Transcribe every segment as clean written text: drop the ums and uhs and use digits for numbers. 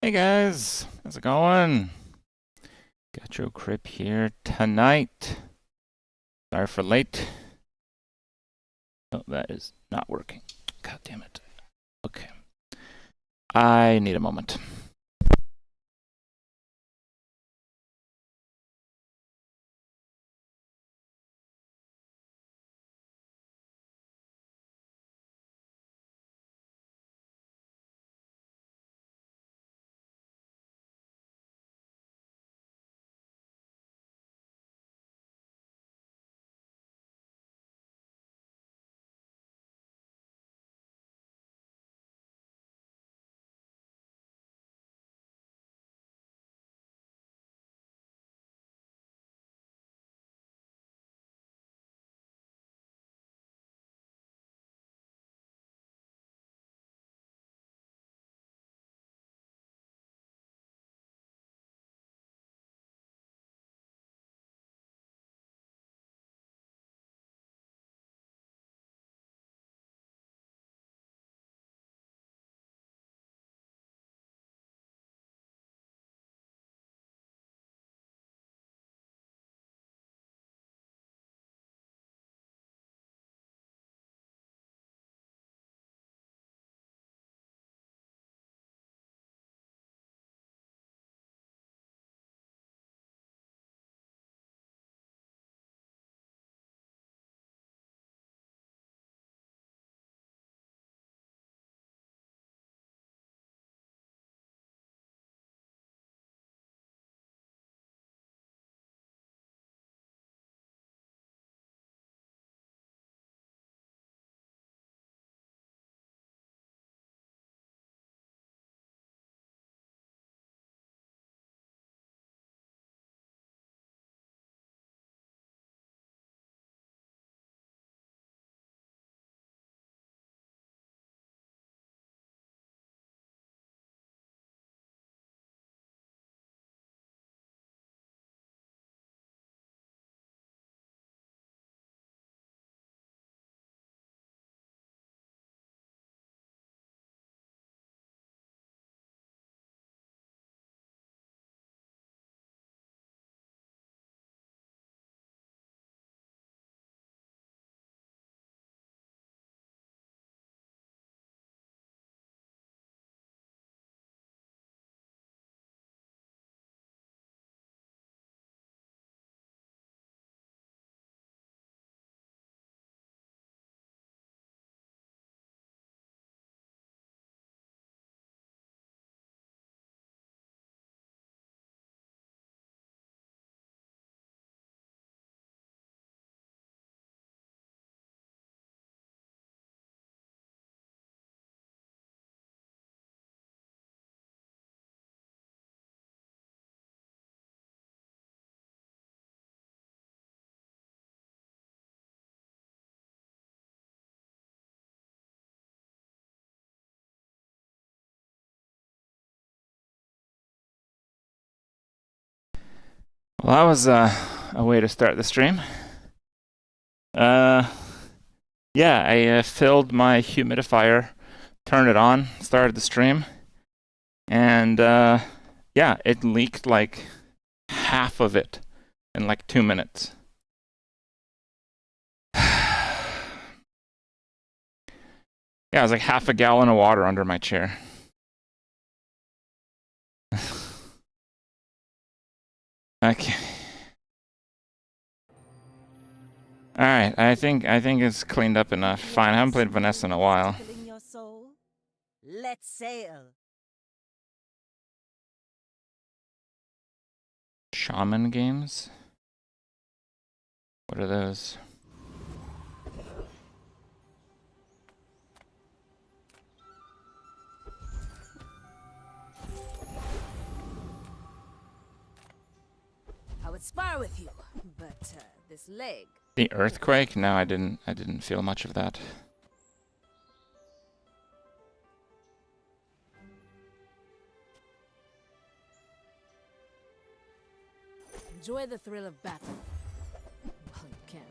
Hey guys, how's it going? Got your crib here tonight. Sorry for late. Oh, that is not working. God damn it. Okay. I need a moment. Well, that was a way to start the stream. Uh, yeah, I filled my humidifier, turned it on, started the stream, and yeah, it leaked like half of it in like 2 minutes. Yeah, it was like half a gallon of water under my chair. Okay. Alright, I think it's cleaned up enough. Fine, I haven't played Vanessa in a while. Let's sail. Shaman games? What are those? I would spar with you, but this leg. The earthquake? No, I didn't feel much of that. Enjoy the thrill of battle. Well, you can.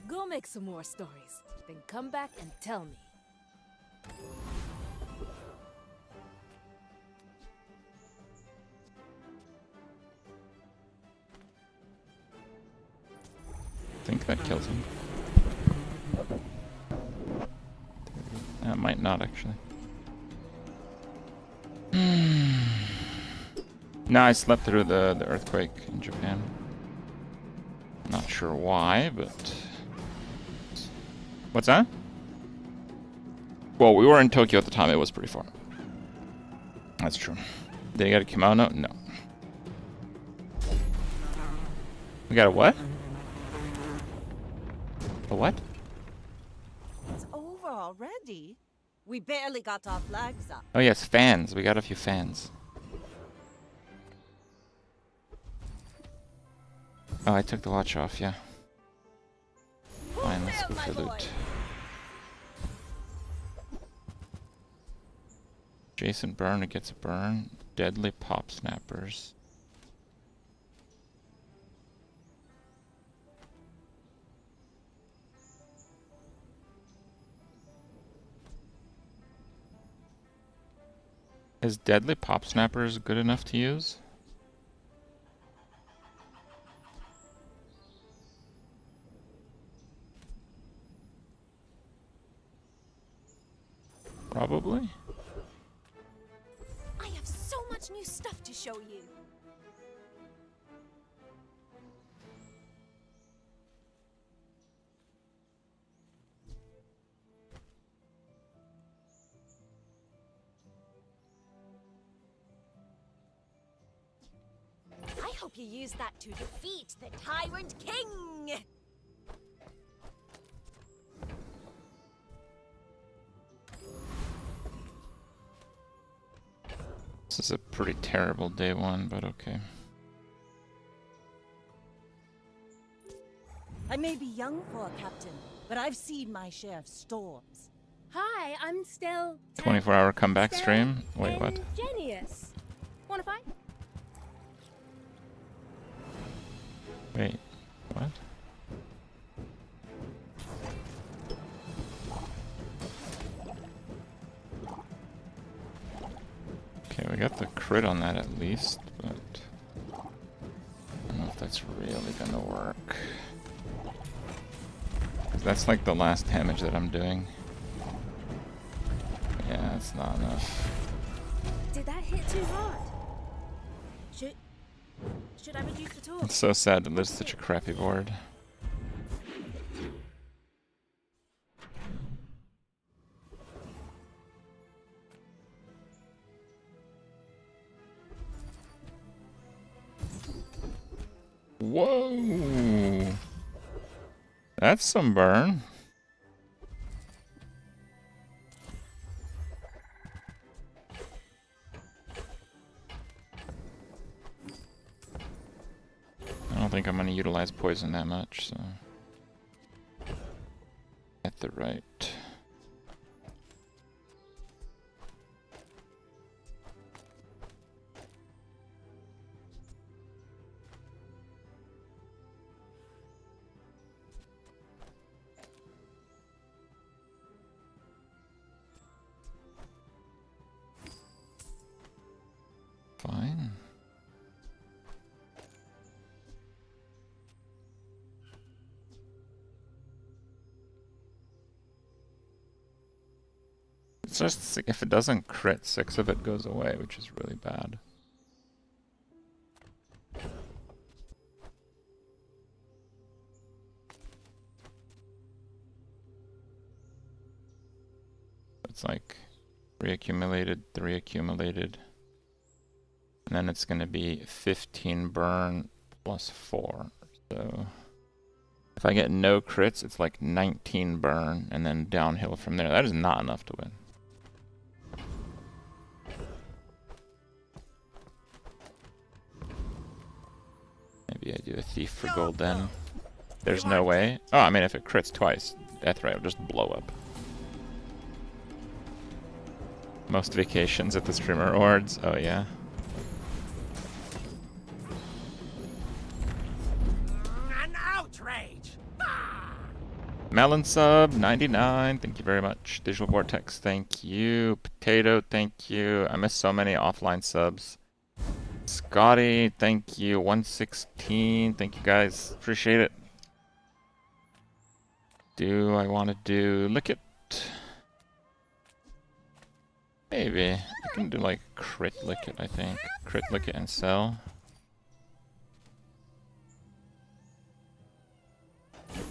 Go make some more stories, then come back and tell me. think that kills him. That might not, actually. No, I slept through the earthquake in Japan. Not sure why, but... What's that? Well, we were in Tokyo at the time. It was pretty far. That's true. Did you get a kimono? No. We got a what? A what? It's over already. We barely got our flags up. Oh yes, fans. We got a few fans. Oh, I took the watch off, yeah. Fine, let's go for loot. Jason Byrne gets a burn. Deadly pop snappers. Is deadly pop snappers good enough to use? Probably. I have so much new stuff to show you. I hope you use that to defeat the Tyrant King! This is a pretty terrible day one, but okay. I may be young for a captain, but I've seen my share of storms. Hi, I'm still 24-hour comeback stream? Wait, what? Genius. Wanna fight? Wait, what? Okay, we got the crit on that at least, but I don't know if that's really gonna work. 'Cause that's like the last damage that I'm doing. Yeah, it's not enough. Did that hit too hard? Should I reduce the torque? It's so sad that there's such a crappy board. Whoa! That's some burn. I don't think I'm gonna utilize poison that much, so. At the right. Fine. It's just, if it doesn't crit, 6 of it goes away, which is really bad. It's like reaccumulated, 3 accumulated. And then it's going to be 15 burn plus 4. So if I get no crits, it's like 19 burn and then downhill from there. That is not enough to win. Maybe I do a thief for gold then. There's no way. Oh, I mean, if it crits twice, Deathray will just blow up. Most vacations at the streamer rewards. Oh, yeah. An outrage! Melon sub 99, thank you very much. Digital Vortex, thank you. Potato, thank you. I missed so many offline subs. Scotty, thank you. 116, thank you guys. Appreciate it. do I want to do? Look at... Maybe. I can do like crit lick it, I think. Crit lick it and sell.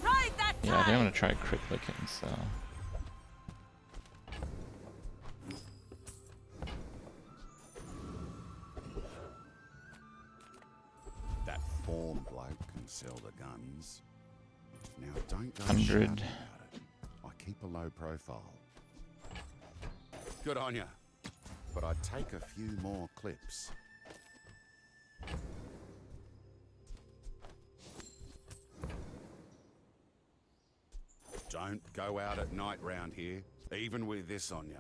Right that Yeah, I think I'm time. gonna try crit lick it and sell. That form bloke can sell the guns. Now don't go 100. shouting about it. I keep a low profile. Good on ya. But I'd take a few more clips. Don't go out at night round here, even with this on ya.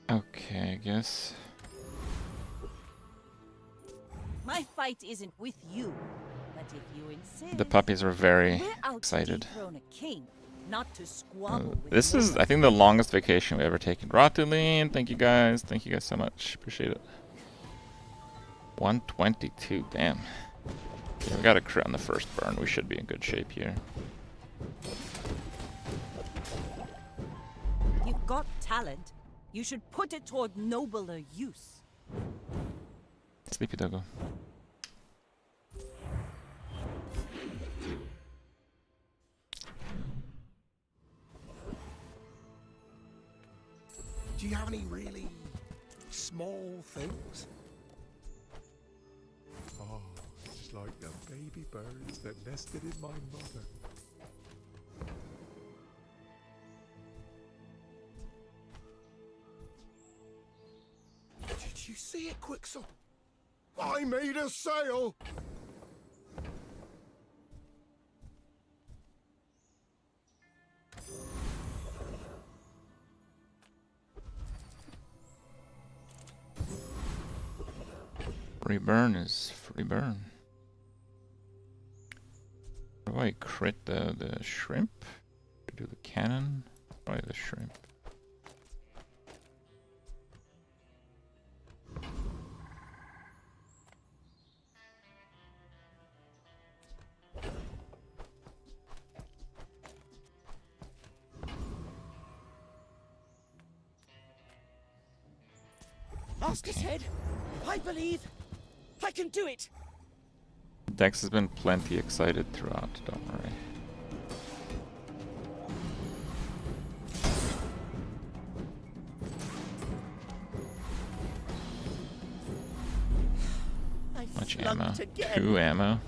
Okay, I guess. My fight isn't with you, but if you insist, The puppies were very we're out excited. to dethrone a king, not to squabble with This is, I nobody. think, the longest vacation we've ever taken. Rotuline, thank you guys. Thank you guys so much. Appreciate it. 122, damn. Yeah, we got a crit on the first burn. We should be in good shape here. You've got talent. You should put it toward nobler use. Sleepy Doggo. Do you have any really small things? Oh, it's like the baby birds that nested in my mother. Did you see it, Quixel? I made a sale! Free burn is free burn. How do I crit the shrimp? Do the cannon? Probably the shrimp. Master's head, I believe I can do it. Dex has been plenty excited throughout, don't worry. I Much flunked ammo. again. 2 ammo.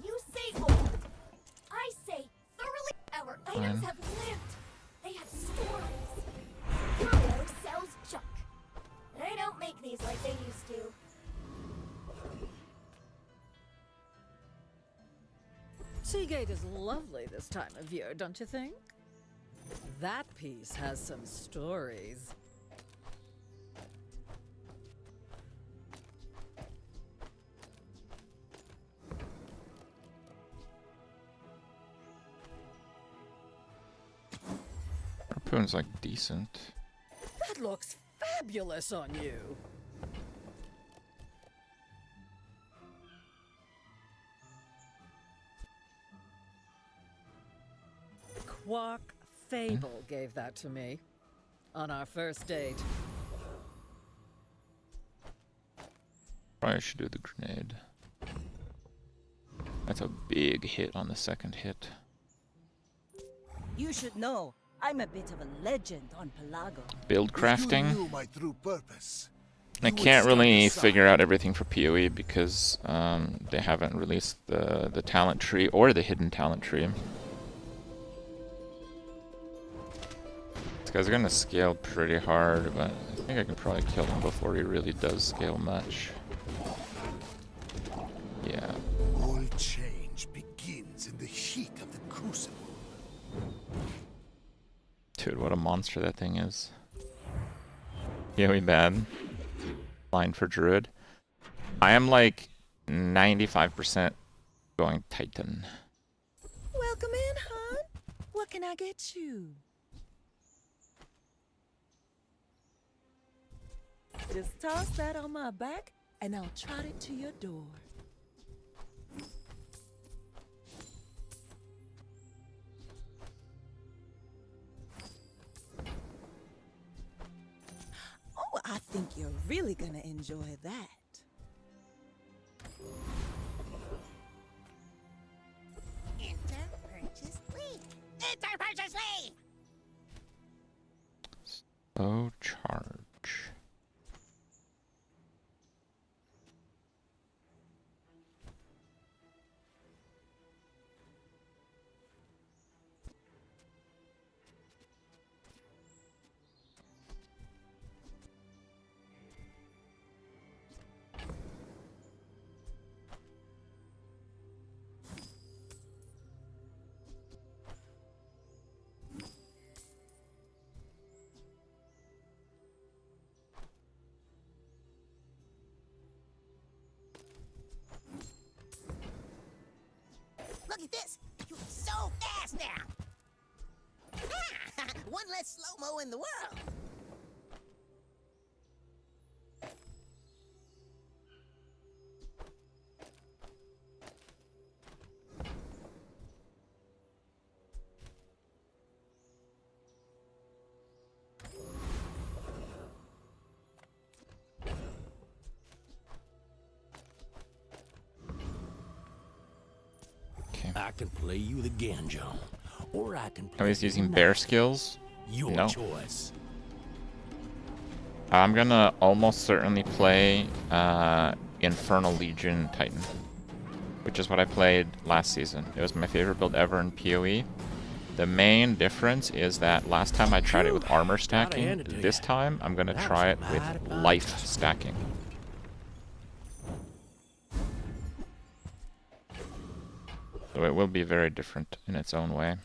You say old. I say thoroughly. Our items Fine. have lived. They have stories. Curio sells junk. They don't make these like they used to. Seagate is lovely this time of year, don't you think? That piece has some stories. Harpoon's like decent. That looks fabulous on you. Quark Fable gave that to me on our first date. Probably should do the grenade. That's a big hit on the second hit. You should know, I'm a bit of a legend on Pelago. Build If you crafting. knew my true purpose, I you would can't stand really aside. figure out everything for PoE because they haven't released the talent tree or the hidden talent tree. These guys are gonna scale pretty hard, but I think I can probably kill him before he really does scale much. Yeah. All change begins in the heat of the crucible. Dude, what a monster that thing is. Really bad. Line for Druid. I am like 95% going Titan. Welcome in, hon. What can I get you? Just toss that on my back, and I'll trot it to your door. Oh, I think you're really gonna enjoy that. Enter purchase lead. Enter purchase lead. Oh, charge. Look at this. You're so fast now. One less slow-mo in the world. I can play you the Ganjo, or I can Oh, play he's you using the bear knife. skills? Your No. choice. I'm gonna almost certainly play Infernal Legion Titan, which is what I played last season. It was my favorite build ever in PoE. The main difference is that last time I tried it with armor stacking. hand it to This ya. time I'm gonna That was try a it with mighty fine life custom. stacking. So it will be very different in its own way.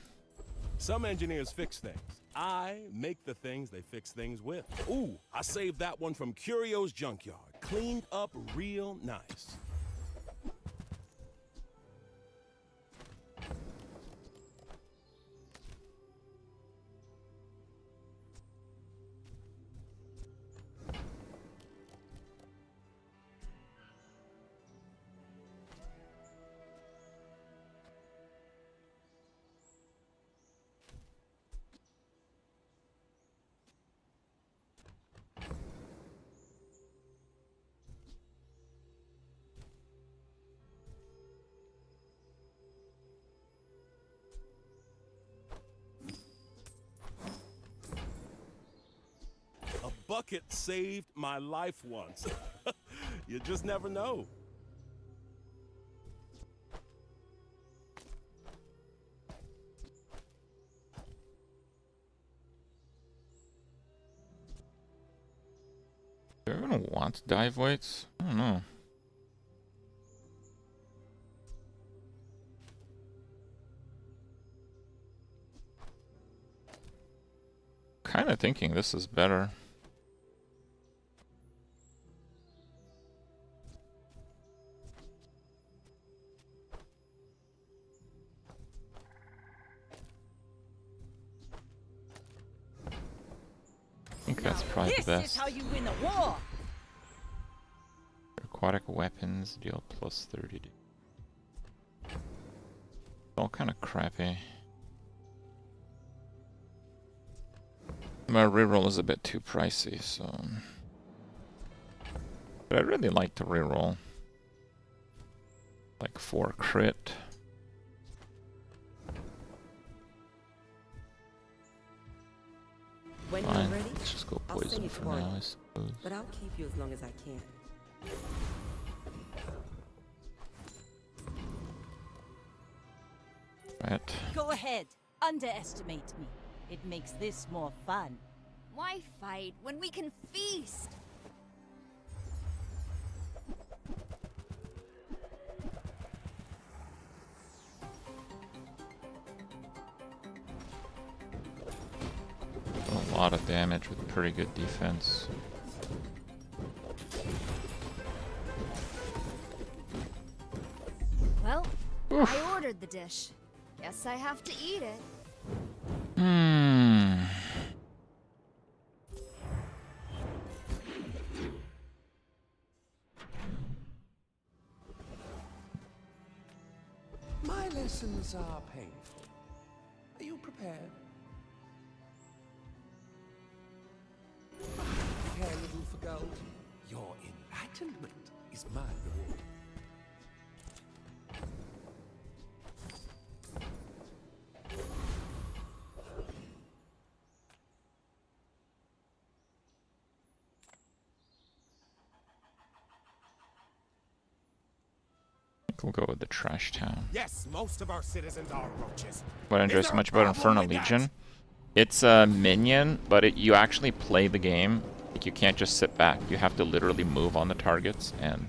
Some engineers fix things. I make the things they fix things with. Ooh, I saved that one from Curio's junkyard. Cleaned up real nice. A bucket saved my life once. You just never know. Do I even want dive weights? I don't know. Kinda thinking this is better. I think that's probably the This best. is how you win a war. Aquatic weapons deal plus 30. All kind of crappy. My reroll is a bit too pricey, so. But I really like to reroll. Like 4 crit. When Fine. you're ready, Let's just go I'll send poison you for to now, Bergen. I suppose. but I'll keep you as long as I can. Right. Go ahead. Underestimate me. It makes this more fun. Why fight when we can feast? lot of damage with pretty good defense. Well, I ordered the dish. Guess I have to eat it. Hmm. My lessons are painful. Are you prepared? Care little for gold? Your enlightenment is my reward. We'll go with the trash town. Yes, most of our citizens are roaches. What I enjoy so much about Infernal Legion, it's a minion, but you actually play the game. Like, you can't just sit back. You have to literally move on the targets and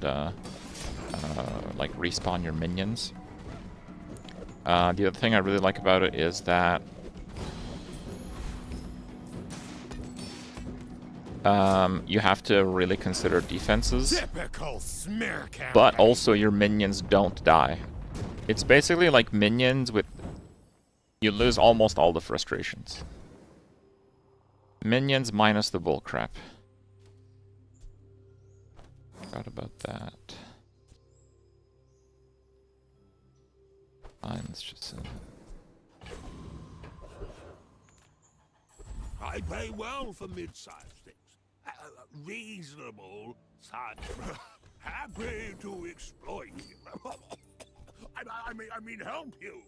like respawn your minions. The other thing I really like about it is that you have to really consider defenses, Typical smear campaign. but also your minions don't die. It's basically like minions with... You lose almost all the frustrations. Minions minus the bullcrap. Forgot about that. Fine, let's just... I pay well for mid-sized things. Reasonable size. Happy to exploit you. I mean help you.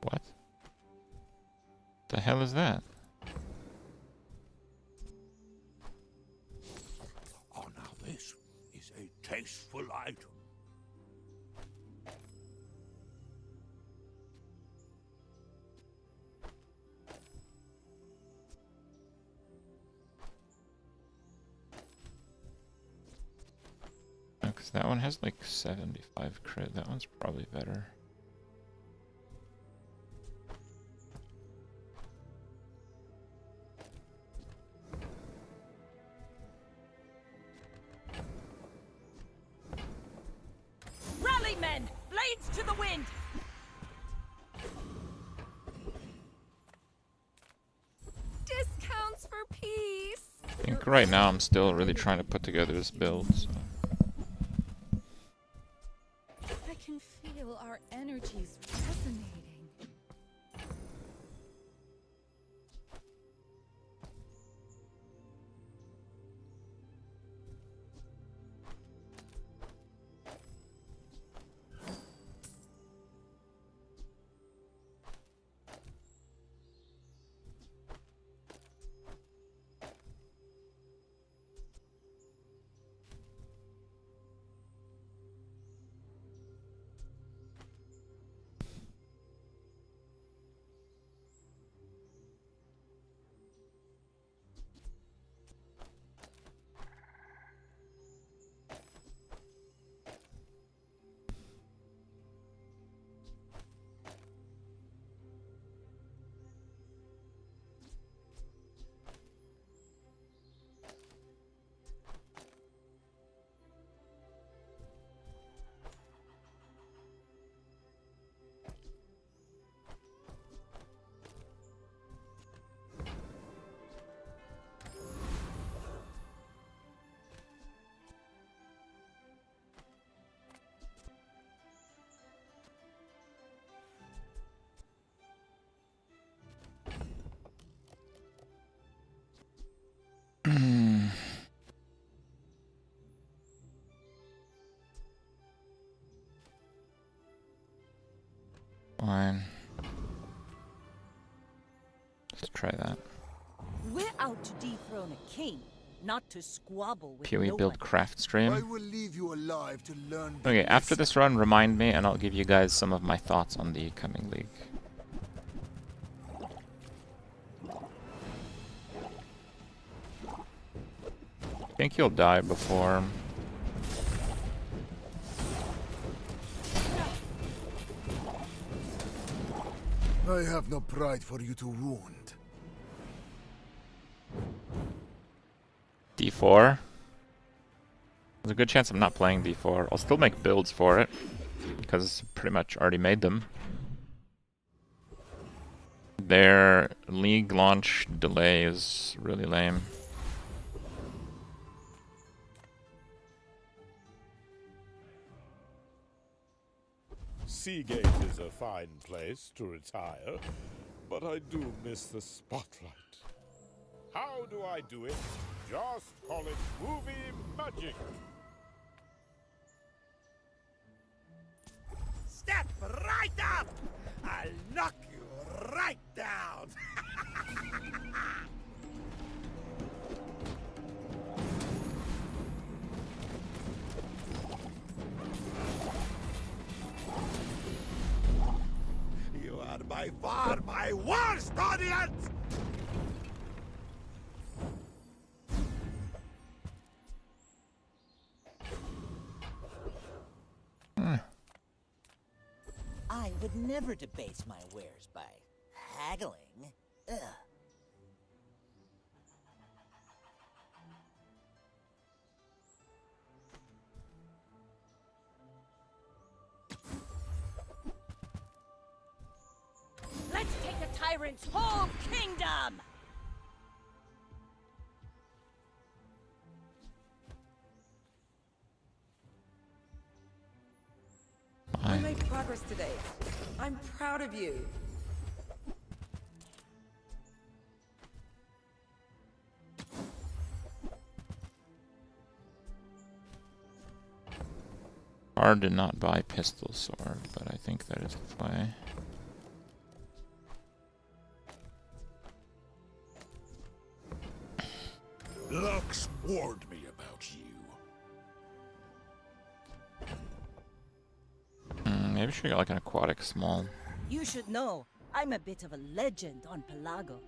What? The hell is that? Oh, now this is a tasteful item. No, because that one has like 75 crit. That one's probably better. Rally, men! Blades to the wind! Discounts for peace. I think right now I'm still really trying to put together this build. So. I can feel our energies resonating. Fine. Let's try that. We're out to dethrone a king, not to squabble with PoE build nobody. craft I stream. will leave you alive to learn the Okay, after lesson. this run, remind me, and I'll give you guys some of my thoughts on the coming league. I think you'll die before. I have no pride for you to wound. D4. There's a good chance I'm not playing D4. I'll still make builds for it, because pretty much already made them. Their league launch delay is really lame. Seagate is a fine place to retire, but I do miss the spotlight. How do I do it? Just call it movie magic. Step right up! I'll knock you right down! You are by far my worst audience! I would never debase my wares by haggling. Ugh. Let's take the tyrant's whole kingdom! We made progress today. I'm proud of you. Hard to not buy pistol sword, but I think that is the play. Lux warned me about you. Maybe she got like an aquatic small. You should know, I'm a bit of a legend on Pelago.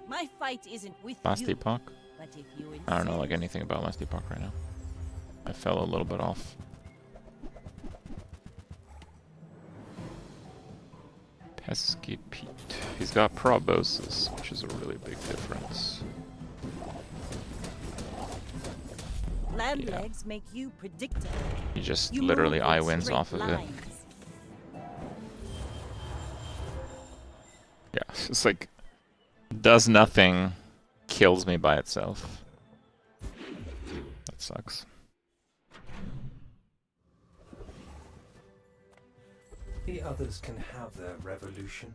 My fight isn't with Last you, epoch? but if you insist... I don't know like anything about last epoch right now. I fell a little bit off. Pesky Pete. He's got proboscis, which is a really big difference. Land legs make you predictable. He just You literally move in I-wins straight off of it. lines. Yeah, it's like, does nothing, kills me by itself. That sucks. The others can have their revolution.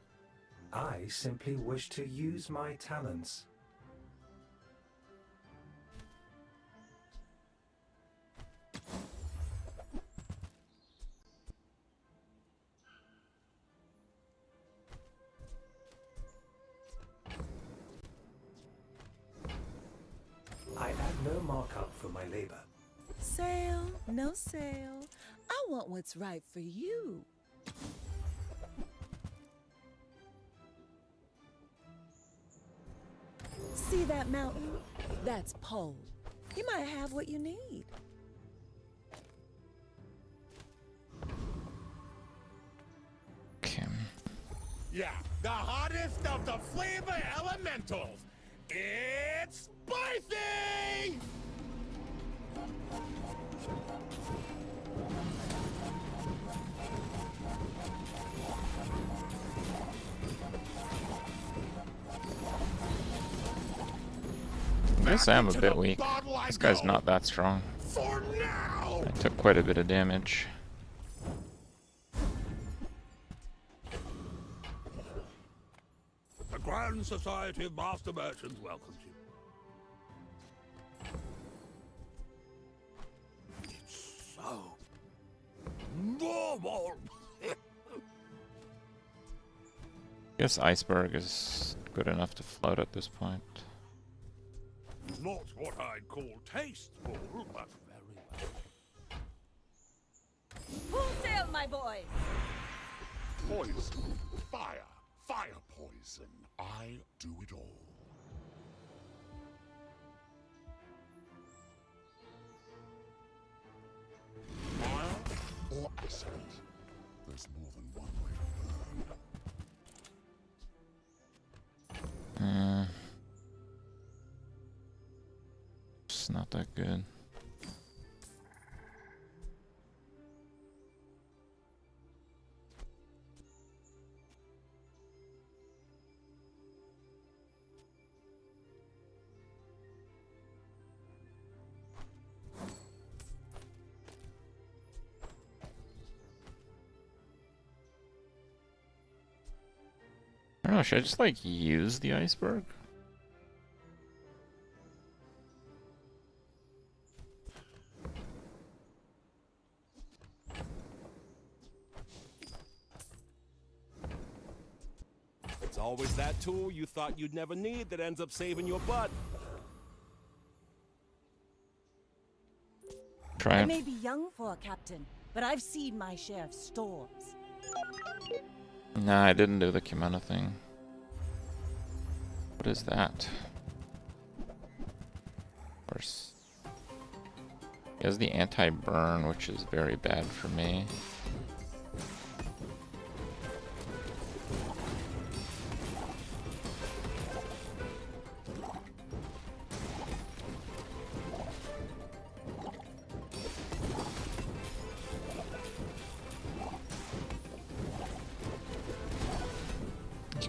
I simply wish to use my talents. I add no markup for my labor. Sale, no sale. I want what's right for you. See that mountain? That's pole. You might have what you need. Okay. Yeah, the hottest of the flavor elementals. It's spicy! I guess I am a bit weak. This guy's not that strong. For now! I took quite a bit of damage. The Grand Society of Master Merchants welcomes you. It's so normal. I guess Iceberg is good enough to float at this point. Not what I'd call tasteful, but very well. Full sail, my boys! Poison. Fire. Fire poison. I do it all. Fire or acid? There's more than one way to burn. It's not that good. I don't know, should I just like use the iceberg? It's always that tool you thought you'd never need that ends up saving your butt. I may be young for a captain, but I've seen my share of storms. Nah, I didn't do the Kimono thing. What is that? Of course. He has the anti-burn, which is very bad for me.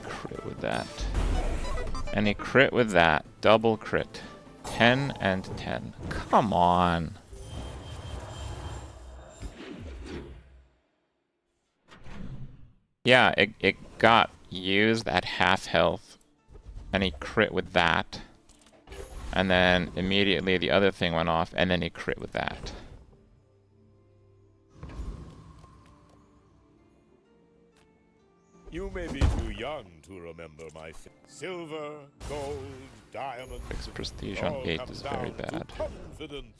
Crit with that. And he crit with that. Double crit. 10 and 10. Come on. Yeah, it got used at half health. And he crit with that. And then immediately the other thing went off, and then he crit with that. You may be too young to remember my silver, gold, diamond. 6 prestige on 8 is very bad. Confidence.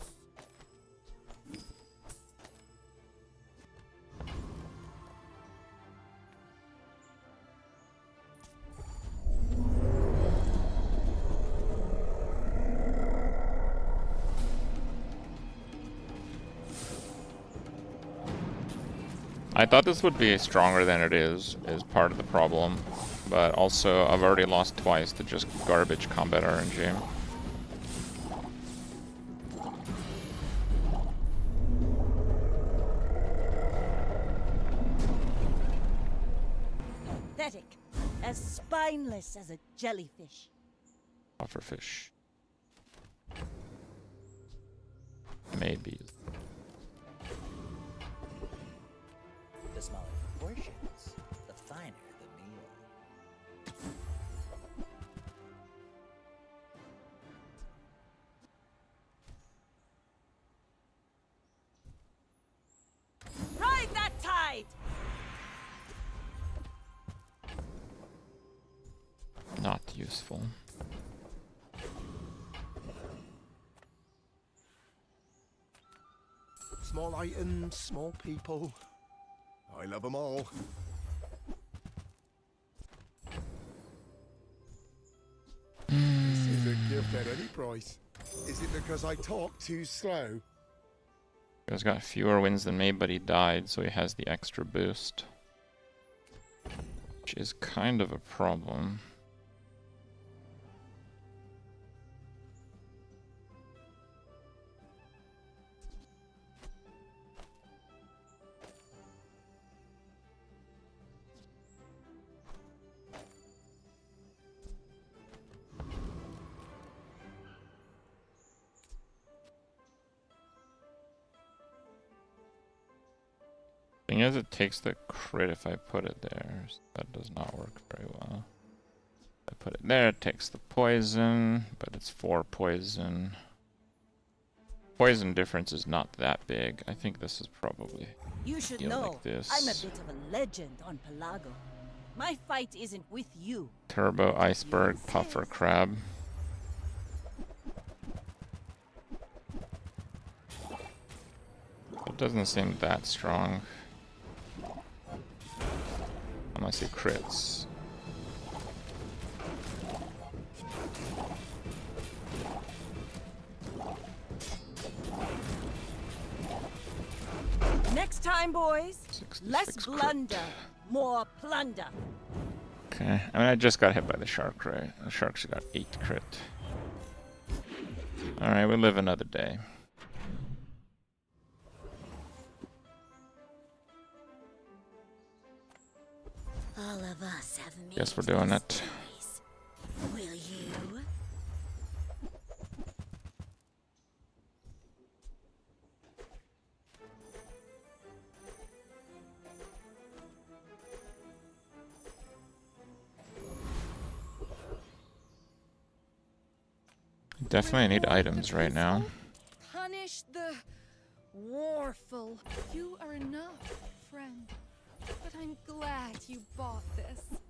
I thought this would be stronger than it is part of the problem. But also, I've already lost twice to just garbage combat RNG. Pathetic. As spineless as a jellyfish. Pufferfish. Maybe. The smaller the portions, the finer the meal. Ride that tide! Not useful. Small items, small people. I love them all. This is a gift at any price. Is it because I talk too slow? He has got fewer wins than me, but he died, so he has the extra boost. Which is kind of a problem. Thing is, it takes the crit if I put it there. So that does not work very well. If I put it there, it takes the poison, but it's 4 poison. Poison difference is not that big. I think this is probably You should deal know, like this. I'm a bit of a legend on Pelago. My fight isn't with you. Turbo iceberg puffer crab. doesn't seem that strong. Unless he crits. Next time, boys. 66 Less crit. blunder, more plunder. Okay, I mean, I just got hit by the shark, right? The shark's got 8 crit. Alright, we live another day. All of us have made Guess we're doing it. mistakes. Will you? Definitely need items right now. Punish the warful. You are enough, friend. But I'm glad you bought this.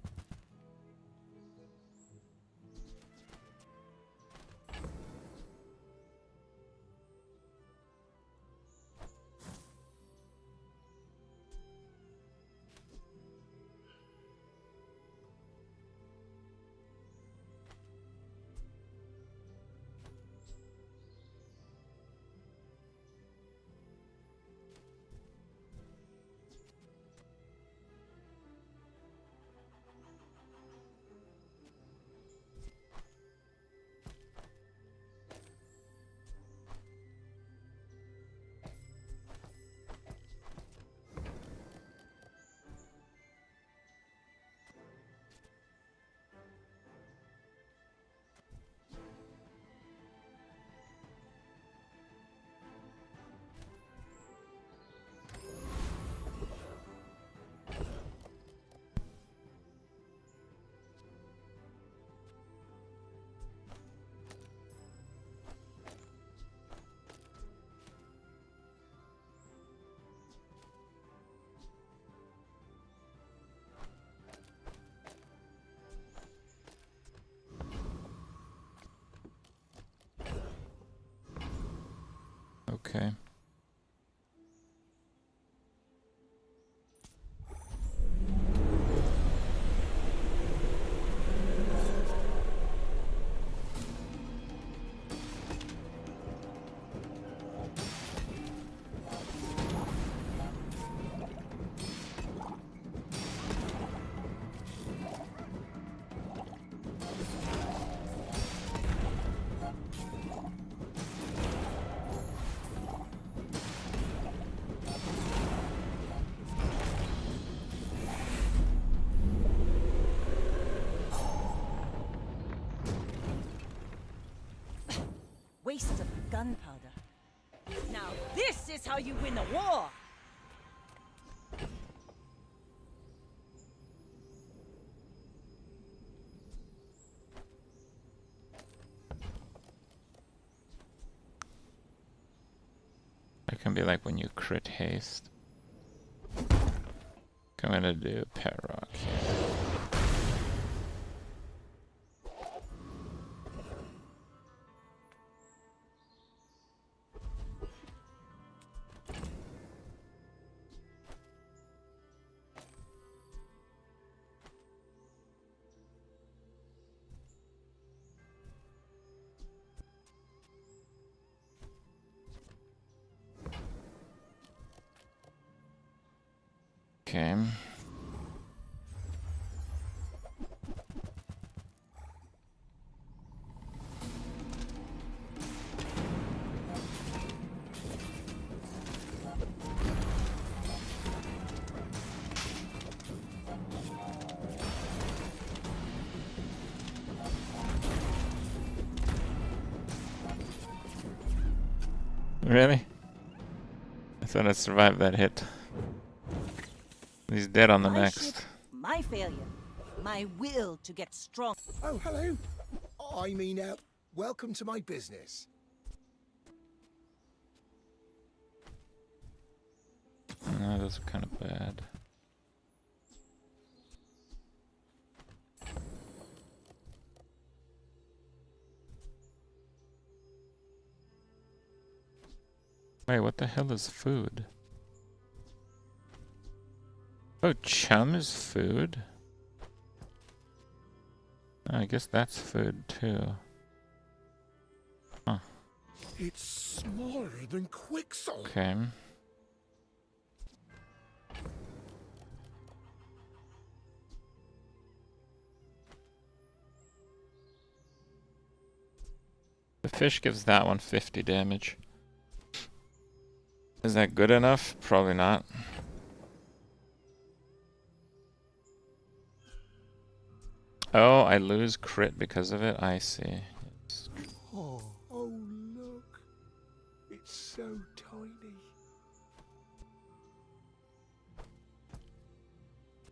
Okay. Waste of gunpowder. Now this is how you win a war! It can be like when you crit haste. I'm gonna do pet rock here. Okay. Really? I thought I survived that hit. He's dead on the My next. ship, my failure. My will to get strong. Oh, hello. I mean, welcome to my business. No, those are kind of bad. Wait, what the hell is food? Oh, chum is food? I guess that's food too. Huh. It's smaller than Quixel. Okay. The fish gives that one 50 damage. Is that good enough? Probably not. Oh, I lose crit because of it? I see. Oh, look. It's so tiny.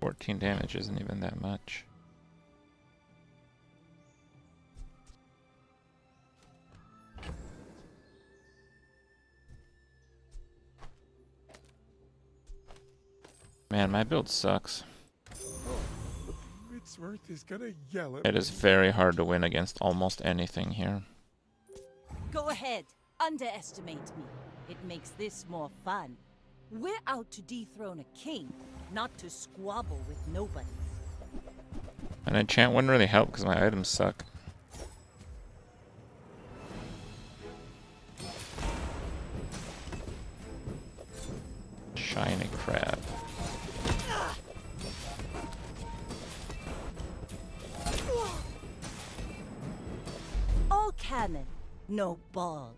14 damage isn't even that much. Man, my build sucks. Midsworth is gonna yell at It me. is very hard to win against almost anything here. Go ahead. Underestimate me. It makes this more fun. We're out to dethrone a king, not to squabble with nobody. An enchant wouldn't really help because my items suck. Shiny crab. All cannon, no ball.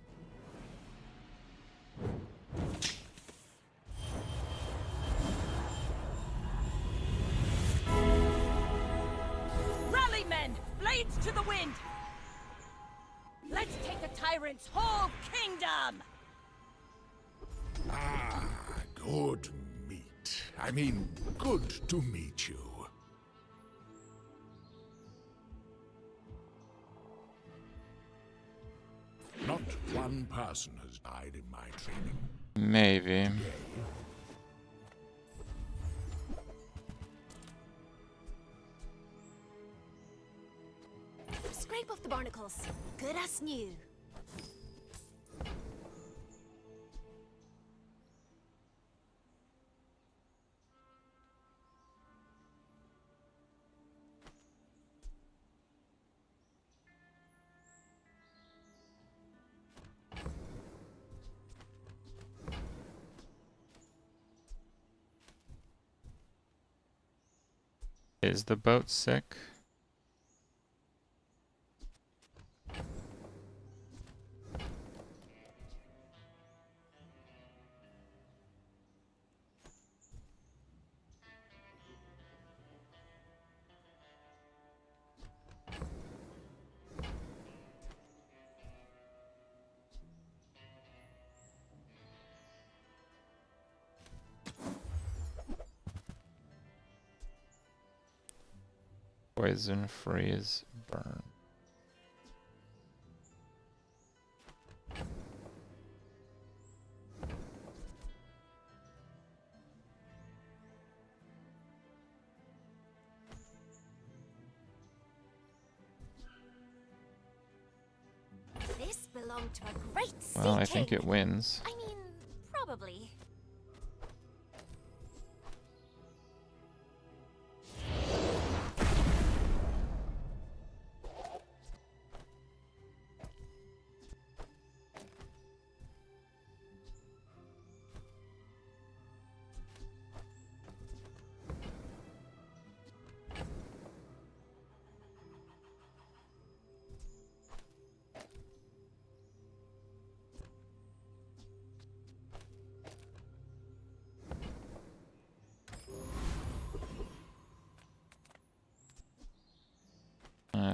Rally, men! Blades to the wind! Let's take the tyrant's whole kingdom! Ah, good meat. I mean, good to meet you. Not one person has died in my training. Maybe. Scrape off the barnacles. Good as new. Is the boat sick? Poison, freeze, burn. This belonged to a great sea Well, I think king. it wins. I mean, probably.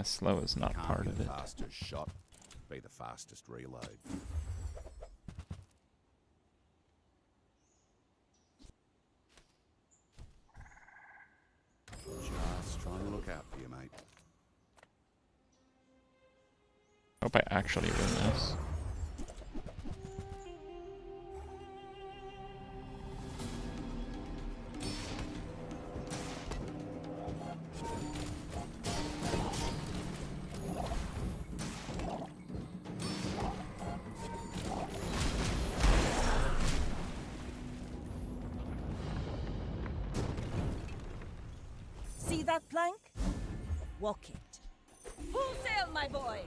Slow is not Can't part be of the it. fastest shot, be the fastest reload. Just trying to look out for you, mate. Hope I actually win this. that plank? Walk it. Full sail, my boy!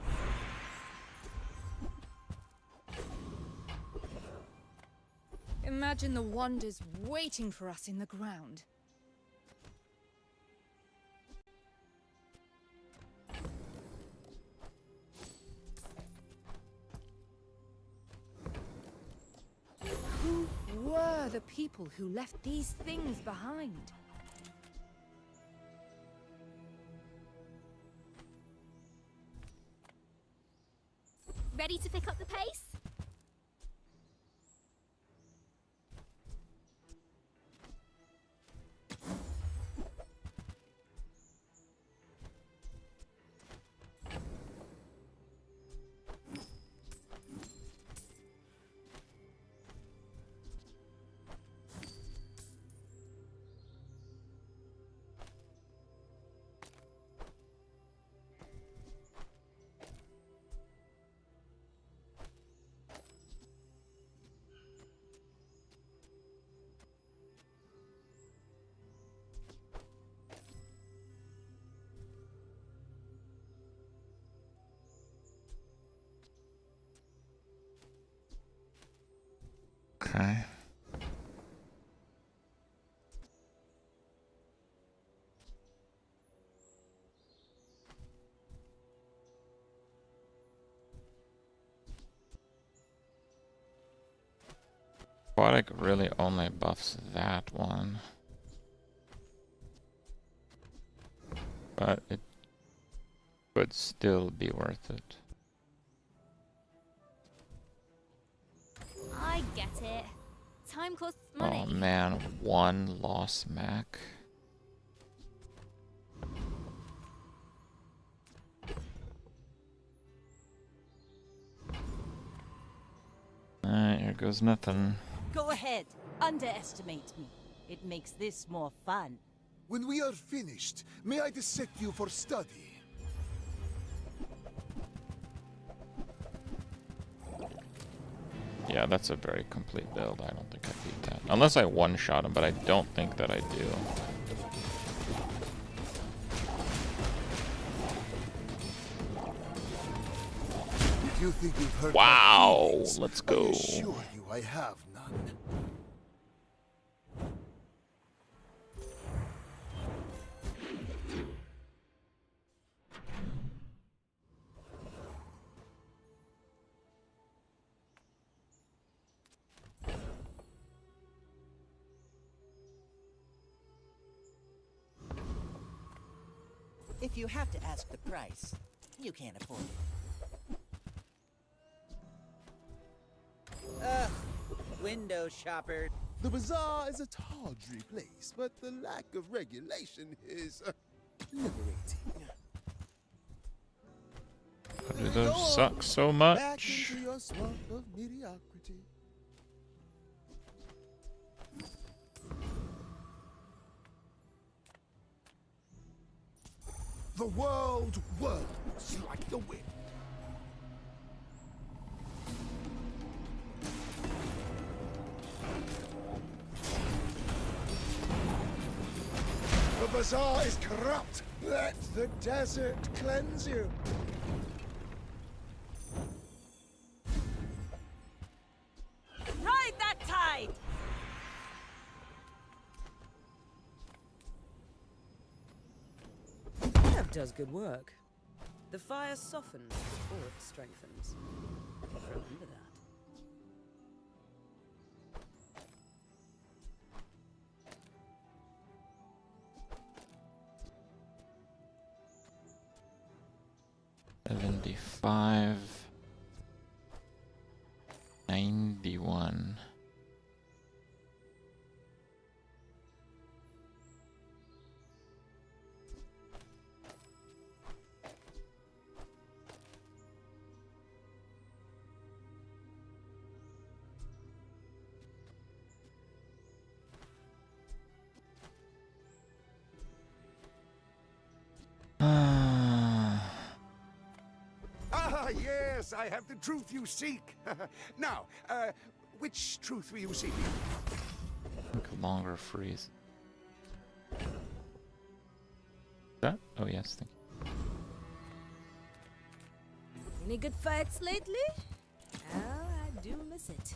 Imagine the wonders waiting for us in the ground. Who were the people who left these things behind? Ready to pick up the pace? Okay. Aquatic really only buffs that one. But it would still be worth it. I get it. Time costs money. Oh man, one lost Mac. Alright, here goes nothing. Go ahead, underestimate me. It makes this more fun. When we are finished, may I dissect you for study? Yeah, that's a very complete build. I don't think I beat that. Unless I one-shot him, but I don't think that I do. If you think you've heard wow, my feelings, let's go. I assure you I have none. If you have to ask the price, you can't afford it. Ugh, window shopper. The Bazaar is a tawdry place, but the lack of regulation is liberating. Do those suck so Back much? into your swamp of mediocrity. The world whirls like the wind. The Bazaar is corrupt. Let the desert cleanse you. Ride that tide! That does good work. The fire softens before it strengthens. Remember that. $75, $91. Ah, yes, I have the truth you seek. Now, which truth were you seeking? Longer freeze. Oh yes, thank you. Any good fights lately? Well, I do miss it.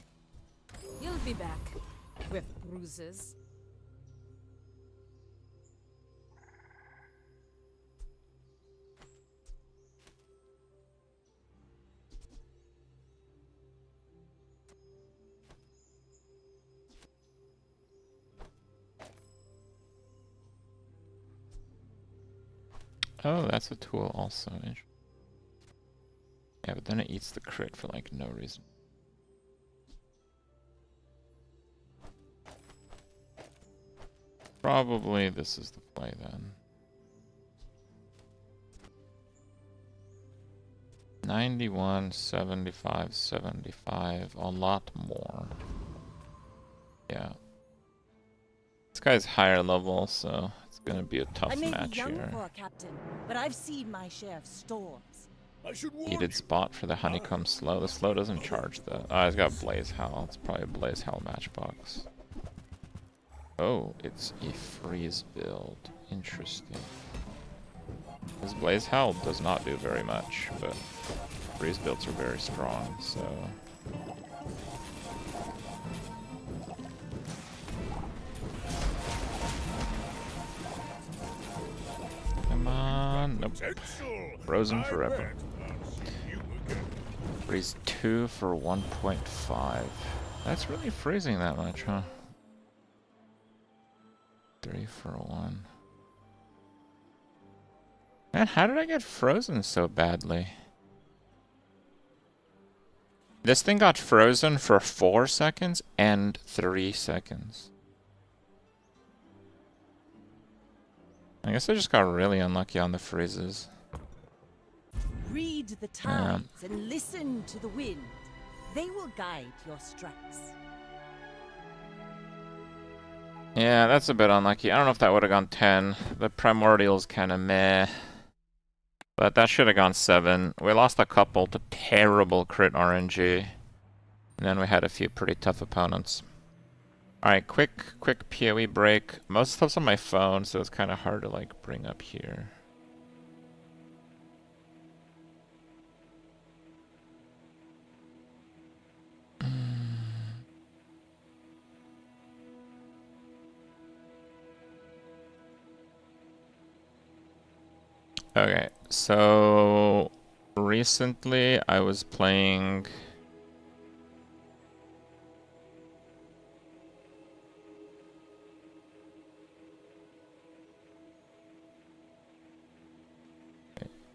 You'll be back with bruises. Oh, that's a tool also. Yeah, but then it eats the crit for like no reason. Probably this is the play then. 91, 75, 75, a lot more. Yeah. This guy's higher level, so it's gonna be a tough match young here. for a captain, but I've seen my share of storms. Needed spot for the honeycomb slow. The slow doesn't charge though. Oh, he's got Blaze Howl. It's probably a Blaze Howl matchbox. Oh, it's a freeze build. Interesting. This Blaze Howl does not do very much, but freeze builds are very strong, so... Come on, nope. Frozen forever. Freeze 2 for 1.5. That's really freezing that much, huh? 3 for 1. Man, how did I get frozen so badly? This thing got frozen for 4 seconds and 3 seconds. I guess I just got really unlucky on the freezes. Read the tides and listen to the wind. They will guide your strikes. Yeah, that's a bit unlucky. I don't know if that would have gone 10. The Primordial's kind of meh. But that should have gone 7. We lost a couple to terrible crit RNG. And then we had a few pretty tough opponents. Alright, quick PoE break. Most stuff's on my phone, so it's kind of hard to like bring up here. Okay, so recently I was playing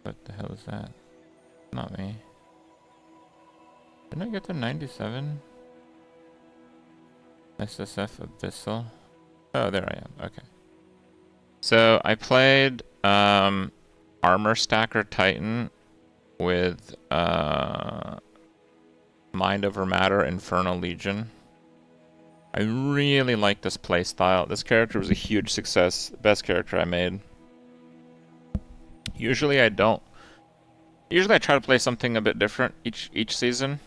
what the hell is that? Not me. Didn't I get to 97? SSF Abyssal. Oh, there I am. Okay. So I played Armor Stacker Titan with Mind Over Matter Infernal Legion. I really like this playstyle. This character was a huge success. Best character I made. Usually I don't. Usually I try to play something a bit different each season.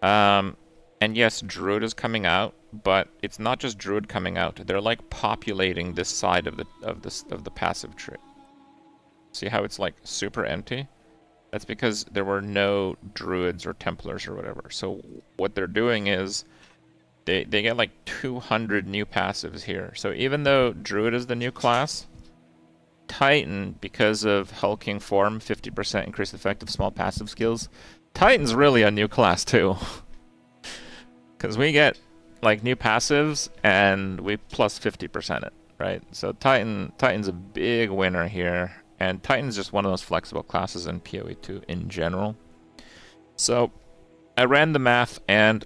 And yes, Druid is coming out, but it's not just Druid coming out. They're like populating this side of the passive tree. See how it's like super empty? That's because there were no Druids or Templars or whatever. So what they're doing is they get like 200 new passives here. So even though Druid is the new class, Titan, because of hulking form, 50% increased effective small passive skills, Titan's really a new class too. Because we get like new passives and we plus 50% it, right? So Titan's a big winner here. And Titan's just one of those flexible classes in PoE2 in general. So I ran the math, and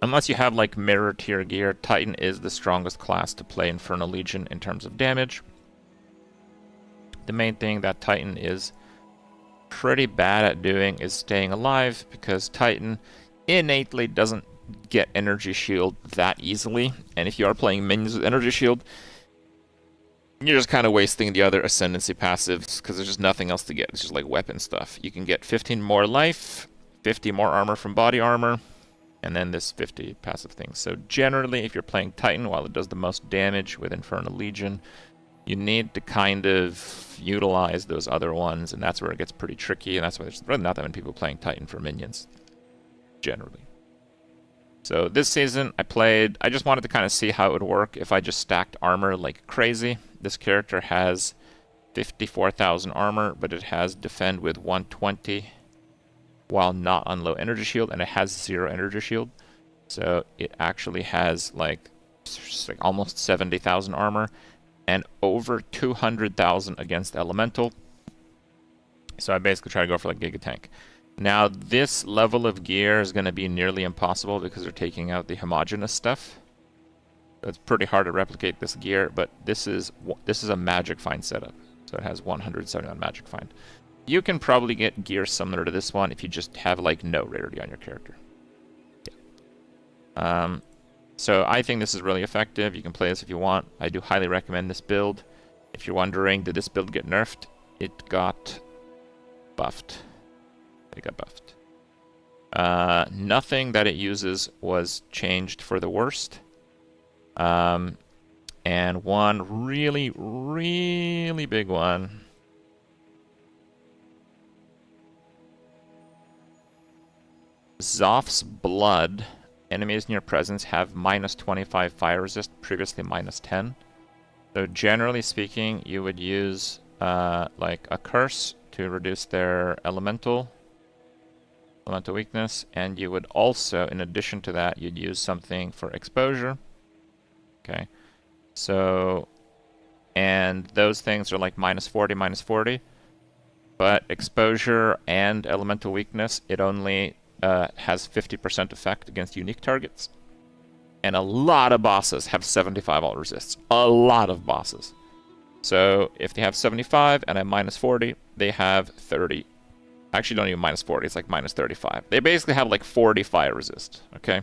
unless you have like mirror tier gear, Titan is the strongest class to play Infernal Legion in terms of damage. The main thing that Titan is pretty bad at doing is staying alive, because Titan innately doesn't get Energy Shield that easily. And if you are playing minions with Energy Shield, you're just kind of wasting the other Ascendancy passives, because there's just nothing else to get. It's just like weapon stuff. You can get 15 more life, 50 more armor from body armor, and then this 50 passive thing. So generally, if you're playing Titan, while it does the most damage with Infernal Legion, you need to kind of utilize those other ones, and that's where it gets pretty tricky, and that's why there's really not that many people playing Titan for minions, generally. So this season, I just wanted to kind of see how it would work if I just stacked armor like crazy. This character has 54,000 armor, but it has defend with 120 while not on low energy shield, and it has 0 energy shield. So it actually has like almost 70,000 armor and over 200,000 against elemental. So I basically try to go for like Giga Tank. Now this level of gear is going to be nearly impossible because they're taking out the homogeneous stuff. So it's pretty hard to replicate this gear, but this is a magic find setup. So it has 179 magic find. You can probably get gear similar to this one if you just have like no rarity on your character. Yeah. So I think this is really effective. You can play this if you want. I do highly recommend this build. If you're wondering, did this build get nerfed? It got buffed. It got buffed. Nothing that it uses was changed for the worst. And one really, really big one. Zoph's Blood. Enemies in your presence have -25 fire resist, previously -10. So generally speaking, you would use like a curse to reduce their elemental weakness, and you would also, in addition to that, you'd use something for exposure. Okay, so, and those things are like -40, -40, but exposure and elemental weakness, it only has 50% effect against unique targets. And a lot of bosses have 75 alt resists. A lot of bosses. So if they have 75 and I'm -40, they have 30. Actually, don't even -40, it's like -35. They basically have like 40 fire resist, okay?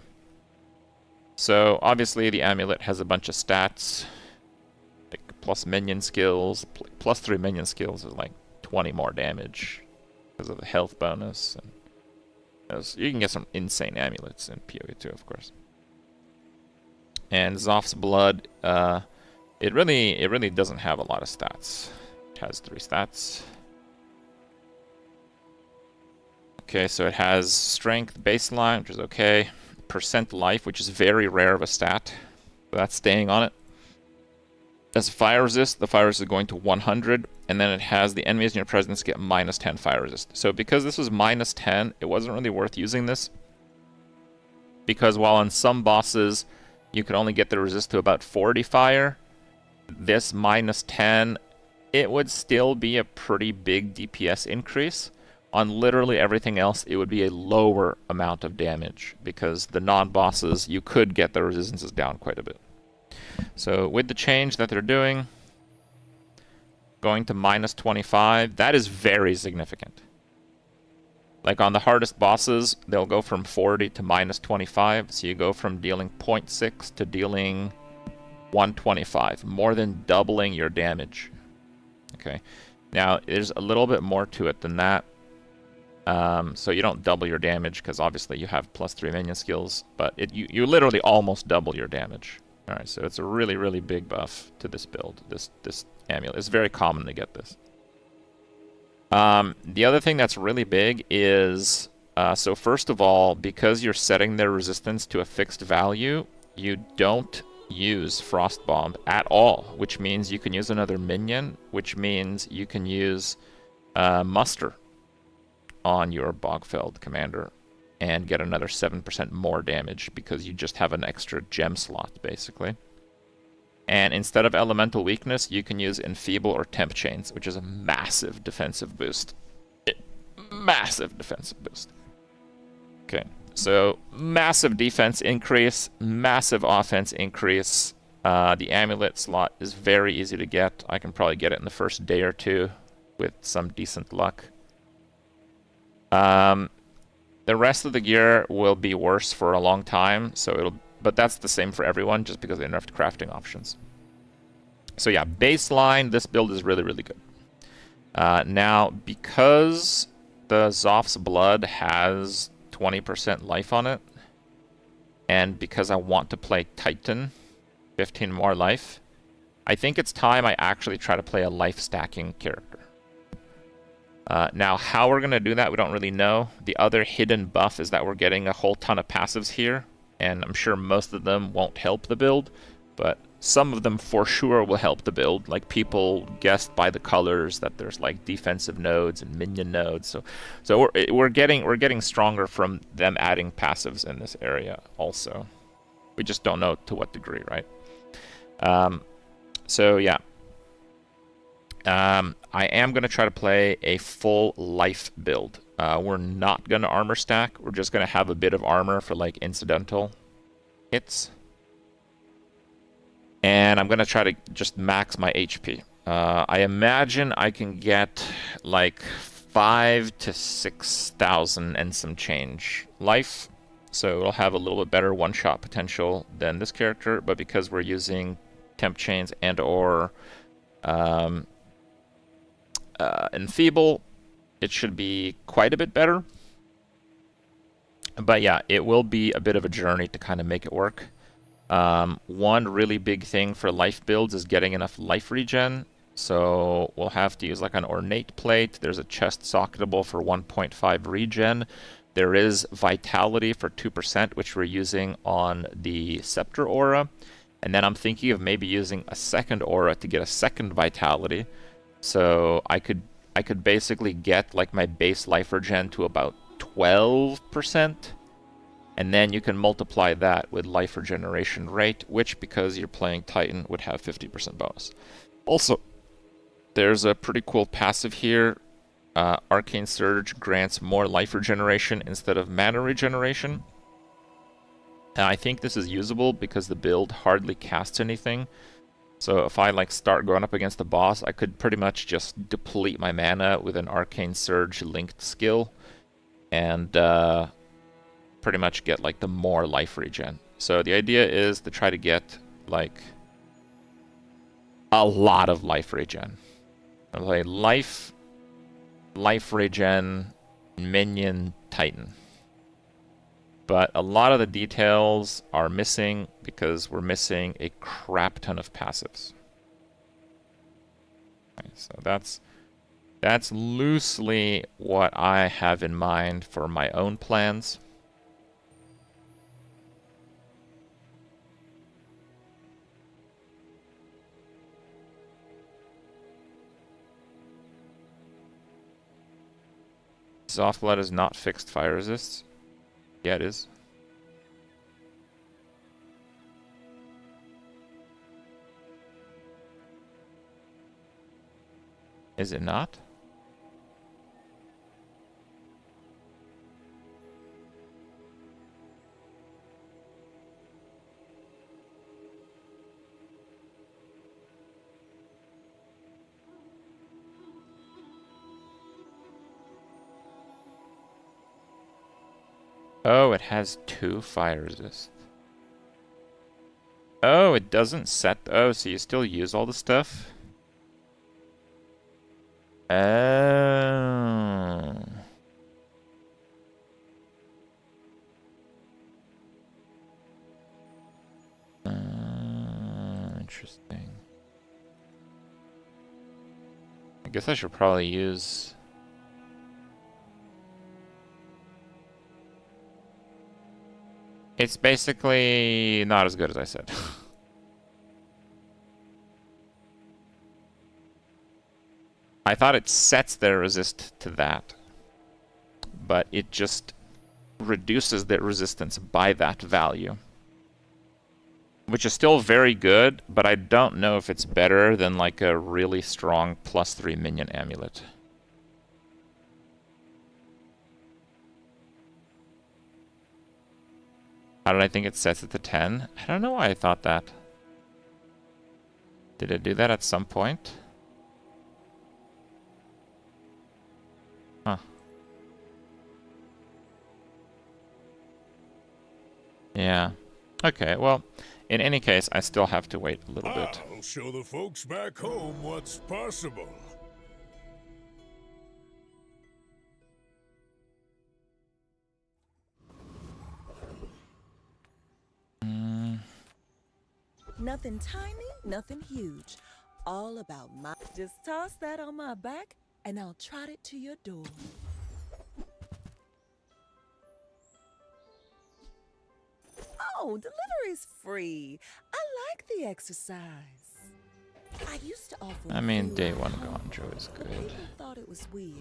So obviously the amulet has a bunch of stats. Like plus minion skills, +3 minion skills is like 20 more damage because of the health bonus. And you can get some insane amulets in PoE too, of course. And Zoph's Blood, it really doesn't have a lot of stats. It has 3 stats. Okay, so it has strength baseline, which is okay. Percent life, which is very rare of a stat. So that's staying on it. As fire resist, the fire resist is going to 100, and then it has the enemies in your presence get -10 fire resist. So because this was -10, it wasn't really worth using this. Because while on some bosses you could only get the resist to about 40 fire, this -10, it would still be a pretty big DPS increase. On literally everything else, it would be a lower amount of damage, because the non-bosses, you could get the resistances down quite a bit. So with the change that they're doing, going to -25, that is very significant. Like on the hardest bosses, they'll go from 40 to -25, so you go from dealing 0.6 to dealing 125, more than doubling your damage. Okay, now there's a little bit more to it than that. So you don't double your damage, because obviously you have +3 minion skills, but you literally almost double your damage. Alright, so it's a really, really big buff to this build, this amulet. It's very common to get this. The other thing that's really big is, so first of all, because you're setting their resistance to a fixed value, you don't use Frost Bomb at all, which means you can use another minion, which means you can use Muster on your Bogfeld commander and get another 7% more damage because you just have an extra gem slot, basically. And instead of elemental weakness, you can use Enfeeble or Temp Chains, which is a massive defensive boost. Massive defensive boost. Okay, so massive defense increase, massive offense increase. The amulet slot is very easy to get. I can probably get it in the first day or two with some decent luck. The rest of the gear will be worse for a long time, but that's the same for everyone, just because they nerfed crafting options. So yeah, baseline, this build is really, really good. Now, because the Zoph's Blood has 20% life on it, and because I want to play Titan, 15 more life, I think it's time I actually try to play a life stacking character. Now, how we're going to do that, we don't really know. The other hidden buff is that we're getting a whole ton of passives here, and I'm sure most of them won't help the build, but some of them for sure will help the build. Like, people guessed by the colors that there's like defensive nodes and minion nodes, so we're getting stronger from them adding passives in this area also. We just don't know to what degree, right? So yeah, I am going to try to play a full life build. We're not going to armor stack. We're just going to have a bit of armor for like incidental hits. And I'm going to try to just max my HP. I imagine I can get like 5,000 to 6,000 and some change life. So it'll have a little bit better one-shot potential than this character, but because we're using temp chains and or enfeeble, it should be quite a bit better. But yeah, it will be a bit of a journey to kind of make it work. One really big thing for life builds is getting enough life regen. So we'll have to use like an ornate plate. There's a chest socketable for 1.5 regen. There is vitality for 2%, which we're using on the scepter aura. And then I'm thinking of maybe using a second aura to get a second vitality. So I could basically get like my base life regen to about 12%. And then you can multiply that with life regeneration rate, which, because you're playing Titan, would have 50% bonus. Also, there's a pretty cool passive here. Arcane Surge grants more life regeneration instead of mana regeneration. And I think this is usable because the build hardly casts anything. So if I like start going up against the boss, I could pretty much just deplete my mana with an Arcane Surge linked skill and pretty much get like the more life regen. So the idea is to try to get like a lot of life regen. I'll play life regen, minion, Titan. But a lot of the details are missing because we're missing a crap ton of passives. Okay, so that's loosely what I have in mind for my own plans. Soft blood is not fixed fire resists. Yeah, it is. Is it not? Oh, it has 2 fire resist. Oh, it doesn't set... Oh, so you still use all the stuff? Oh. Interesting. I guess I should probably use... It's basically not as good as I said. I thought it sets their resist to that, but it just reduces their resistance by that value. Which is still very good, but I don't know if it's better than like a really strong +3 minion amulet. How did I think it sets it to 10? I don't know why I thought that. Did it do that at some point? Huh. Yeah. Okay, well, in any case, I still have to wait a little bit. I'll show the folks back home what's possible. Nothing tiny Ain't nothing huge. All about my... Just toss that on my back, and I'll trot it to your door. Oh, delivery's free. I like the exercise. I used to offer... I mean, day one Gonjo is good. People thought it was weird.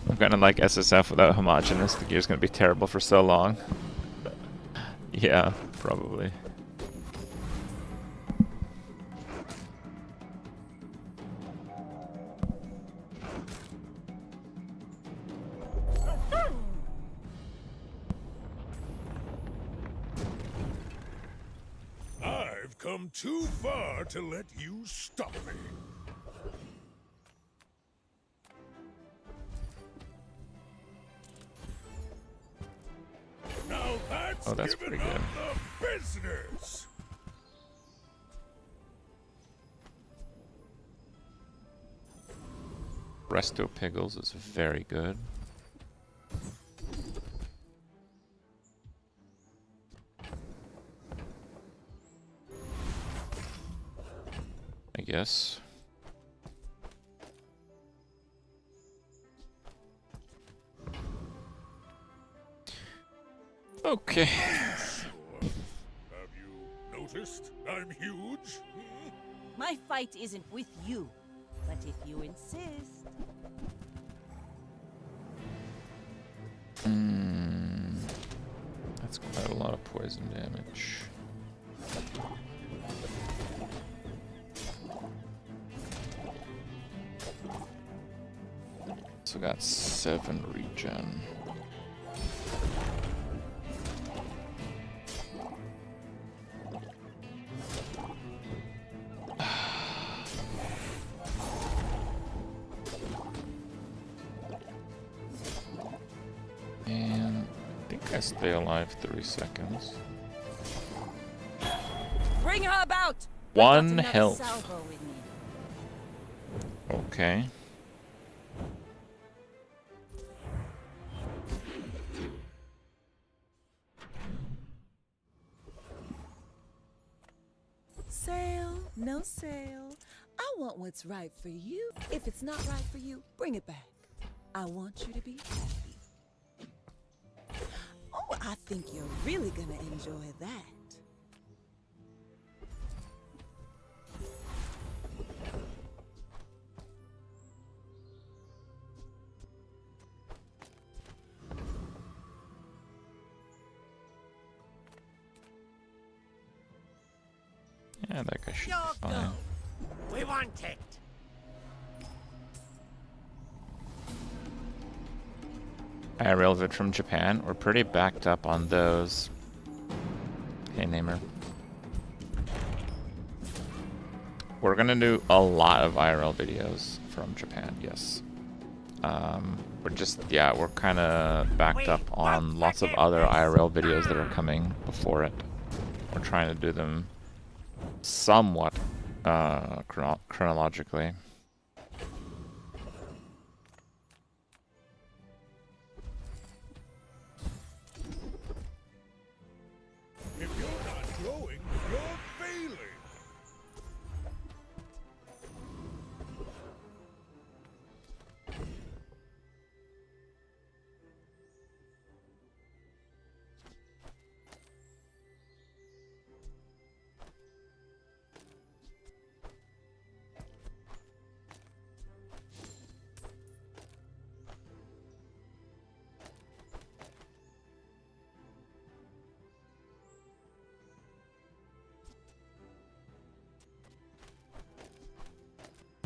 I'm gonna like SSF without homogeneous. The gear's gonna be terrible for so long. Yeah, probably. I've come too far to let you stop me. Now that's, that's pretty good. The business. Resto Piggles is very good. I guess. Okay. Have you noticed I'm huge? My fight isn't with you, but if you insist. That's quite a lot of poison damage. So got 7 regen. And I think I stay alive 3 seconds. Bring her about. 1 health. Okay. Sale, no sale. I want what's right for you. If it's not right for you, bring it back. I want you to be happy. Oh, I think you're really gonna enjoy that. Yeah, that guy should be fine. We want it. IRL vid from Japan. We're pretty backed up on those. Hey, Namer. We're gonna do a lot of IRL videos from Japan, yes. We're just, yeah, we're kind of backed up on lots of other IRL videos that are coming before it. We're trying to do them somewhat chronologically. If you're not growing, you're failing.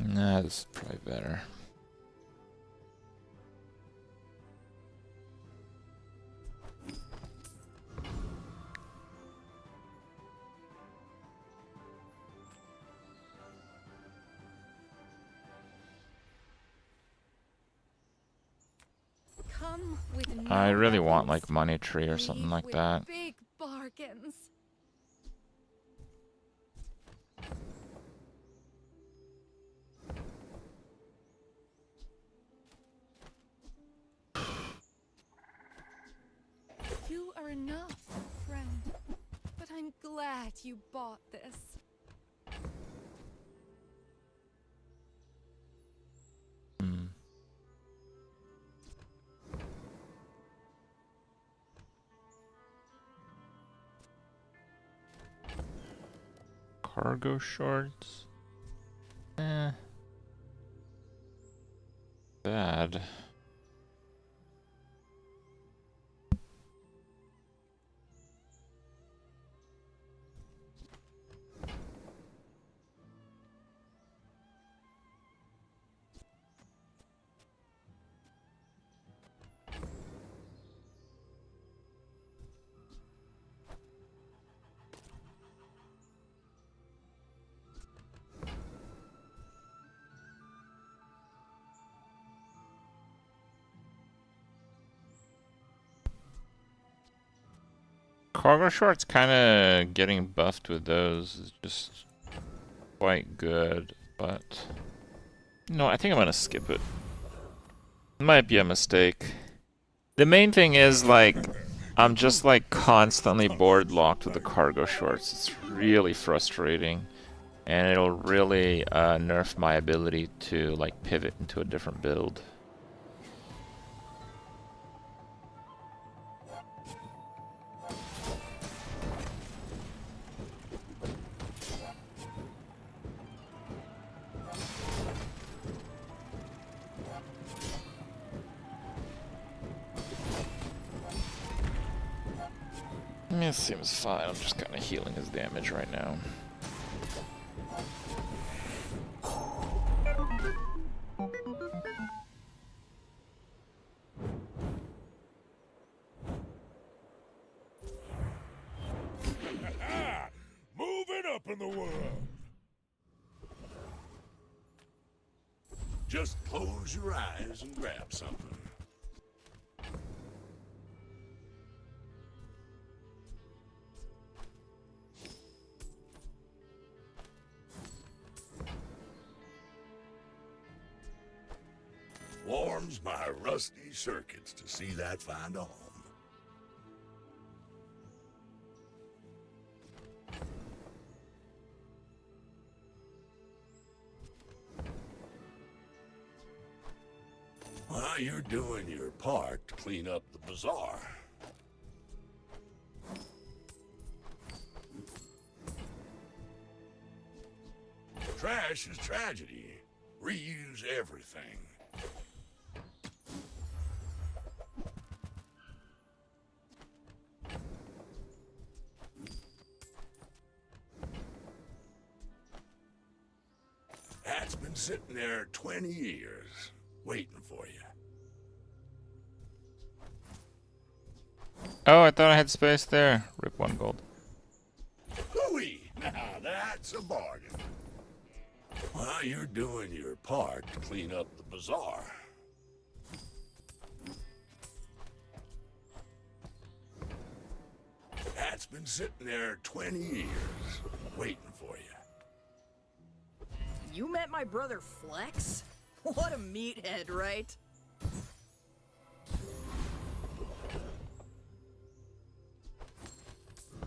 Nah, this is probably better. Come with I really no want levels. like money tree or something Leave like with that. Big bargains. are enough, friend. But I'm glad you bought this. Cargo shorts. Bad. Cargo shorts kind of getting buffed with those is just quite good, but no, I think I'm gonna skip it. Might be a mistake. The main thing is, like, I'm just like constantly board locked with the cargo shorts. It's really frustrating, and it'll really nerf my ability to like pivot into a different build. It seems fine. I'm just kind of healing his damage right now. Moving up in the world. Just close your eyes and grab something. Warms my rusty circuits to see that find a home. While you're doing your part to clean up the bazaar. Trash is tragedy. Reuse everything. That's been sitting there 20 years, waiting for you. Oh, I thought I had space there. Rip 1 gold. Hooey! Now that's a bargain. While you're doing your part to clean up the bazaar. That's been sitting there 20 years, waiting for you. You met my brother Flex? What a meathead, right?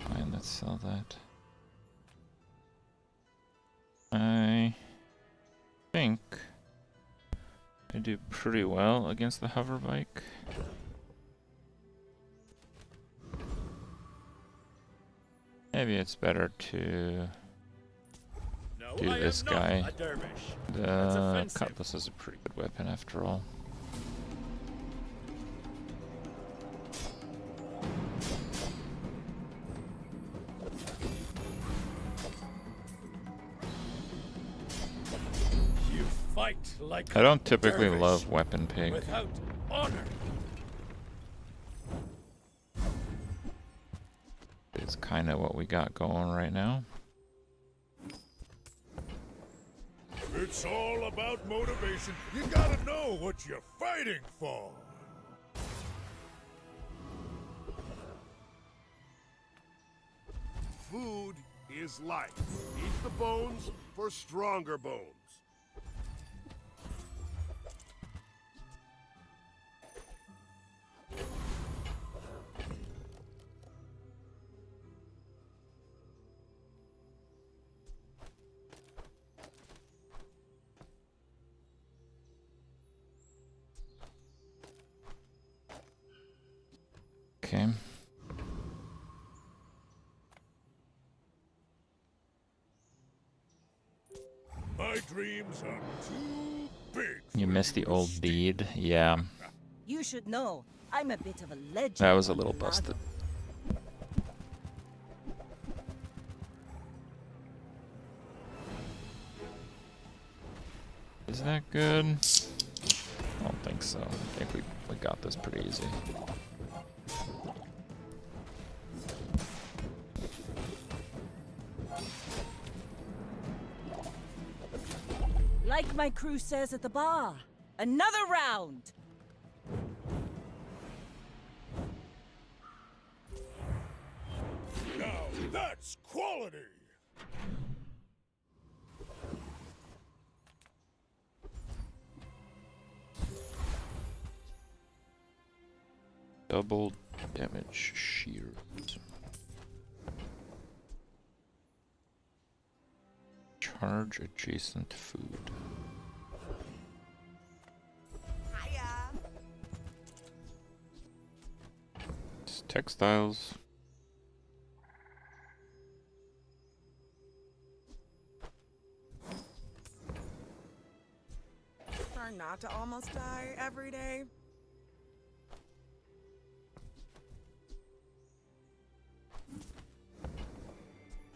Fine, let's sell that. I think I do pretty well against the hover bike. Maybe it's better to do this guy. The cutlass is a pretty good weapon after all. You fight like I don't typically dervish love weapon pig. without honor. It's kind of what we got going right now. It's all about motivation. You gotta know what you're fighting for. Food is life. Eat the bones for stronger bones. My dreams are too big. You missed the old deed? Yeah. You should know, I'm a bit of a legend. That was a on little Lago. busted. Is that good? I don't think so. I think we got this pretty easy. Like my crew says at the bar, another round. Now that's quality. Double damage shear. Charge adjacent food. It's textiles. Try not to almost die every day.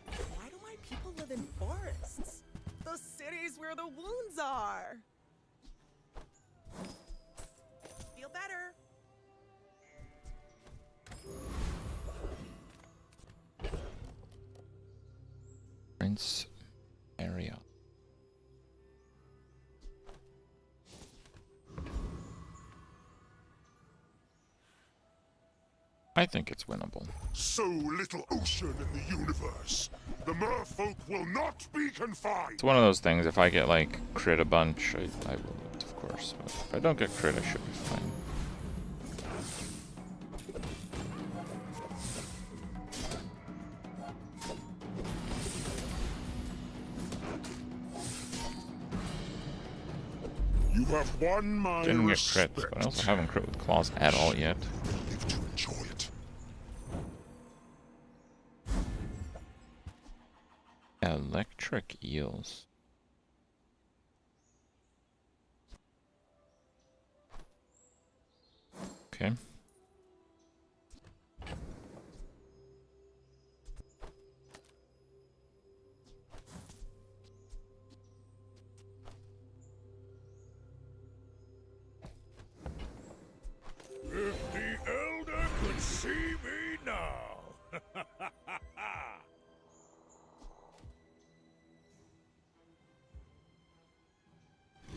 Why do my people live in forests? Those cities where the wounds are. Feel better. Prince area. I think it's winnable. So little ocean in the universe. The merfolk will not be confined. It's one of those things, if I get like crit a bunch, I will lift, of course. But if I don't get crit, I should be fine. You have won my Didn't get respect. crits, but I also haven't crit with claws at all yet. Live to enjoy it. Electric eels. Okay. If the Elder could see me now.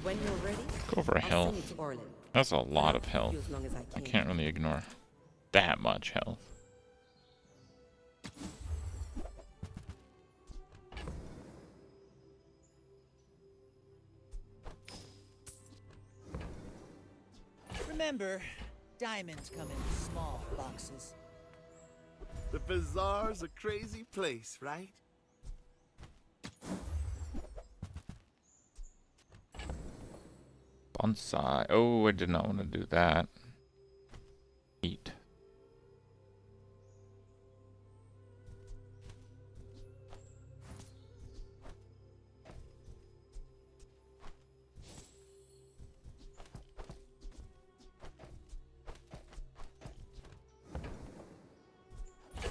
When you're ready, Go for a I'll health. send you to Orlin. That's a lot of health. As long as I I can. can't really ignore that much health. Remember, diamonds come in small boxes. The Bazaar's a crazy place, right? Bonsai. Oh, I did not want to do that. Eat.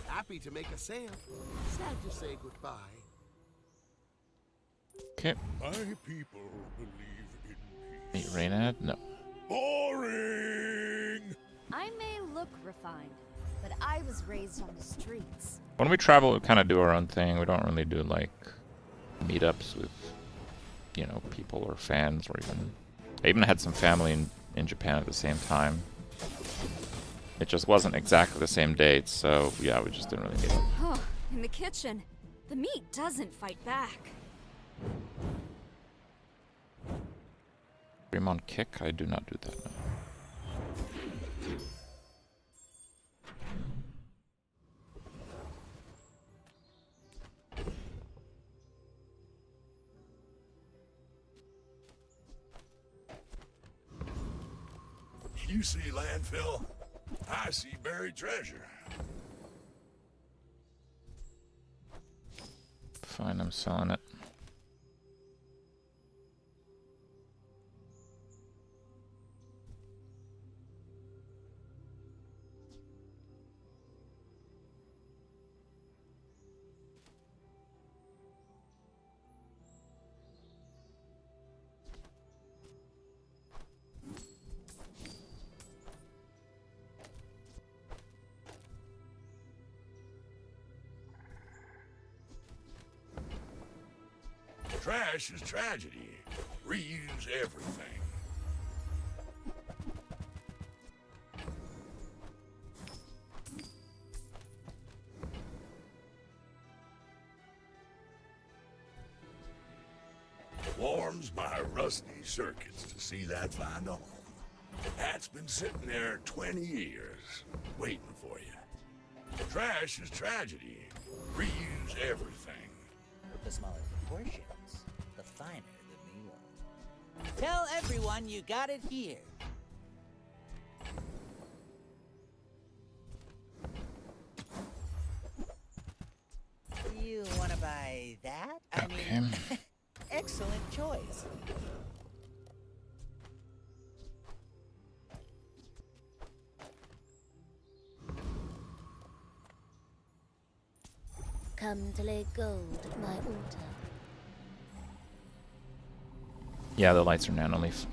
Happy to make a sale. Sad to say goodbye. Okay. My people believe in Meet Reynad? No. boring. I may look refined, but I was raised on the streets. When we travel, we kind of do our own thing. We don't really do like meetups with, you know, people or fans, or even. I even had some family in Japan at the same time. It just wasn't exactly the same dates, so yeah, we just didn't really meet up. Oh, in the kitchen. The meat doesn't fight back. Dream on kick? I do not do that. No. You see landfill, I see buried treasure. Fine, I'm selling it. Trash is tragedy. Reuse everything. Warms my rusty circuits to see that find on. That's been sitting there 20 years, waiting for you. Trash is tragedy. Reuse everything. The smaller the portions, the finer the meal. Tell everyone you got it here. You want to buy that? I mean, excellent choice. Come to lay gold at my altar. Yeah, the lights are nanoleaf.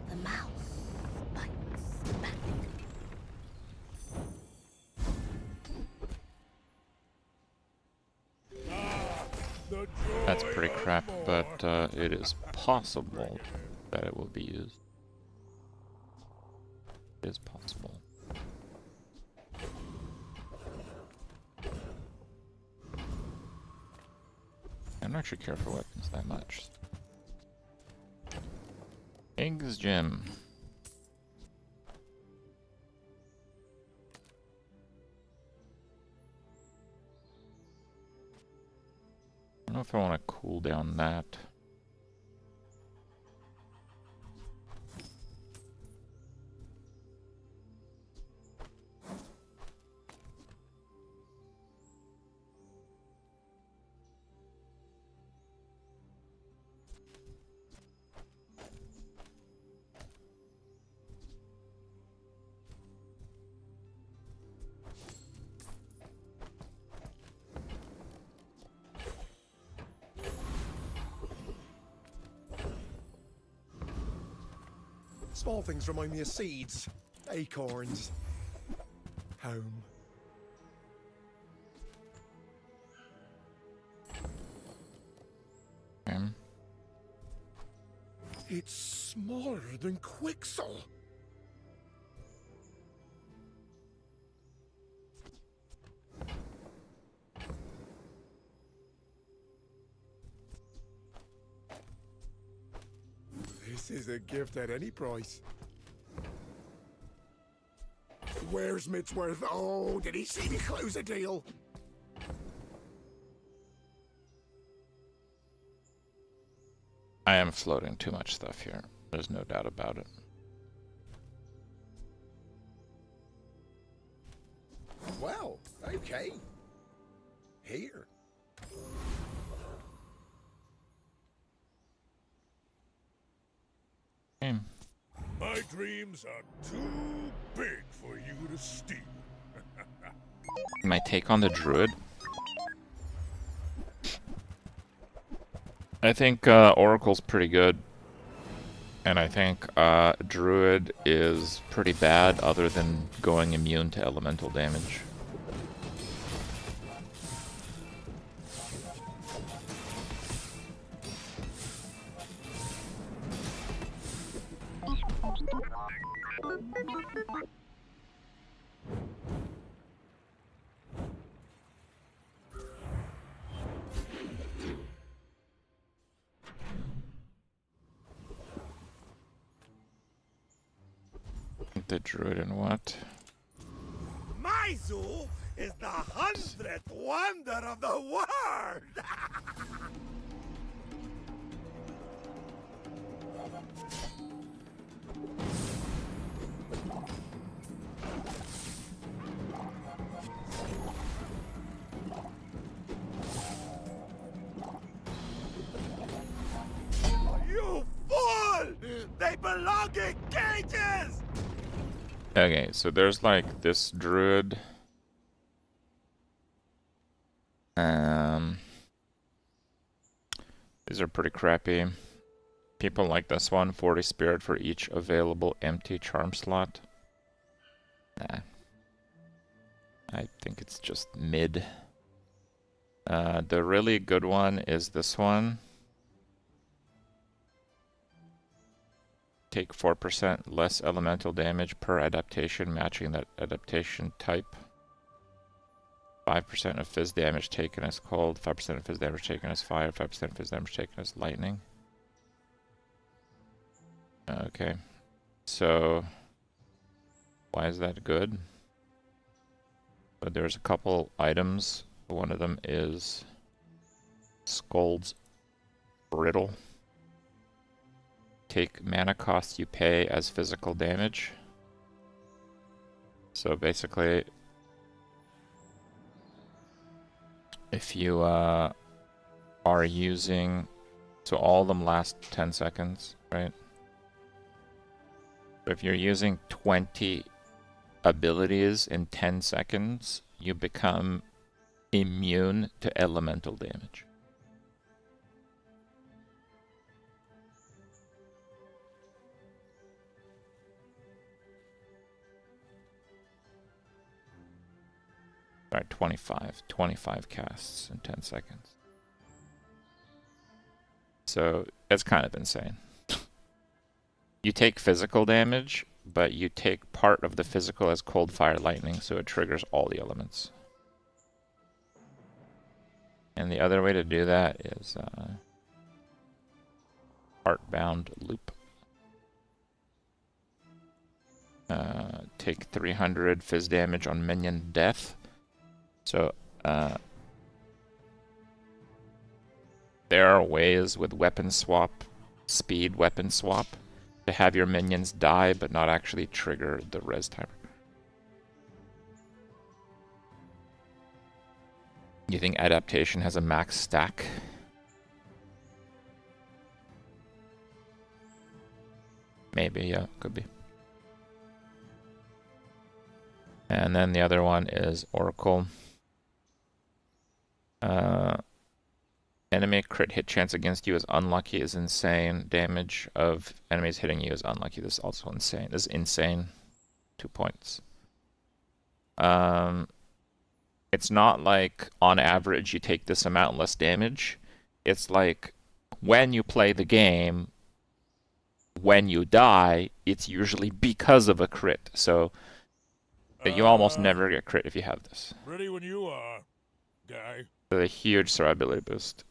The mouse bites back. That's pretty crap, but it is possible that it will be used. It is possible. I don't actually care for weapons that much. Eggs gem. I don't know if I want to cool down that. Small things remind me of seeds, acorns, home. It's smaller than Quixel. This is a gift at any price. Where's Mitsworth? Oh, did he see me close a deal? I am floating too much stuff here. There's no doubt about it. Well, okay. Here. My dreams are too big for you to steal. My take on the druid. I think Oracle's pretty good. And I think druid is pretty bad other than going immune to elemental damage. The druid and what? My zoo is the 100th wonder of the world! You fool! They belong in cages! Okay, so there's like this druid. These are pretty crappy. People like this one, 40 spirit for each available empty charm slot. Nah. I think it's just mid. The really good one is this one. Take 4% less elemental damage per adaptation, matching that adaptation type. 5% of fizz damage taken as cold, 5% of fizz damage taken as fire, 5% of fizz damage taken as lightning. Okay. So, why is that good? But there's a couple items. One of them is Scold's Brittle. Take mana cost you pay as physical damage. So basically, if you are using, so all of them last 10 seconds, right? If you're using 20 abilities in 10 seconds, you become immune to elemental damage. Sorry, 25 casts in 10 seconds. So it's kind of insane. You take physical damage, but you take part of the physical as cold, fire, lightning, so it triggers all the elements. And the other way to do that is Heartbound Loop. Take 300 fizz damage on minion death. So, there are ways with weapon swap, speed weapon swap, to have your minions die but not actually trigger the res timer. You think adaptation has a max stack? Maybe, yeah, could be. And then the other one is Oracle. Enemy crit hit chance against you is unlucky is insane. Damage of enemies hitting you is unlucky. This is also insane. This is insane. 2 points. It's not like on average you take this amount less damage. It's like when you play the game, when you die, it's usually because of a crit. So you almost never get crit if you have this. Ready when you are, guy. So a huge survivability boost.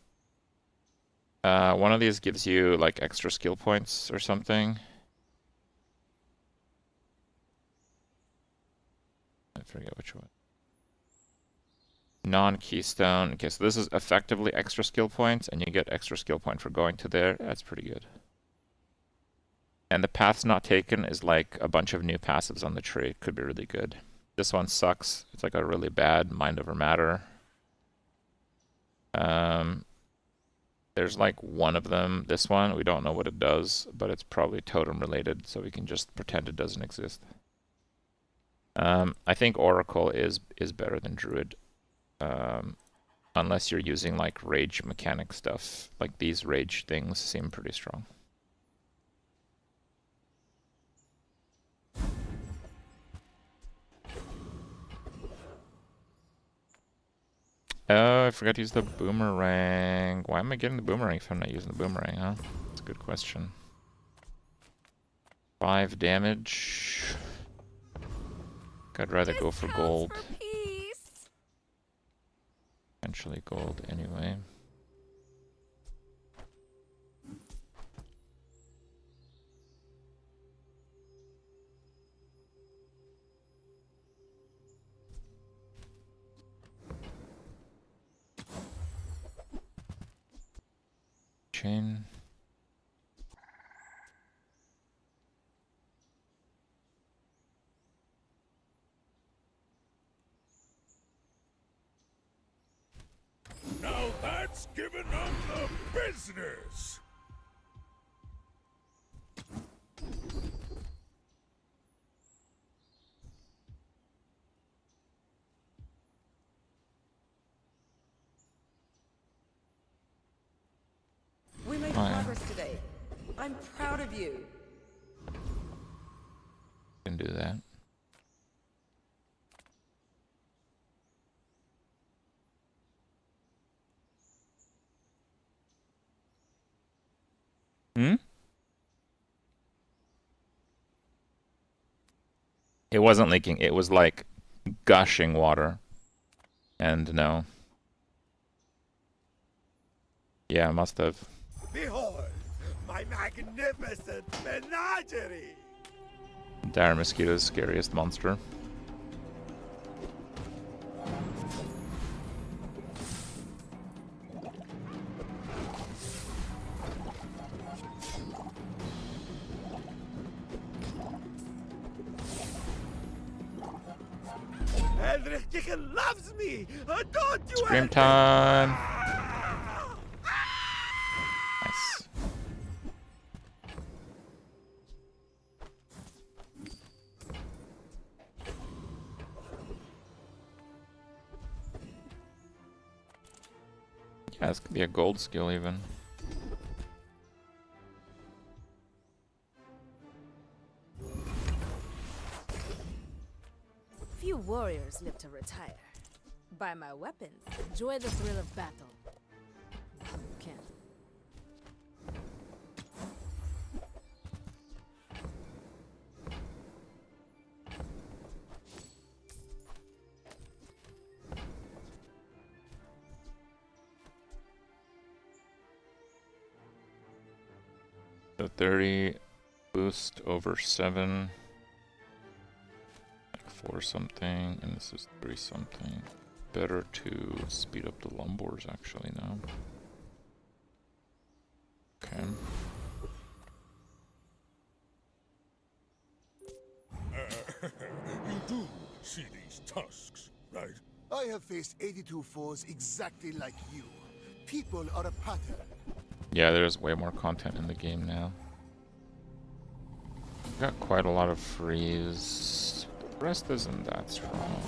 One of these gives you like extra skill points or something. I forget which one. Non-keystone. Okay, so this is effectively extra skill points, and you get extra skill point for going to there. That's pretty good. And the paths not taken is like a bunch of new passives on the tree. It could be really good. This one sucks. It's like a really bad mind over matter. There's like one of them. This one, we don't know what it does, but it's probably totem related, so we can just pretend it doesn't exist. I think Oracle is better than Druid. Unless you're using like rage mechanic stuff. Like these rage things seem pretty strong. Oh, I forgot to use the boomerang. Why am I getting the boomerang if I'm not using the boomerang, huh? That's a good question. 5 damage. I'd rather go for gold. Potentially gold anyway. Chain. Now that's giving them the business. I'm proud of you. Can do that. Hmm? It wasn't leaking. It was like gushing water. And no. Yeah, I must have. Behold, my magnificent menagerie! Dire Mosquito's scariest monster. Eldritch Chicken loves me! Don't you Scream time! Nice. Yeah, this could be a gold skill even. Few warriors live to retire. Buy my weapons, enjoy the thrill of battle. You can't. So 30 boost over 7. Like 4 something, and this is 3 something. Better to speed up the lumbors actually now. Okay. You do see these tusks, right? I have faced 82 foes exactly like you. People are a pattern. Yeah, there's way more content in the game now. Got quite a lot of freeze. The rest isn't that strong.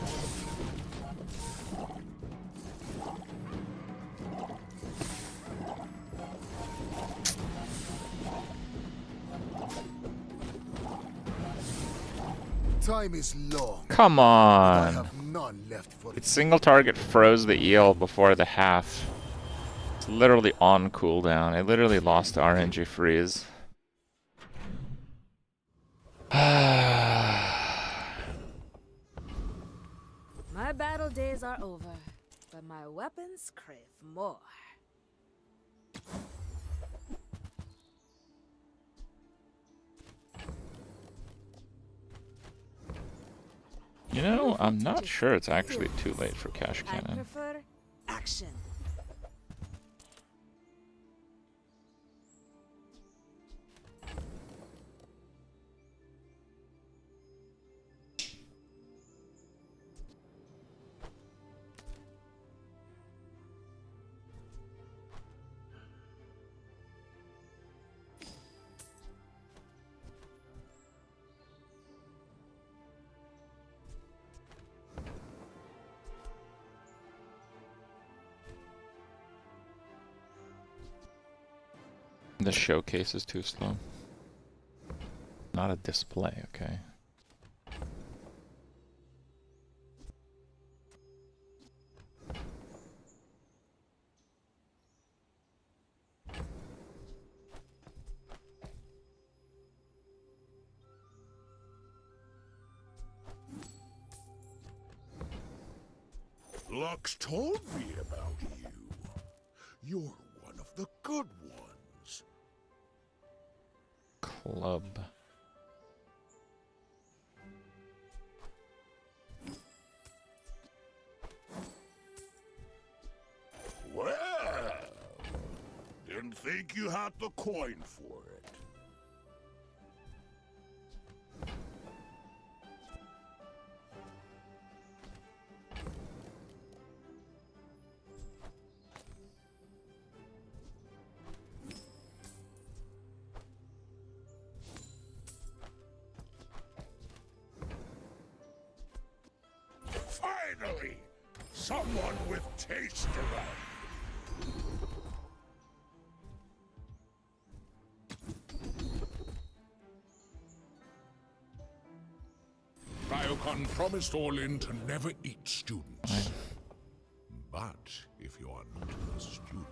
Time is long. Come I on! have none left for Its single target froze the eel before the half. It's literally on cooldown. I literally lost to RNG freeze. My battle days are over, but my weapons crave more. You know, I'm not sure it's actually too late for cash I cannon. prefer action. The showcase is too slow. Not a display, okay. Lux told me about you. You're one of the good ones. Club. Well, didn't think you had the coin for it. Finally, someone with taste around. promised Orlin to never eat students. But if you are not a student...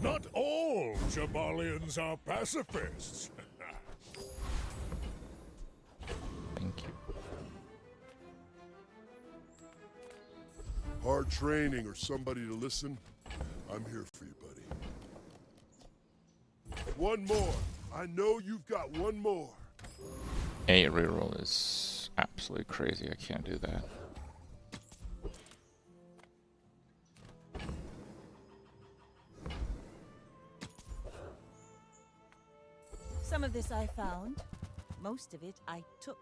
Not all Jabalians are pacifists. Thank you. Hard training or somebody to listen? I'm here for you, buddy. One more. I know you've got one more. A reroll is absolutely crazy. I can't do that. Some of this I found. Most of it I took.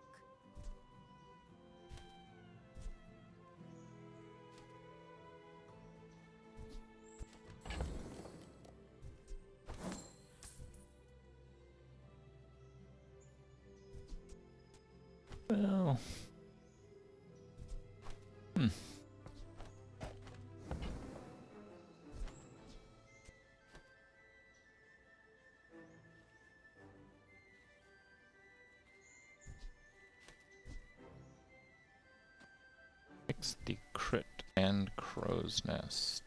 Well. Fix the crit and crow's nest.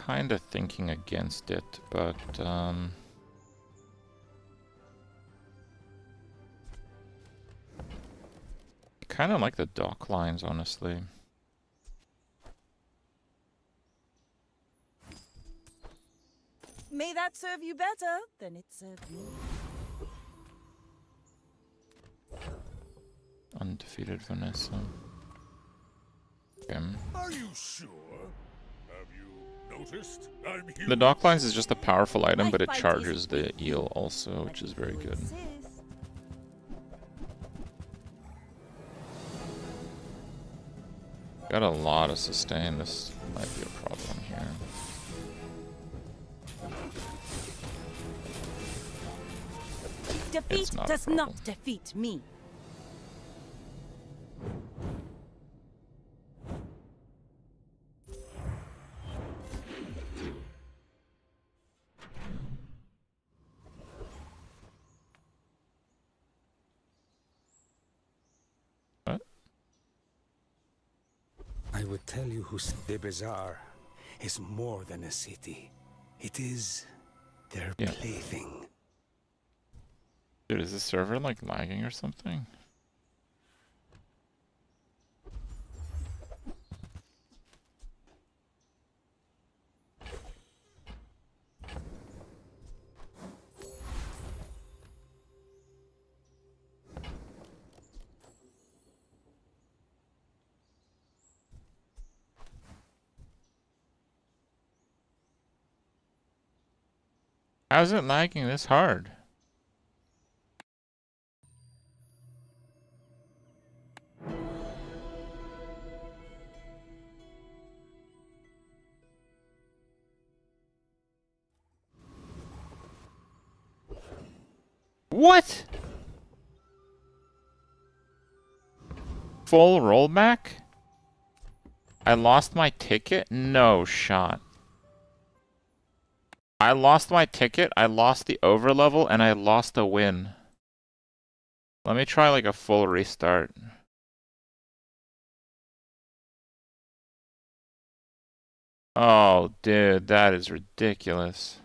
Kinda thinking against it, but kind of like the dock lines, honestly. May that serve you better than it served me. Undefeated Vanessa. Are you sure? Have you noticed? I'm here. The dock lines is just a powerful item, but it charges the eel also, which is very good. Got a lot of sustain. This might be a problem here. Defeat does not defeat me. I would tell you the Bazaar is more than a city. It is their plaything. Dude, is this server like lagging or something? How's it lagging this hard? What? Full rollback? I lost my ticket? No shot. I lost my ticket, I lost the overlevel, and I lost a win. Let me try like a full restart. Oh, dude, that is ridiculous.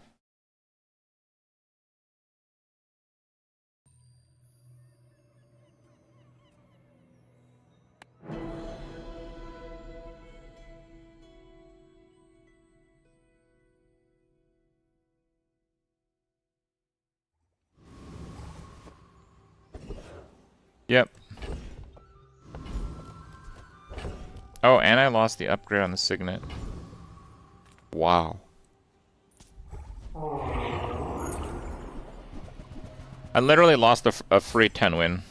Yep. Oh, and I lost the upgrade on the Signet. Wow. I literally lost a free 10 win.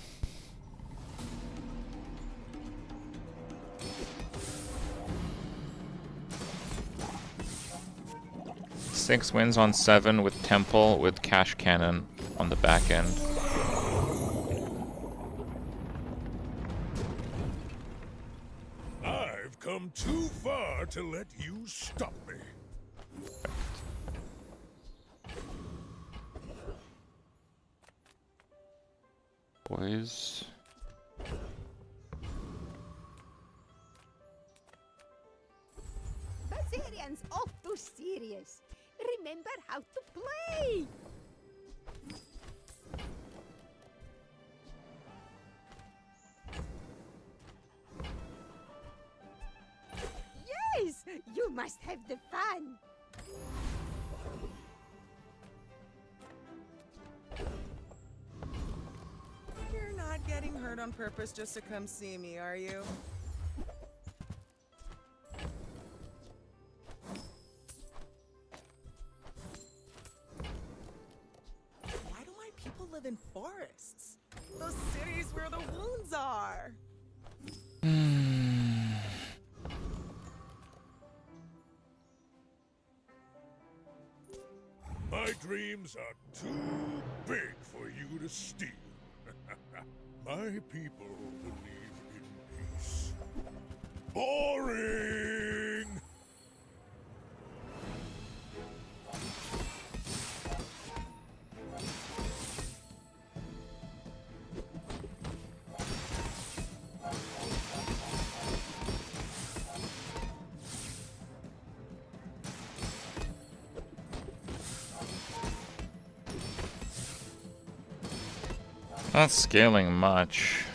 Six wins on 7 with Temple with Cash Cannon on the back end. I've come too far to let you stop me. Boys. Bazarian's all too serious. Remember how to play. Yes, you must have the fun. You're not getting hurt on purpose just to come see me, are you? Why do my people live in forests? Those cities where the wounds are. My dreams are too big for you to steal. My people believe in peace. Boring! Not scaling much.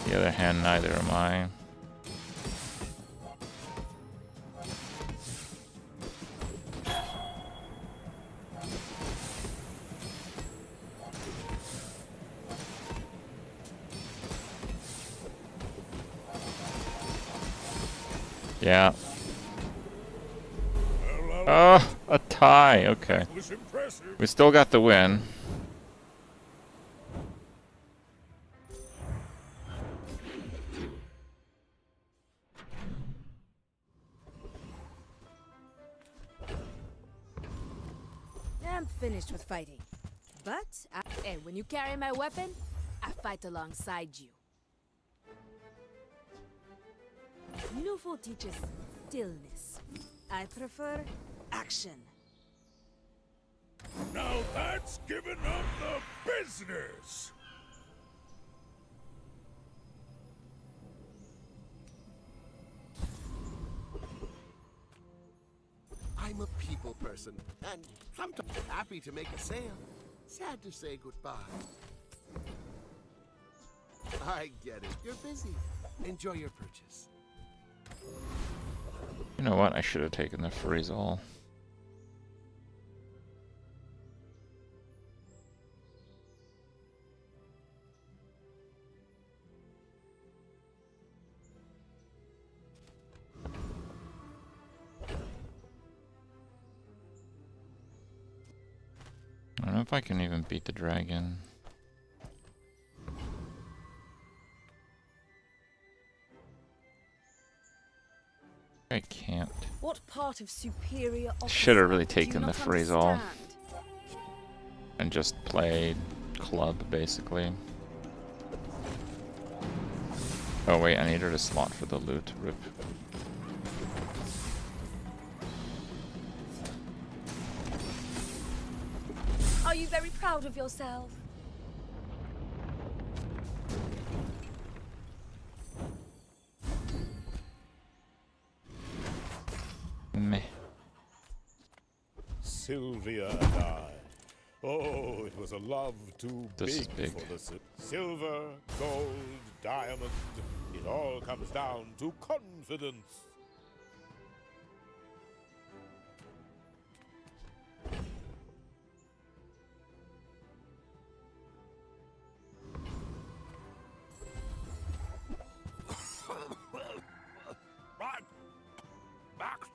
The other hand, neither am I. Yeah. Oh, a tie. Okay. We still got the win. I'm finished with fighting. But, when you carry my weapon, I fight alongside you. Nufo teaches stillness. I prefer action. Now that's giving up the business! I'm a people person, and sometimes happy to make a sale. Sad to say goodbye. I get it. You're busy. Enjoy your purchase. You know what? I should have taken the freeze all. I don't know if I can even beat the dragon. I can't. What part of superior Should have really officer do you taken the not freeze all. understand? And just played club, basically. Oh wait, I needed a slot for the loot. Rip. Are you very proud of yourself? Meh. Sylvia and I. Oh, it was a love too This is big. for the silver, gold, diamond. It all comes down to confidence.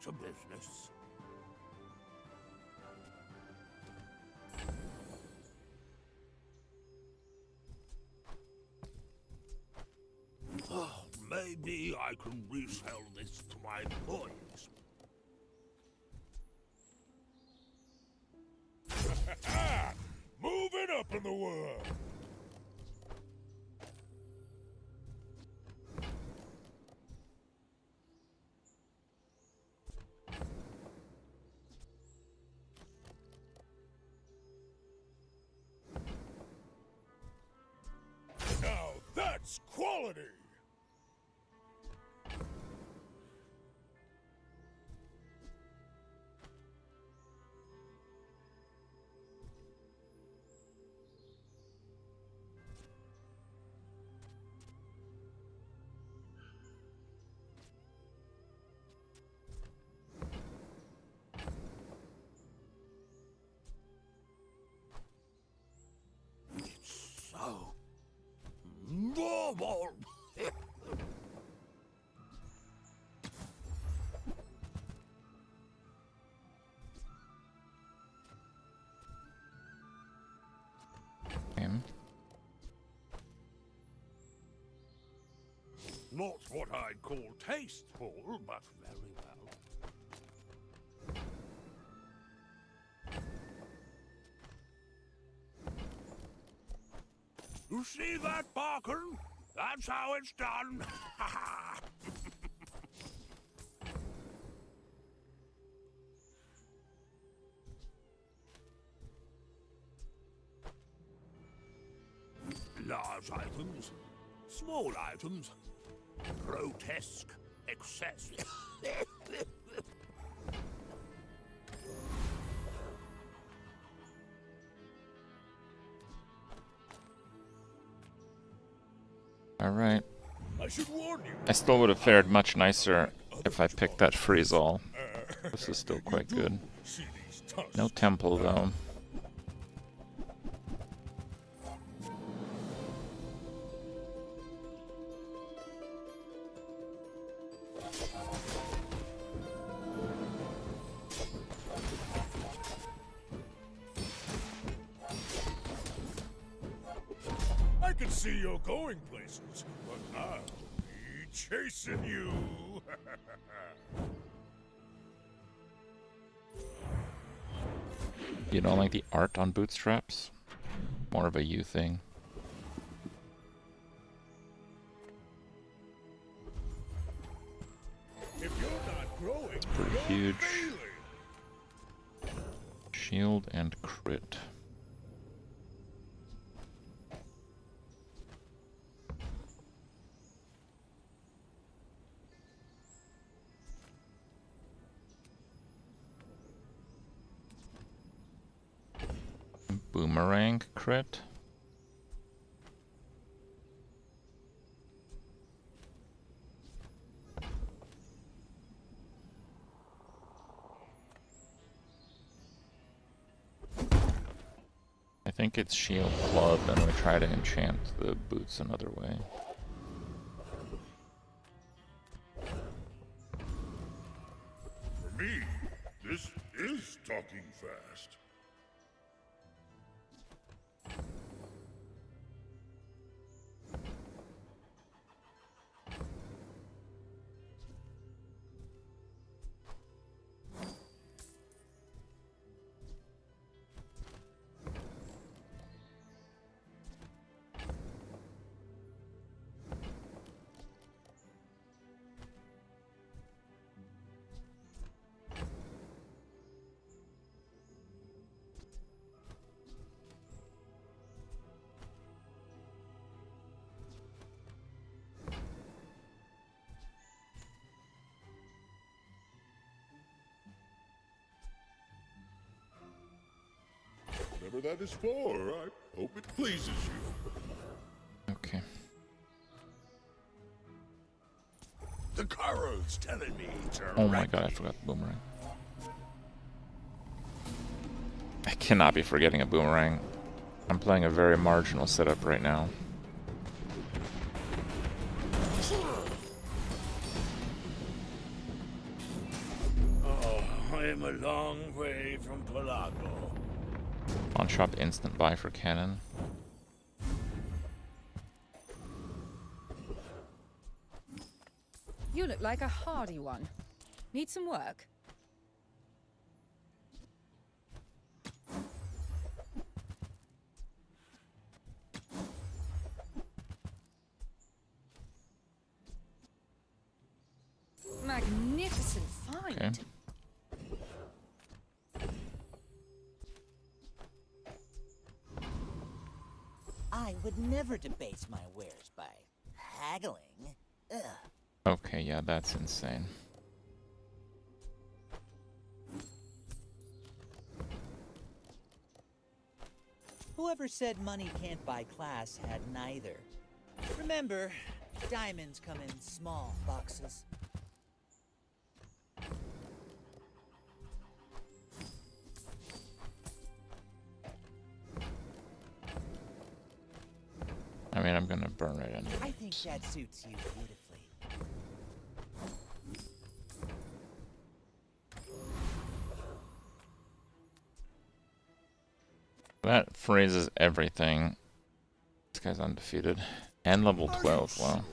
to business. Oh, maybe I can resell this to my employees. Moving up in the world. Now that's quality. So normal. Not what I'd call tasteful, but very well. You see that, Barken? That's how it's done. Large items, small items, grotesque excess. Alright. I should warn you. I still would have fared much nicer if I picked that freeze-all. This is still quite good. No temple, though. I can see you're going places, but I'll be chasing you. You don't like the art on bootstraps? More of a you thing. If you're not growing, It's pretty you're huge. failing. Shield and crit. Boomerang crit. I think it's shield club, and we try to enchant the boots another way. For me, this is talking fast. Whatever that is for, I hope it pleases you. Okay. The Kara's telling me to Oh my god, I forgot the boomerang. I cannot be forgetting a boomerang. I'm playing a very marginal setup right now. I'm a long way from Pelago. On shop instant buy for cannon. You look like a hardy one. Need some work? Magnificent find. Okay. I would never debase my wares by haggling. Ugh. Okay, yeah, that's insane. Whoever said money can't buy class had neither. Remember, diamonds come in small boxes. I mean, I'm gonna burn it anyway. I think that suits you beautifully. That freezes everything. This guy's undefeated. And level 12, wow.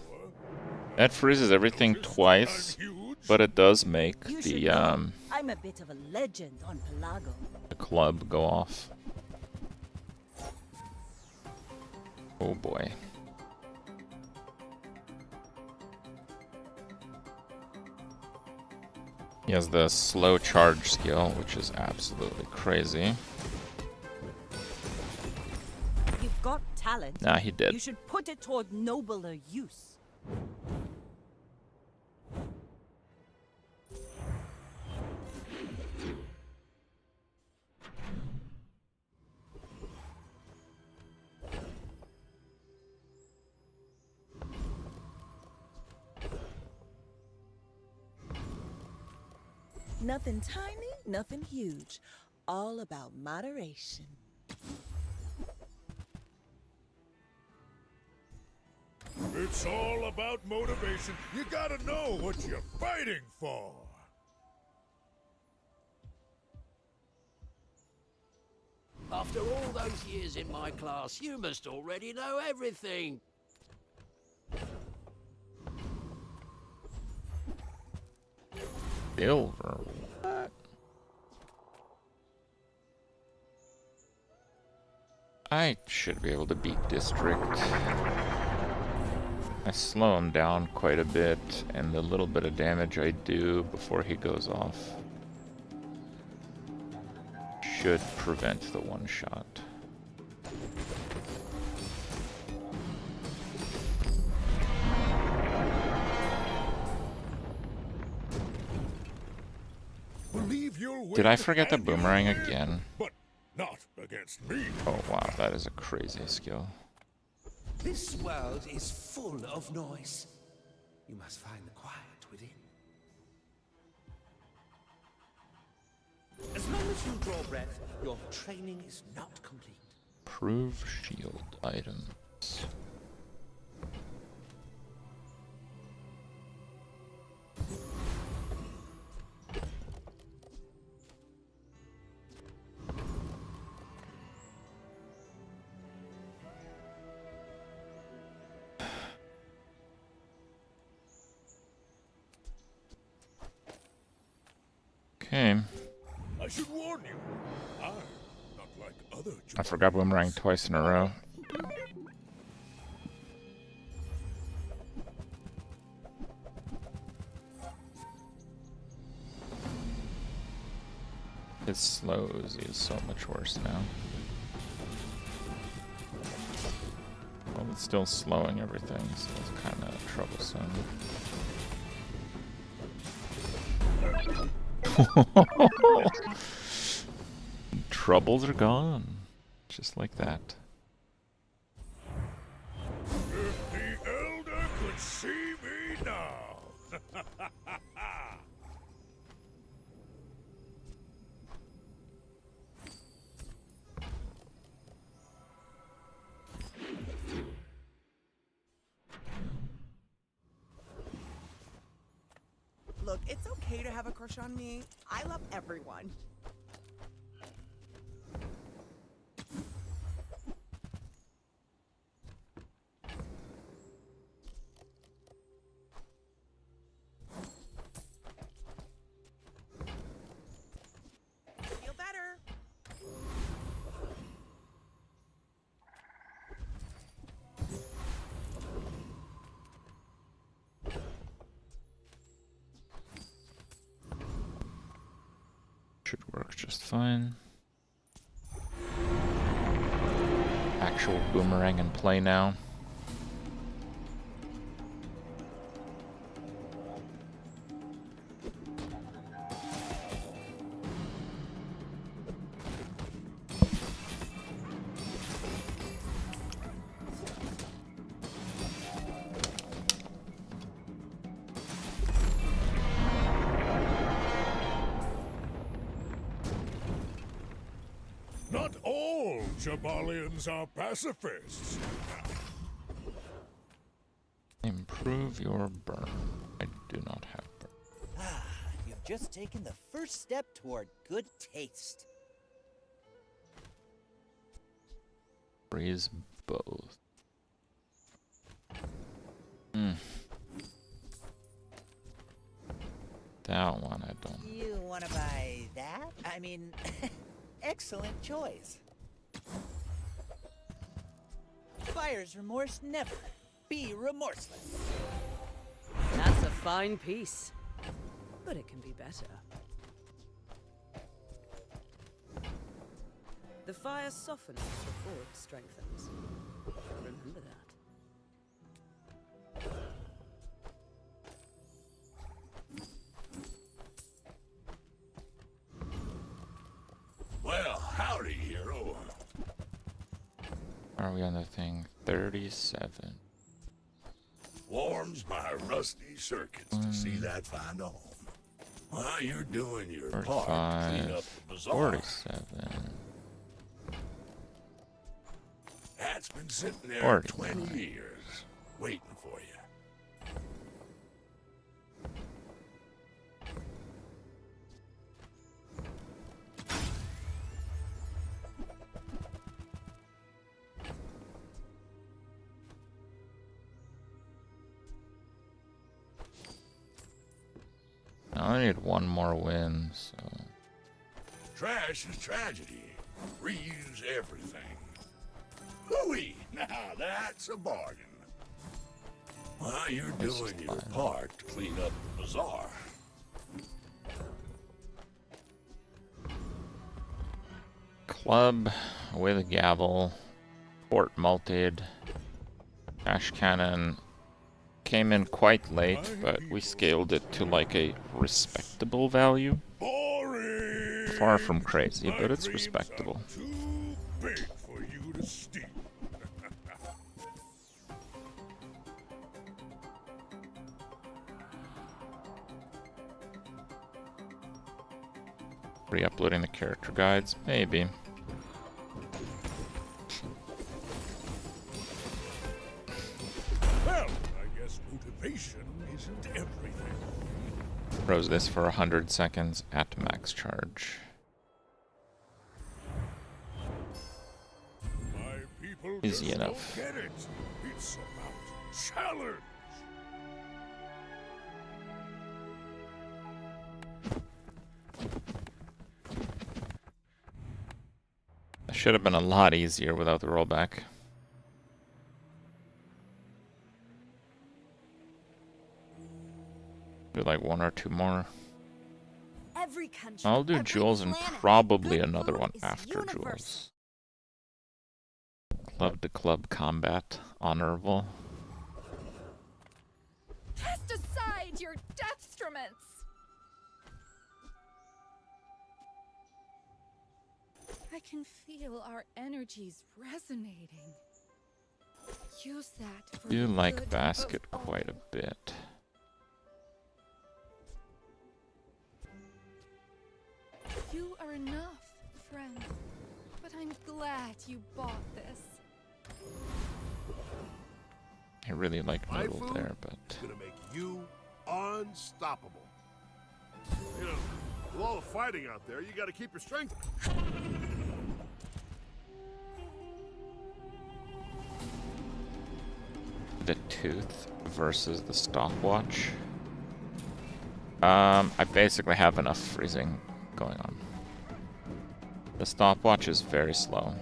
That freezes everything twice, but it does make the I'm a bit of a legend on Pelago. the club go off. Oh boy. He has the slow charge skill, which is absolutely crazy. You've got talent. Nah, he did. You should put it toward nobler use. Nothing tiny, nothing huge. All about moderation. It's all about motivation. You gotta know what you're fighting for. After all those years in my class, you must already know everything. Silver. What? I should be able to beat District. I slow him down quite a bit, and the little bit of damage I do before he goes off should prevent the one shot. Did I forget the boomerang again? But not against me. Oh wow, that is a crazy skill. This world is full of noise. You must find the quiet within. As long as you draw breath, your training is not complete. Prove shield items. Okay. I should warn you. I'm not like other I forgot boomerang twice in a row. His slows is so much worse now. Well, it's still slowing everything, so it's kind of troublesome. Troubles are gone. Just like that. If the Elder could see me now. Look It's okay to have a crush on me. I love everyone. Feel better. Should work just fine. Actual boomerang in play now. Not all Jabalians are pacifists. Improve your burn. I do not have burn. Ah, you've just taken the first step toward good taste. Raise both. Hmm. That one I don't. You want to buy that? I mean, excellent choice. Buyer's remorse never. Be remorseless. That's a fine piece. But it can be better. The fire softens before it strengthens. Remember that. Well, howdy, hero. Are we on the thing? 37. Warms my rusty circuits to see that find home. While you're doing your part to clean up the bazaar. 47. That's been sitting there 49. 20 years, waiting for you. I need one more win, so. Trash is tragedy. Reuse everything. Hooey! Now that's a bargain. While you're doing your part to clean up the bazaar. Club with a gavel. Fort multed. Ash cannon came in quite late, but we scaled it to like a respectable value. Far from crazy, but it's respectable. Too big for you to steal. Re-uploading the character guides, maybe. Well, I guess motivation isn't everything. Froze this for 100 seconds at max charge. My people Easy just enough. don't get it. It's about challenge. That should have been a lot easier without the rollback. Do like one or two more. Every country, I'll do every jewels and planet, probably good another food one is after universal. jewels. Club to club combat, honorable. Cast aside your deathstruments! I can feel our energies resonating. Use that for Do the like good basket of all. quite a bit. You are enough, friend. But I'm glad you bought this. I really like My Noodle food there, but is gonna make you unstoppable. You know, with all the fighting out there, you gotta keep your strength. The tooth versus the stopwatch. I basically have enough freezing going on. The stopwatch is very slow.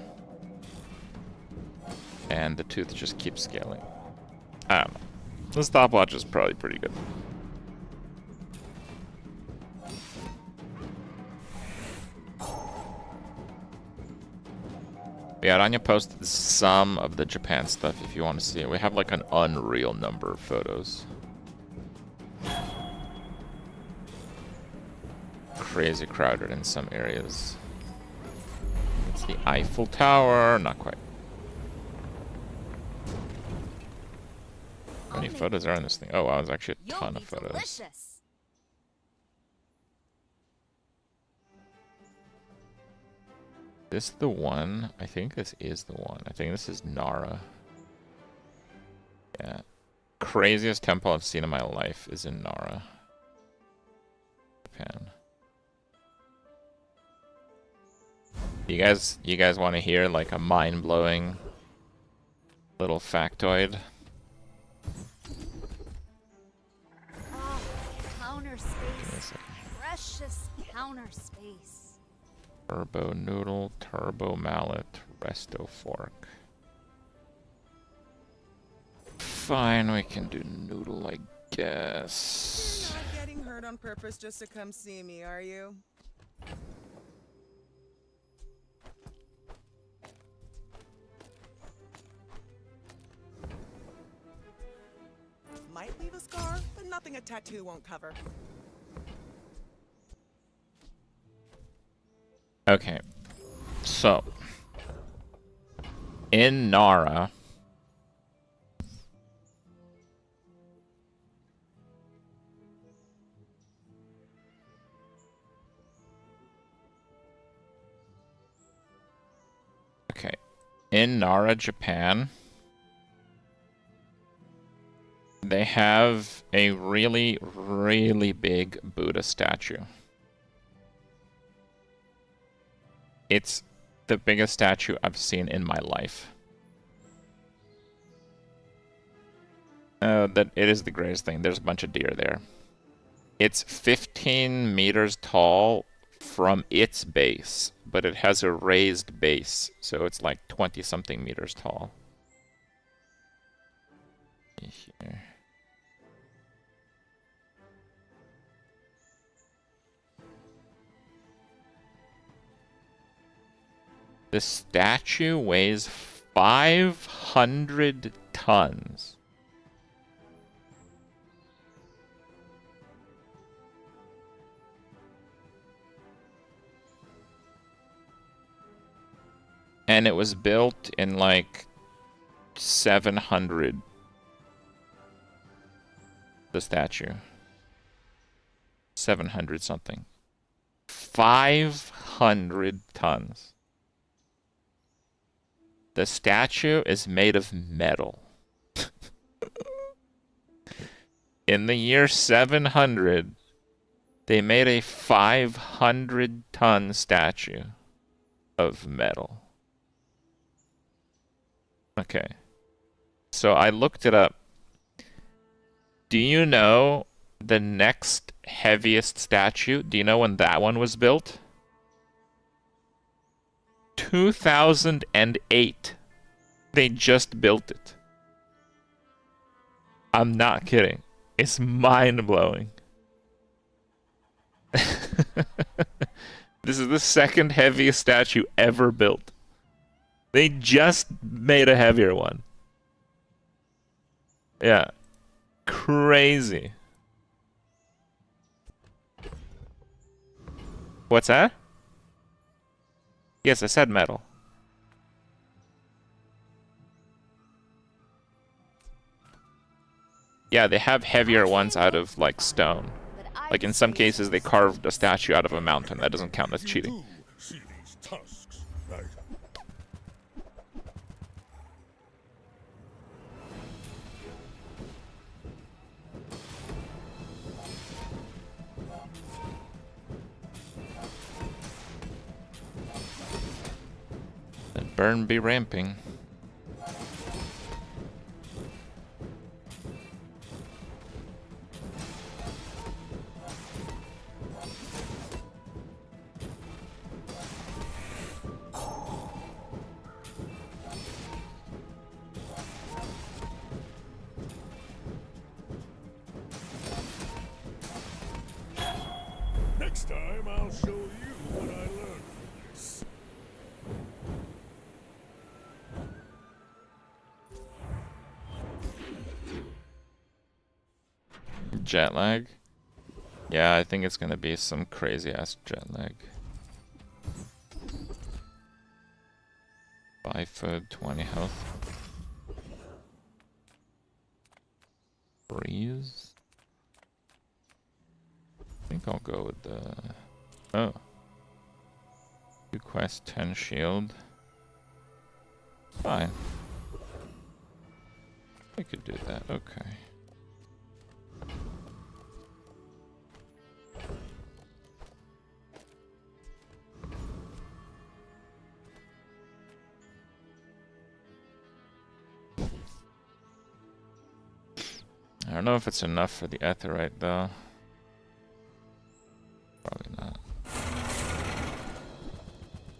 And the tooth just keeps scaling. I don't know. The stopwatch is probably pretty good. Yeah, Anya posted some of the Japan stuff if you want to see it. We have like an unreal number of photos. Crazy crowded in some areas. It's the Eiffel Tower. Not quite. How many photos are in this thing? Oh wow, there's actually a ton of photos. Delicious. This the one? I think this is the one. I think this is Nara. Yeah. Craziest temple I've seen in my life is in Nara, Japan. You guys want to hear like a mind-blowing little factoid? Oh, counter space. Precious counter space. Turbo noodle, turbo mallet, resto fork. Fine, we can do noodle, I guess. You're not getting hurt on purpose just to come see me, are you? Might leave a scar, but nothing a tattoo won't cover. Okay, so in Nara, Japan, they have a really, really big Buddha statue. It's the biggest statue I've seen in my life. That it is the greatest thing. There's a bunch of deer there. It's 15 meters tall from its base, but it has a raised base, so it's like 20-something meters tall. Here. The statue weighs 500 tons. And it was built in like 700. The statue. 700 something. 500 tons. The statue is made of metal. In the year 700, they made a 500-ton statue of metal. Okay. So I looked it up. Do you know the next heaviest statue? Do you know when that one was built? 2008. They just built it. I'm not kidding. It's mind-blowing. This is the second heaviest statue ever built. They just made a heavier one. Yeah. Crazy. What's that? Yes, I said metal. Yeah, they have heavier ones out of, like, stone. Like, in some cases, they carved a statue out of a mountain. That doesn't count, that's cheating. See these tusks, right? Burn be ramping. Next time, I'll show you what I learned from this. Jet lag? Yeah, I think it's gonna be some crazy ass jet lag. 5 foot, 20 health. Breeze? I think I'll go with the... Oh. 2 quest, 10 shield. Fine. I could do that, okay. I don't know if it's enough for the Aetheryte though. Probably not.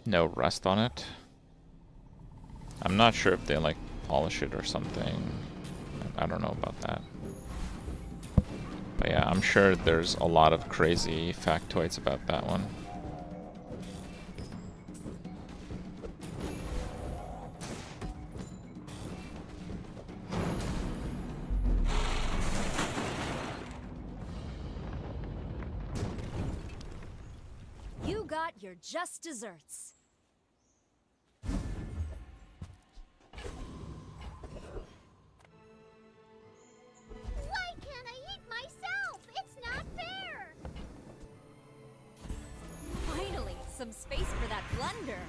No rust on it. I'm not sure if they like polish it or something. I don't know about that. But yeah, I'm sure there's a lot of crazy factoids about that one. You got your just desserts. Why can't I eat myself? It's not fair. Finally, some space for that blunder.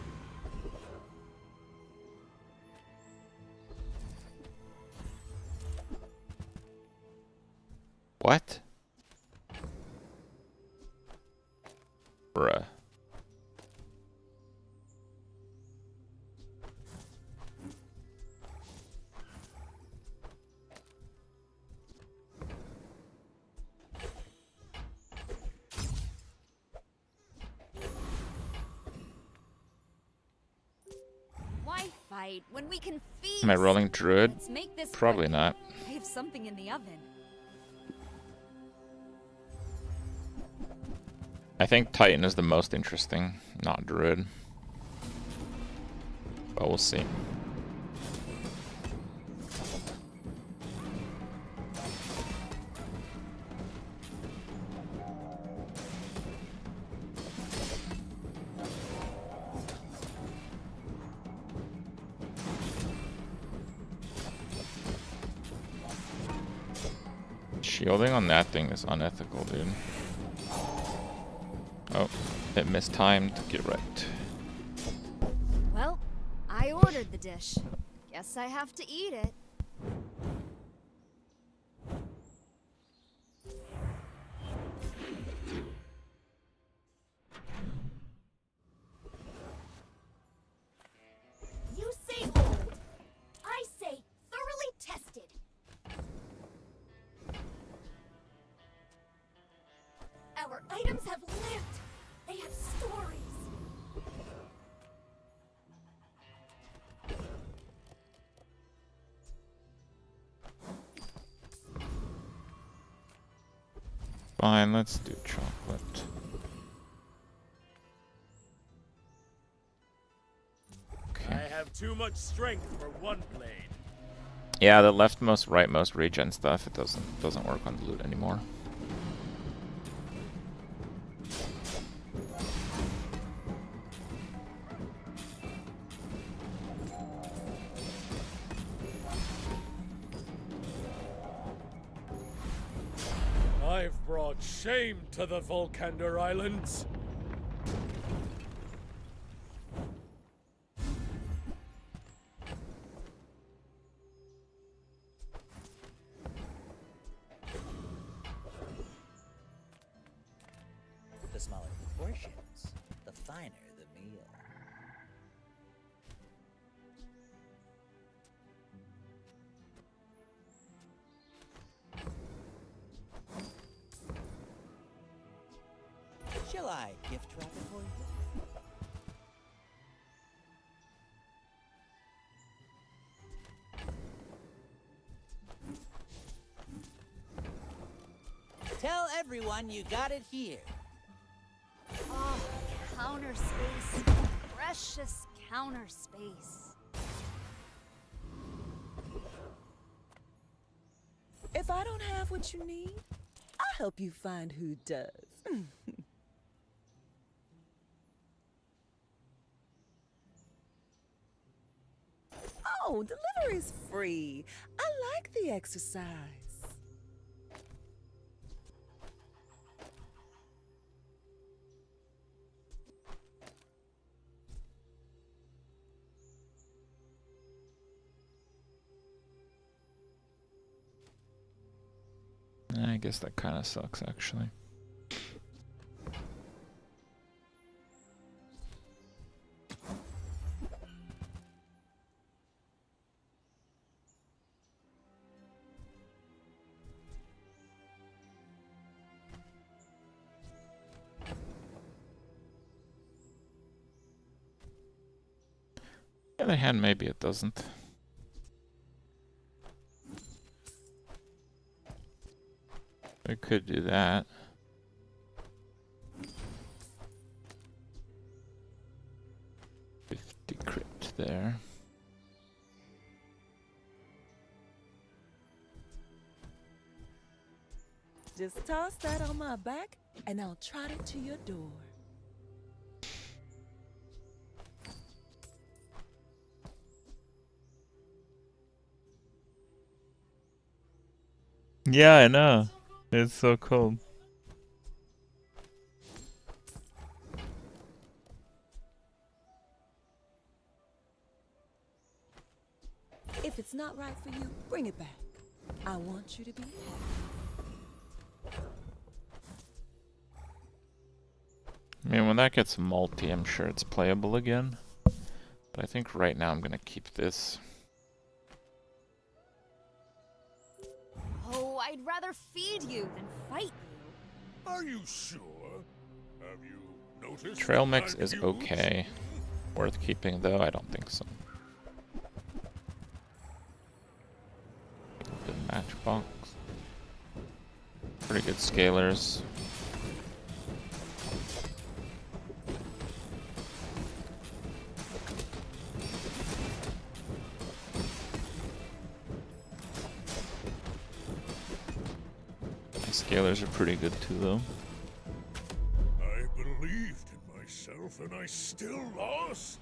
What? Bruh. Why fight when we can feast? Am I rolling Druid? Let's make this Probably quick. not. I have something in the oven. I think Titan is the most interesting, not Druid. But we'll see. Shielding on that thing is unethical, dude. Oh, it mistimed. Get right. Well, I ordered the dish. Guess I have to eat it. You say old. I say thoroughly tested. Our items have lived. They have stories. Fine, let's do chocolate. I have too much strength for one blade. Yeah, the leftmost, rightmost regen stuff, it doesn't work on the loot anymore. I've brought shame to the Volcander Islands. The smaller the portions, the finer the meal. Shall I gift wrap it for you? Tell everyone you got it here. Oh, counter space. Precious counter space. If I don't have what you need, I'll help you find who does. Oh, delivery's free. I like the exercise. I guess that kind of sucks, actually. On the other hand, maybe it doesn't. We could do that. Decrypt there. Just toss that on my back, and I'll trot it to your door. Yeah, I know. It's so cold. If it's not right for you, bring it back. I want you to be happy. I mean, when that gets multi, I'm sure it's playable again. But I think right now I'm gonna keep this. Oh, I'd rather feed you than fight you. Are you sure? Have you noticed? Trail mix is okay. Worth keeping though? I don't think so. Good matchbox. Pretty good scalers. Scalers are pretty good too, though. I believed in myself and I still lost.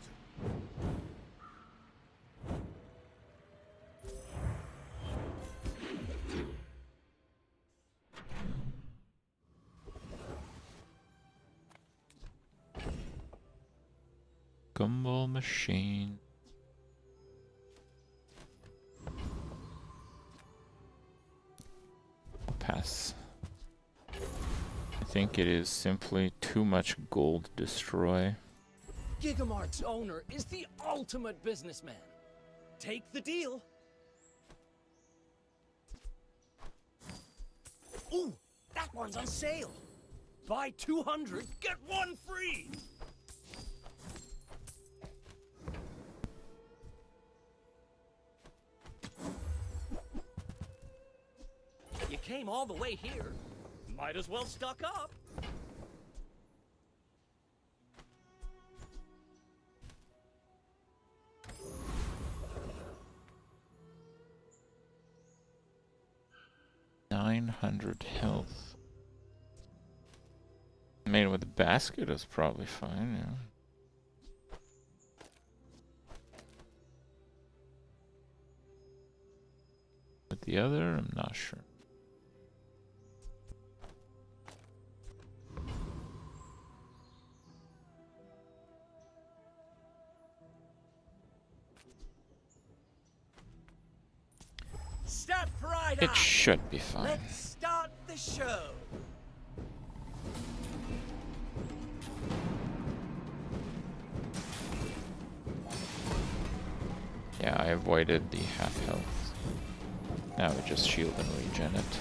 Gumball machine. Pass. I think it is simply too much gold to destroy. Gigamart's owner is the ultimate businessman. Take the deal. Ooh, that one's on sale. Buy 200, get one free. You came all the way here. Might as well stock up. $900 health. Made with a basket is probably fine, yeah. With the other, I'm not sure. Step right It up. should be fine. Let's start the show. Yeah, I avoided the half health. Now we just shield and regen it.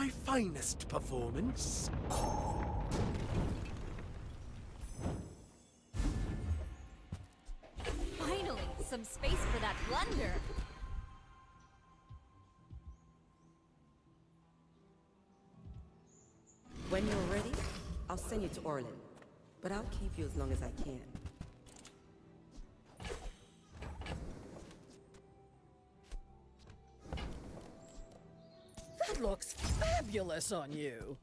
my finest performance. Finally, some space for that plunder. When you're ready, I'll send you to Orlin. But I'll keep you as long as I can. That looks fabulous on you.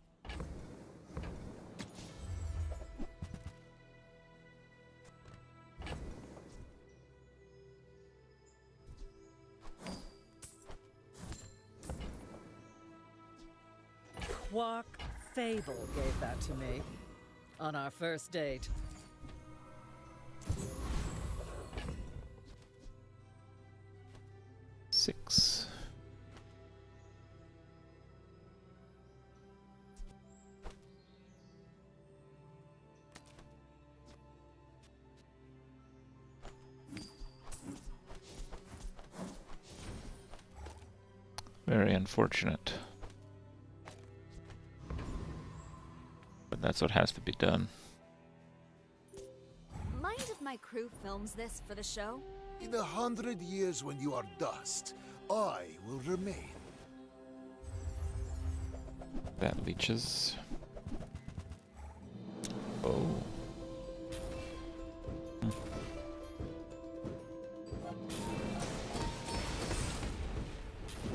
Quark Fable gave that to me on our first date. Six. Very unfortunate. But that's what has to be done. Mind if my crew films this for the show? In 100 years when you are dust, I will remain. That leeches. Oh.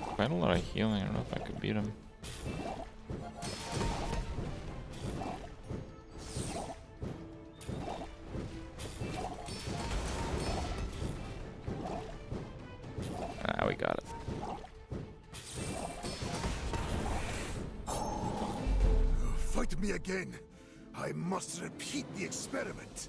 Quite a lot of healing. I don't know if I could beat him. Ah, we got it. Fight me again. I must repeat the experiment.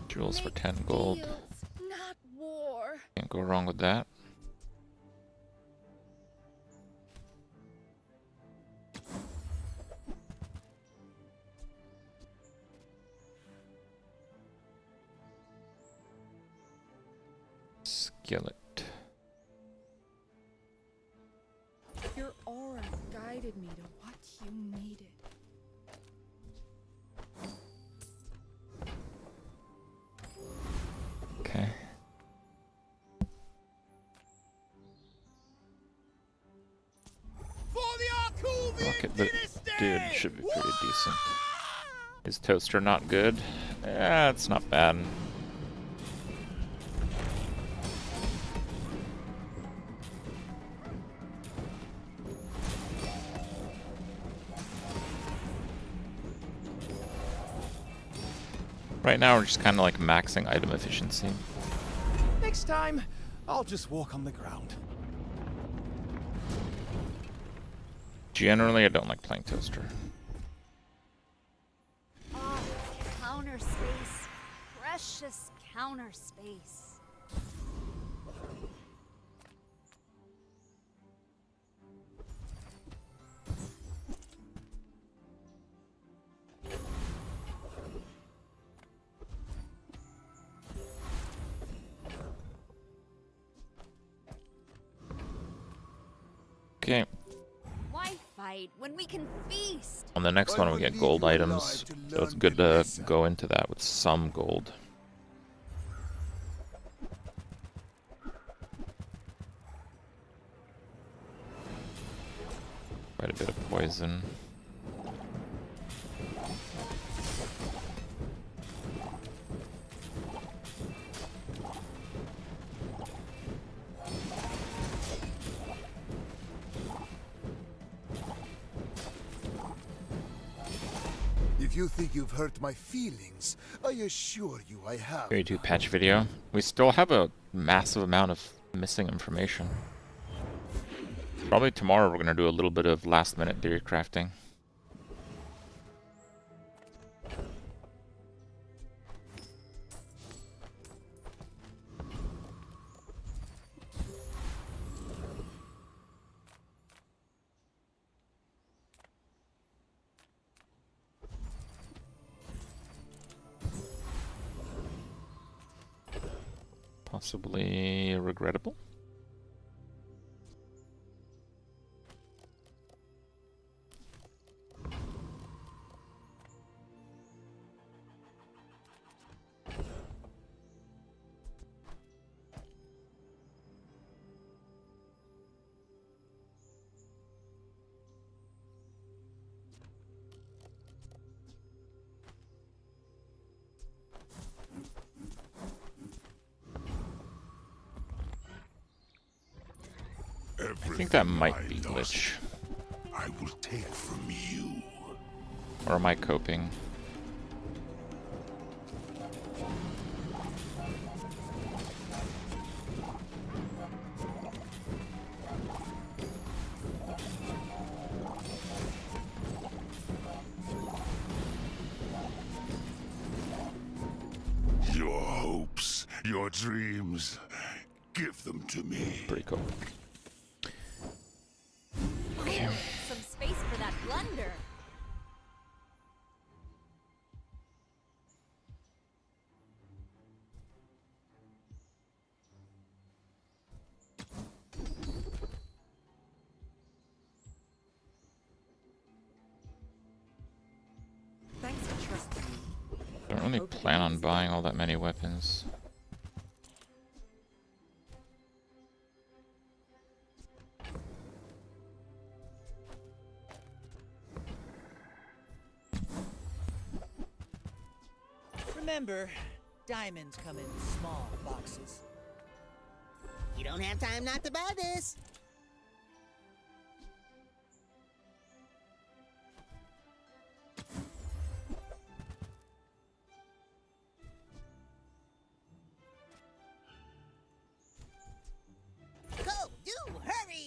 Jewels for 10 gold. Not war. Can't go wrong with that. Skillet. Your aura guided me to what you needed. Okay. Rocket, but dude should be pretty decent. Is toaster not good? Yeah, it's not bad. Right now we're just kind of like maxing item efficiency. Next time, I'll just walk on the ground. Generally, I don't like playing toaster. Oh, counter space. Precious counter space. Okay. Why fight when we can feast? On the next one we get gold items, so it's good to go into that with some gold. Quite a bit of poison. If you think you've hurt my feelings, I assure you I have. Here you do patch video. We still have a massive amount of missing information. Probably tomorrow we're gonna do a little bit of last minute theory crafting. Possibly regrettable. I think that might be glitch. I will take from you. Or am I coping? Your hopes, your dreams, give them to me. Pretty cool. Okay. Some space for that blunder. Thanks for trusting me. Don't really plan on buying all that many weapons. Remember, diamonds come in small boxes. You don't have time not to buy this. Go, do, hurry!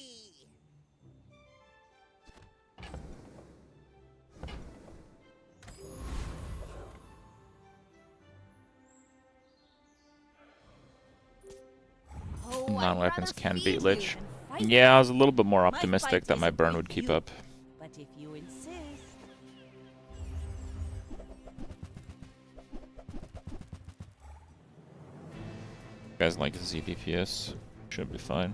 Non-weapons can beat Lich. Yeah, I was a little bit more optimistic that my burn would keep up. But if you insist. You guys like Z DPS? Should be fine.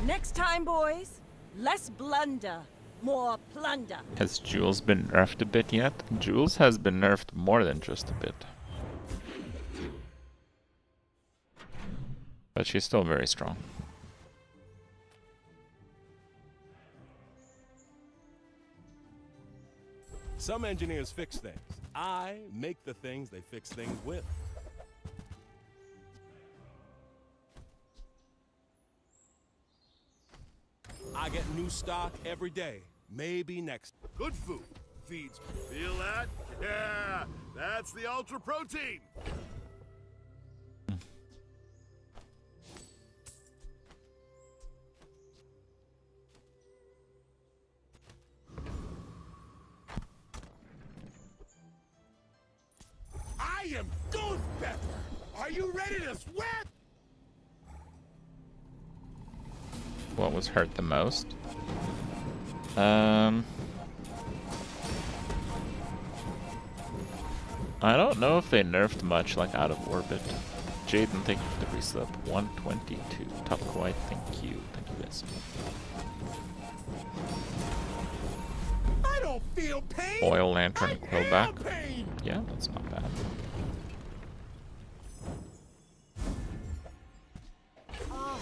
Next time, boys, less blunder, more plunder. Has Jules been nerfed a bit yet? Jules has been nerfed more than just a bit. But she's still very strong. Some engineers fix things. I make the things they fix things with. I get new stock every day. Maybe next. Good food feeds me. Feel that? Yeah, that's the ultra protein. I am Ghost Pepper. Are you ready to sweat? What was hurt the most? I don't know if they nerfed much, like, out of orbit. Jaden, thank you for the resub. 122. Top Kawhi, thank you. Thank you guys. I don't feel pain. Oil Lantern Quillback. Yeah, that's not bad. Oh,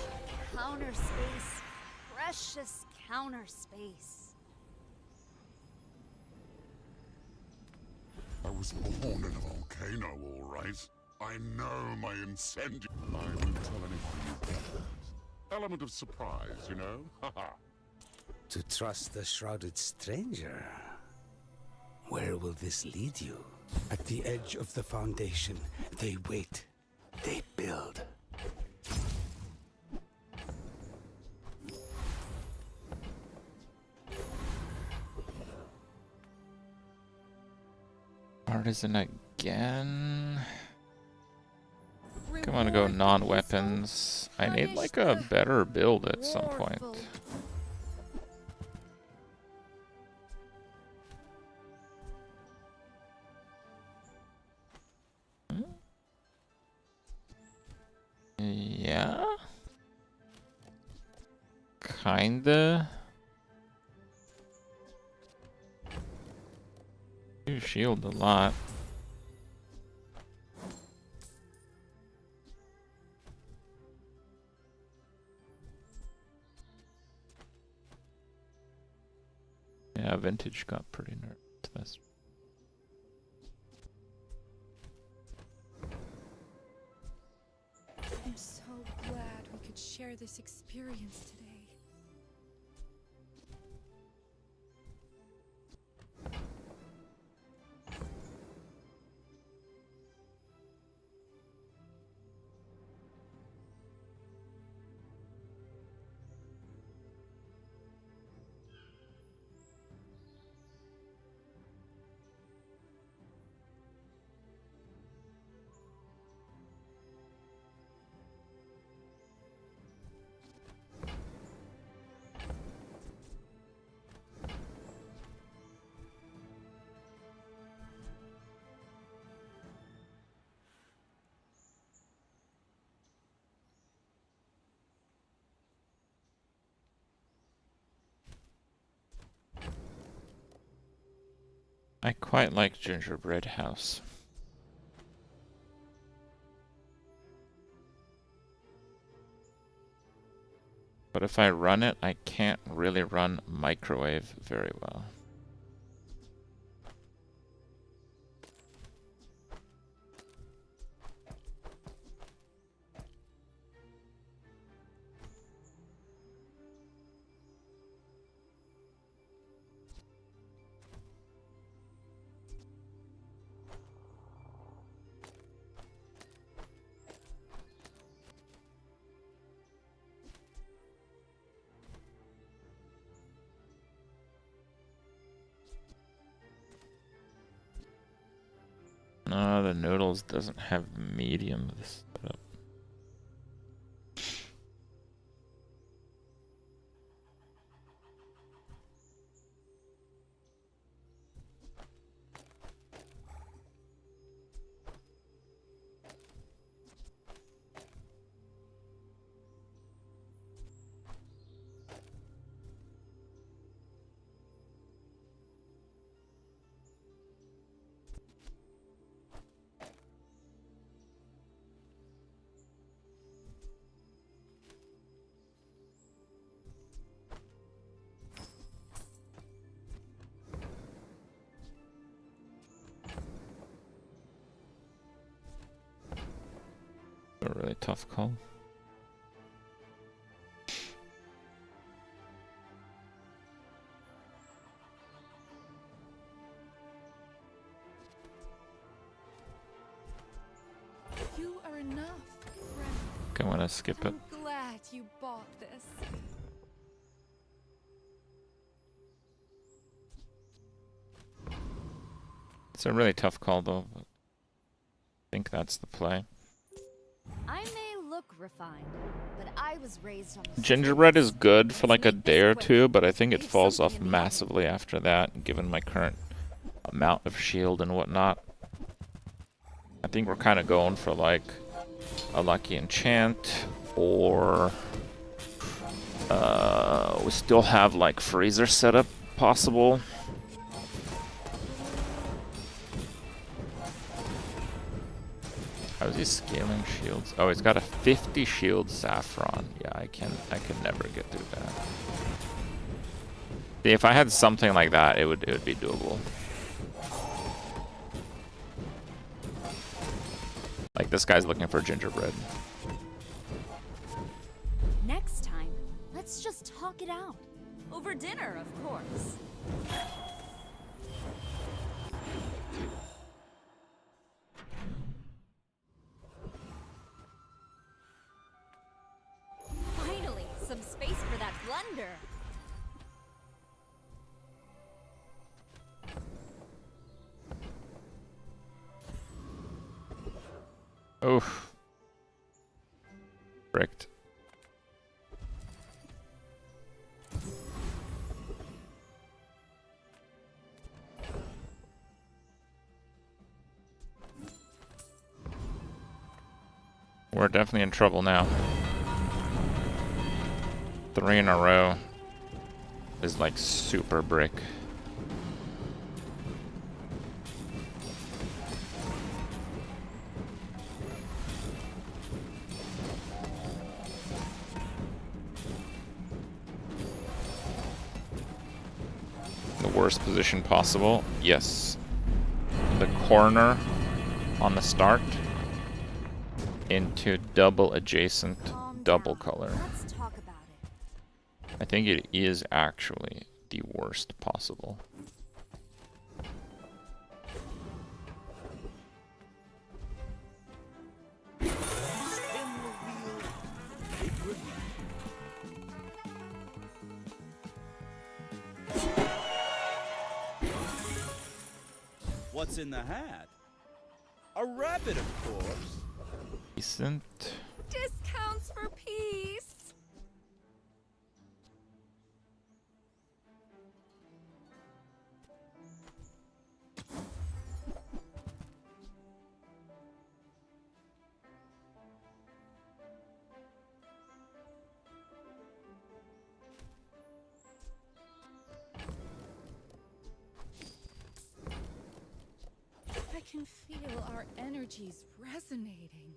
counter space. Precious counter space. I was born in a volcano, all right. I know my incendiary. I won't tell anyone you get that. Element of surprise, you know? Haha. To trust the shrouded stranger? Where will this lead you? At the edge of the foundation, they wait. They build. Artisan again. I'm gonna go non-weapons. I need like a better build at some point. Yeah. Kinda. You shield a lot. Yeah, vintage got pretty nerfed. That's I'm so glad we could share this experience today. I quite like gingerbread house. But if I run it, I can't really run microwave very well. No, the noodles doesn't have medium set up. A really tough call. You are enough, friend. Okay, I'm gonna skip it. I'm glad you bought this. It's a really tough call though. But I think that's the play. I may look refined, but I was raised on the Gingerbread is good for like a day or two, but I think it falls off massively after that, given my current amount of shield and whatnot. I think we're kind of going for like a lucky enchant, or we still have like freezer setup possible. How is he scaling shields? Oh, he's got a 50 shield saffron. Yeah, I can never get through that. See, if I had something like that, it would be doable. Like this guy's looking for gingerbread. Next time, let's just talk it out. Over dinner, of course. plunder. Oof. Bricked. We're definitely in trouble now. 3 in a row is like super brick. The worst position possible. Yes. The corner on the start into double adjacent, double color. Let's talk about it. I think it is actually the worst possible. What's in the hat? A rabbit, of course. Decent. Discounts for peace. I can feel our energies resonating.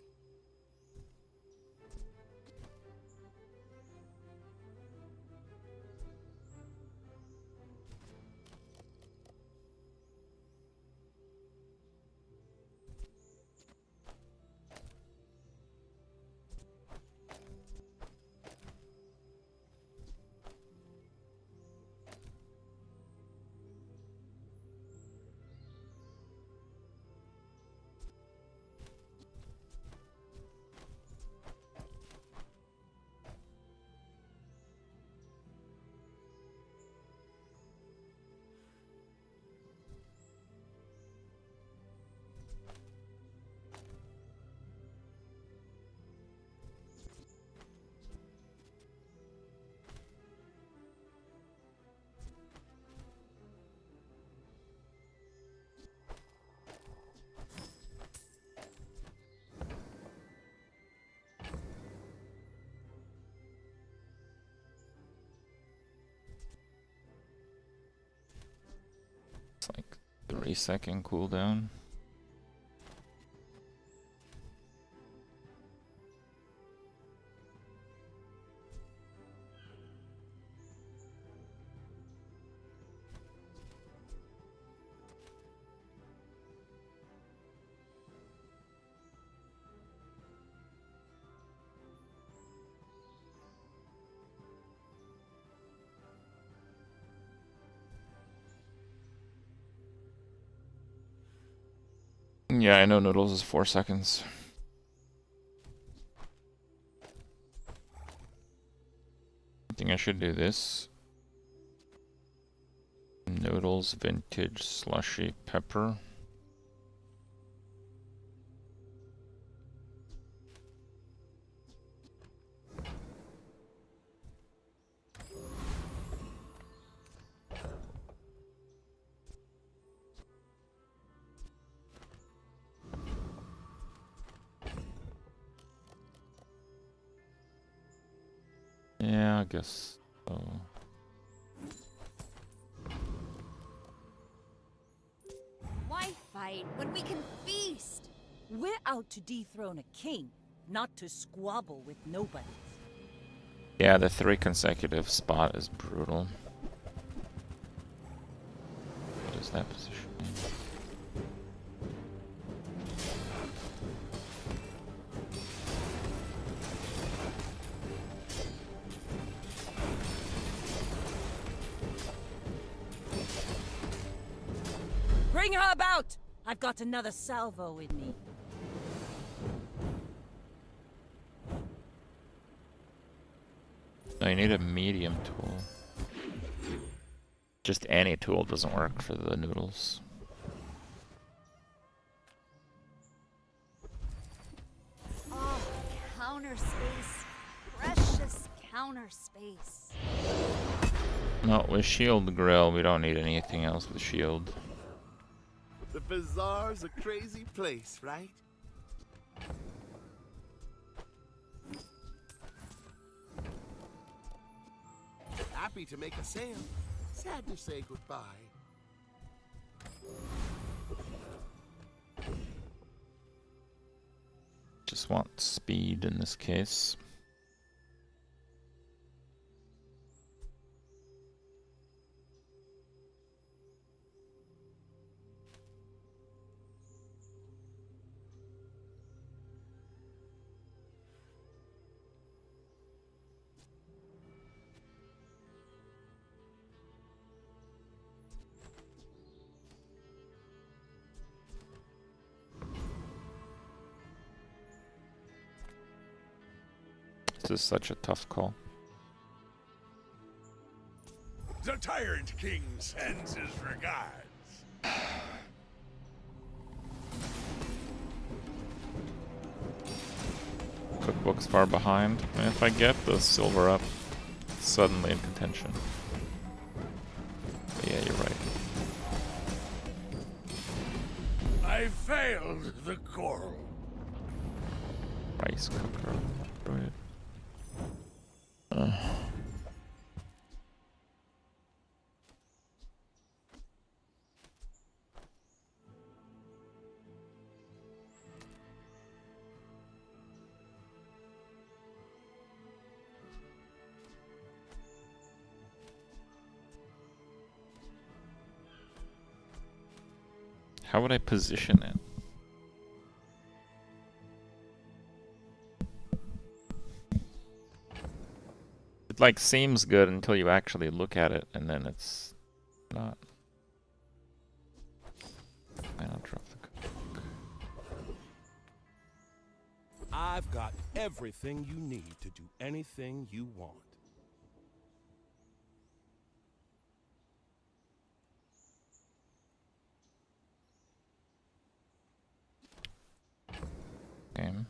It's like 3-second cooldown. Yeah, I know noodles is 4 seconds. I think I should do this. Noodles vintage slushy pepper. Yeah, I guess so. Why fight when we can feast? We're out to dethrone a king, not to squabble with nobody. Yeah, the 3 consecutive spot is brutal. What is that position? Bring her about! I've got another salvo in me. No, you need a medium tool. Just any tool doesn't work for the noodles. Oh, counter space. Precious counter space. No, with shield grill, we don't need anything else with shield. The Bazaar's a crazy place, right? Happy to make a sale. Sad to say goodbye. Just want speed in this case. This is such a tough call. The Tyrant King sends his regards. Cookbook's far behind. And if I get the silver up, it's suddenly in contention. But yeah, you're right. I failed the coral. Rice cooker. Right. How would I position it? It like seems good until you actually look at it, and then it's not. Why not drop the cook? I've got everything you need to do anything you want. Game.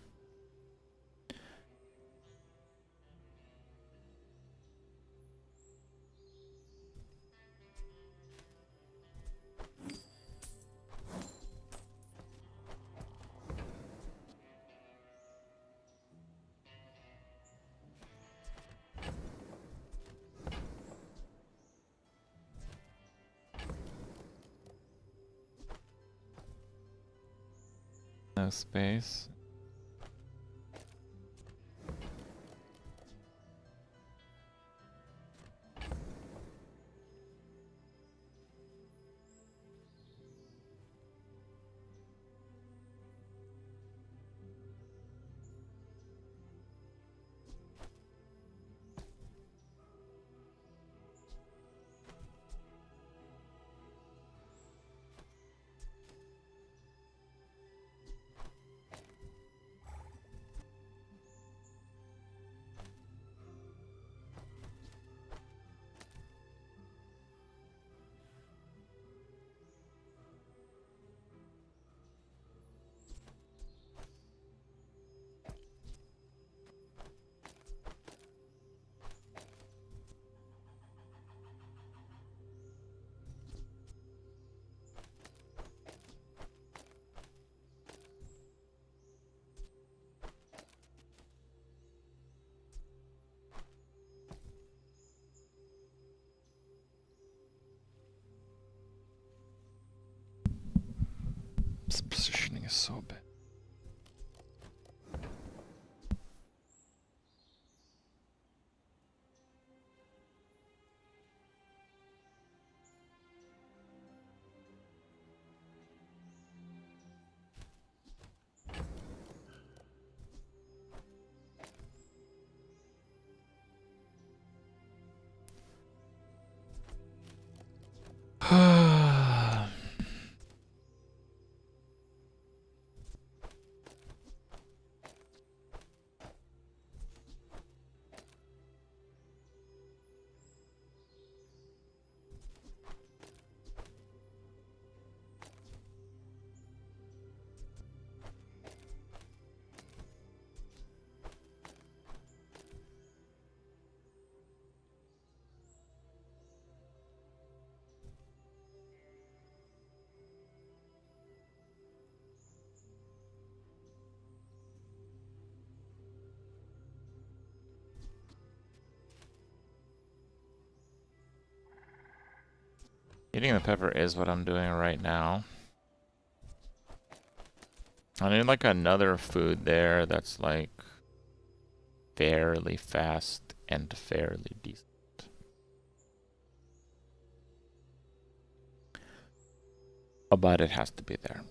No space. This positioning is so bad. Eating the pepper is what I'm doing right now. I need like another food there that's like fairly fast and fairly decent. But it has to be there.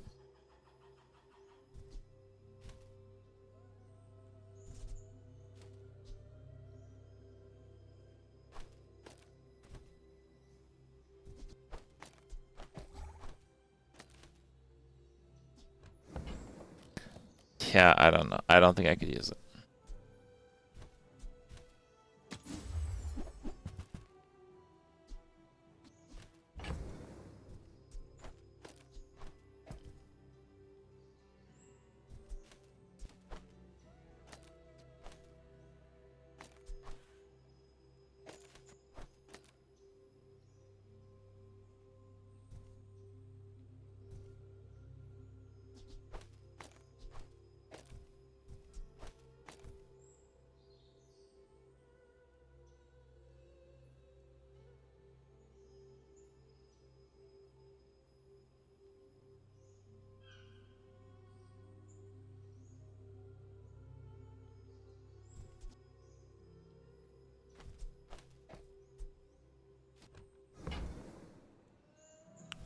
Yeah, I don't know. I don't think I could use it.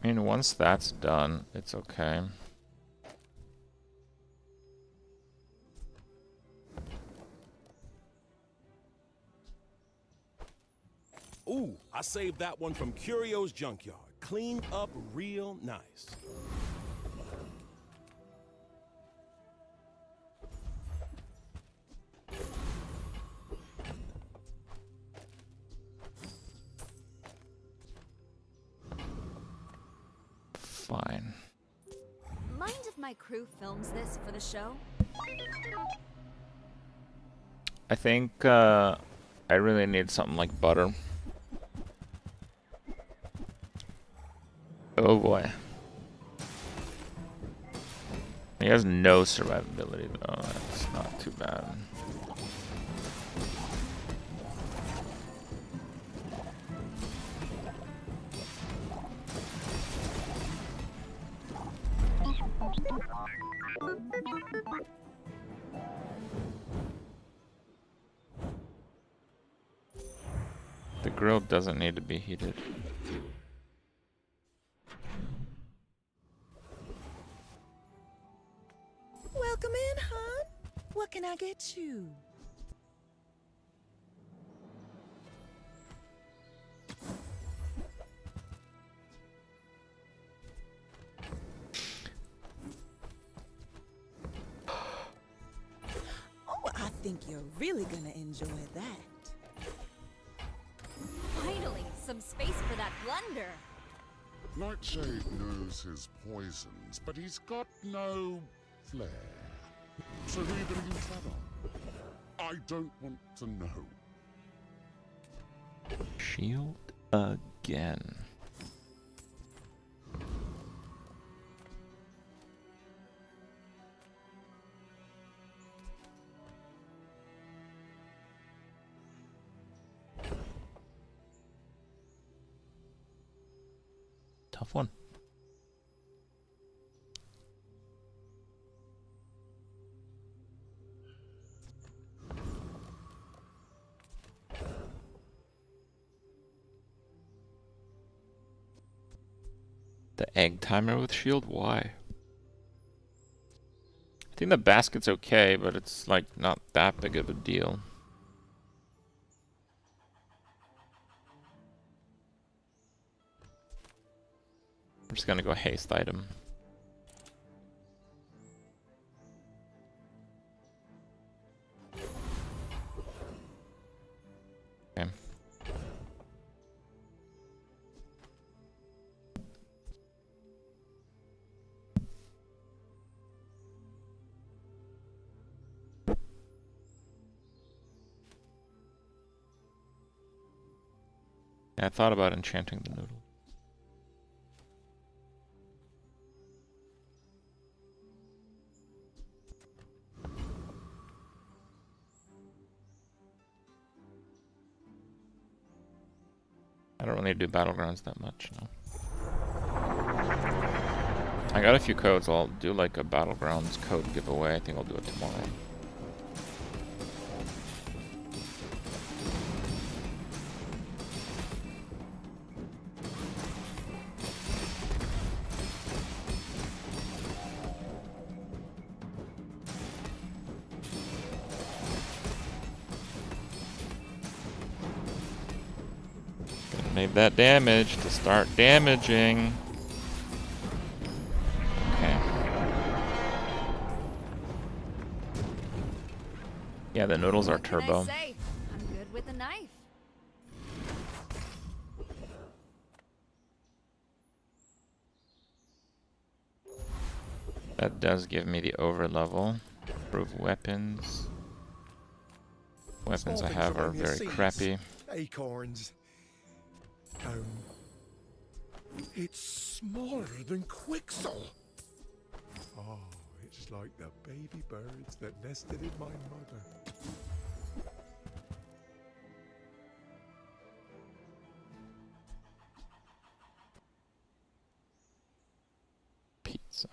I mean, once that's done, it's okay. Ooh, I saved that one from Curio's junkyard. Cleaned up real nice. Fine. Mind if my crew films this for the show? I think I really need something like butter. Oh boy. He has no survivability though. That's not too bad. The grill doesn't need to be heated. Welcome in, hon. What can I get you? Oh, I think you're really gonna enjoy that. Finally, some space for that blunder. Nightshade knows his poisons, but he's got no flair. So who are you going to use that on? I don't want to know. Shield again. Tough one. The egg timer with shield? Why? I think the basket's okay, but it's like not that big of a deal. I'm just gonna go haste item. Okay. Yeah, I thought about enchanting the noodle. I don't really do battlegrounds that much, no. I got a few codes. I'll do like a Battlegrounds code giveaway. I think I'll do it tomorrow. Need that damage to start damaging. Okay. Yeah, the noodles are turbo. What can I say? I'm good with a knife. That does give me the over level. Improve weapons. Weapons I have are very crappy. Acorns. It's smaller than Quixel. Oh, it's like the baby birds that nested in my mother. Pizza.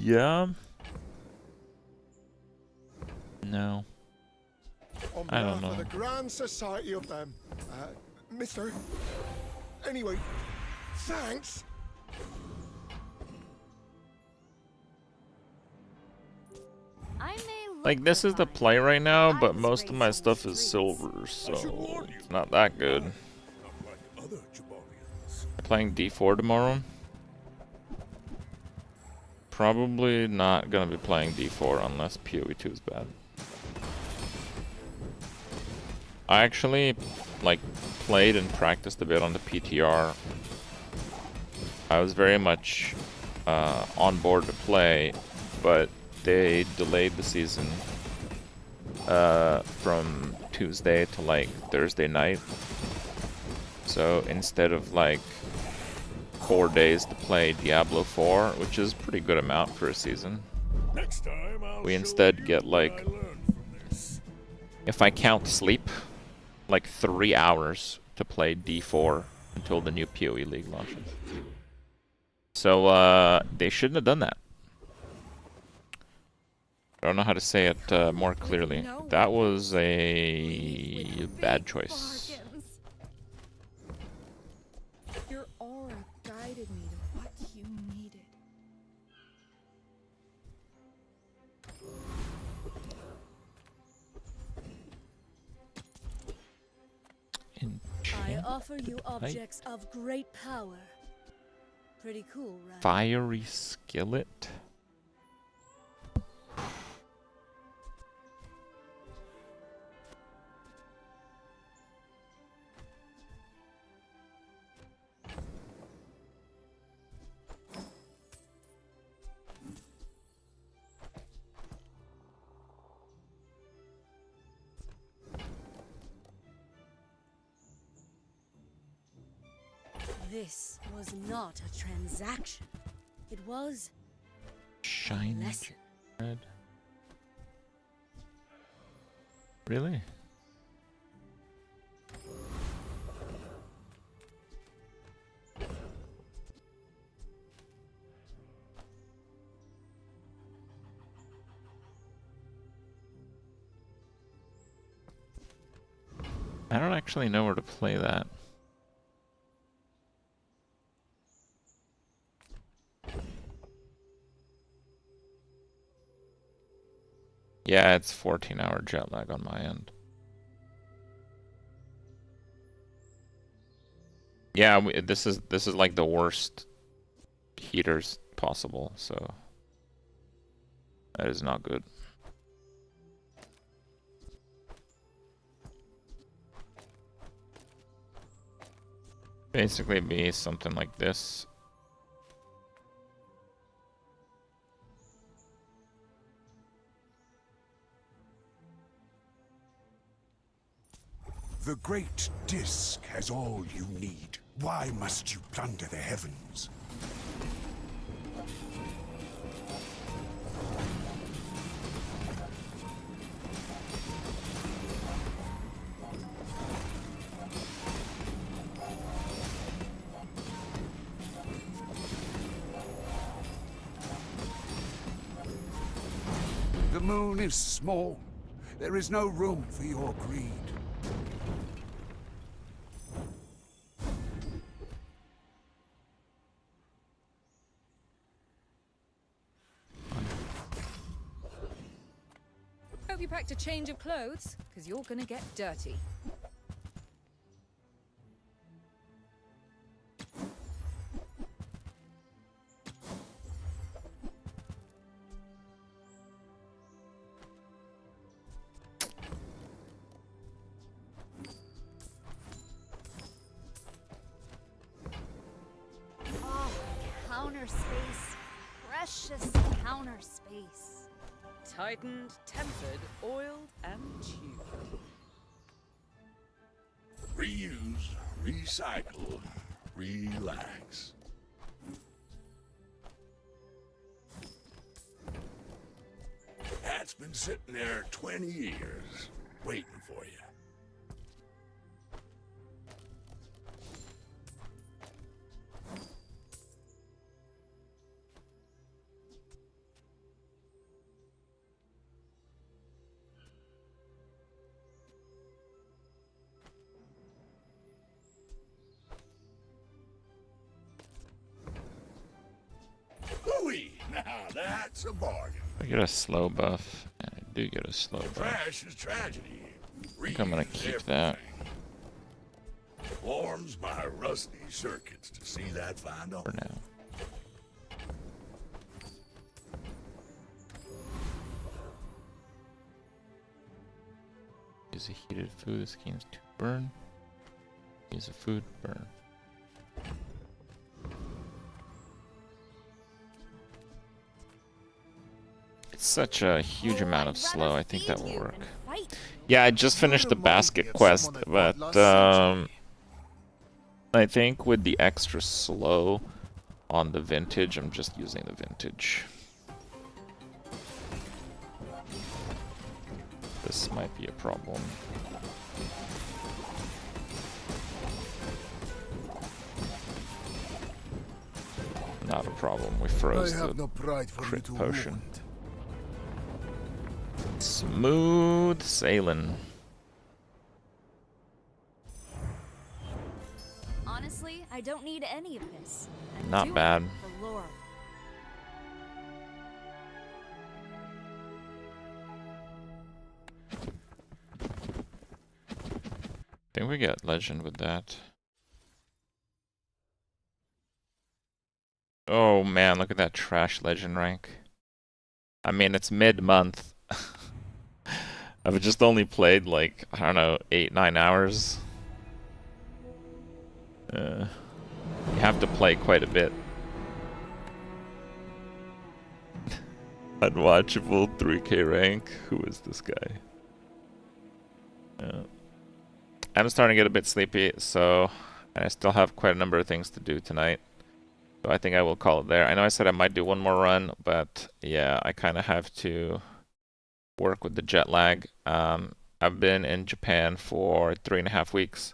Yeah. No. I don't know. On behalf of the Grand Society of them, Mister. Anyway, thanks. I may look Like, this is the play right now, but most of my stuff is silver, so it's not that good. I'm playing D4 tomorrow. Probably not gonna be playing D4 unless PoE2 is bad. I actually, like, played and practiced a bit on the PTR. I was very much on board to play, but they delayed the season from Tuesday to like Thursday night. So instead of like 4 days to play Diablo 4, which is a pretty good amount for a season, we instead get like, if I count sleep, like 3 hours to play D4 until the new PoE League launches. So they shouldn't have done that. I don't know how to say it more clearly. That was a bad choice. Your aura guided me to what you needed. I offer you objects of great power. Pretty cool, right? Fiery skillet. This was not a transaction. It was Shiny a lesson. red. Really? I don't actually know where to play that. Yeah, it's 14-hour jet lag on my end. Yeah, this is like the worst heaters possible, so that is not good. Basically be something like this. The Great Disk has all you need. Why must you plunder the heavens? The moon is small. There is no room for your greed. Hope you packed a change of clothes, because you're gonna get dirty. Oh, counter space. Precious counter space. Tightened, tempered, oiled, and tuned. Reuse, recycle, relax. That's been sitting there 20 years, waiting for you. Ooh-wee, now that's a bargain. I get a slow buff. Yeah, I do get a slow buff. Trash is tragedy. I think I'm gonna keep that. Warms my rusty circuits to see that find on. For now. Use a heated food schemes to burn. Use a food burn. It's such a huge amount of slow. I think that will work. Yeah, I just finished the basket quest, but I think with the extra slow on the vintage, I'm just using the vintage. This might be a problem. Not a problem. We froze the crit potion. Smooth sailing. Honestly, I don't need any of this. I'm Not doing bad. it for Laura. I think we get legend with that. Oh man, look at that trash legend rank. I mean, it's mid-month. I've just only played like, I don't know, 8-9 hours. You have to play quite a bit. Unwatchable 3k rank. Who is this guy? I'm starting to get a bit sleepy, so I still have quite a number of things to do tonight. So I think I will call it there. I know I said I might do one more run, but yeah, I kind of have to work with the jet lag. I've been in Japan for 3.5 weeks,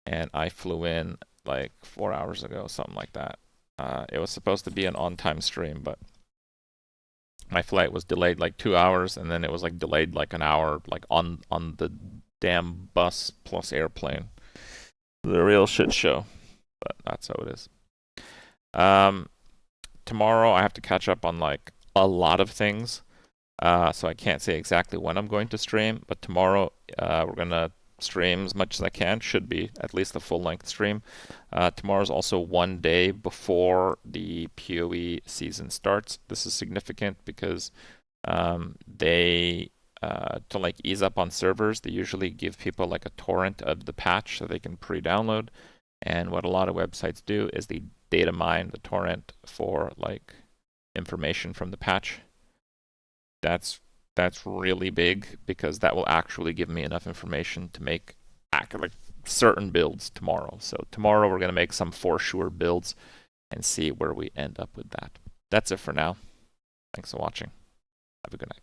and I flew in like 4 hours ago, something like that. It was supposed to be an on-time stream, but my flight was delayed like 2 hours, and then it was like delayed like an hour, like on the damn bus plus airplane. The real shit show, but that's how it is. Tomorrow I have to catch up on like a lot of things, so I can't say exactly when I'm going to stream, but tomorrow we're gonna stream as much as I can. Should be at least a full-length stream. Tomorrow's also one day before the PoE season starts. This is significant because they to like ease up on servers, they usually give people like a torrent of the patch so they can pre-download. And what a lot of websites do is they data mine the torrent for like information from the patch. That's really big because that will actually give me enough information to make like certain builds tomorrow. So tomorrow we're gonna make some for sure builds and see where we end up with that. That's it for now. Thanks for watching. Have a good night.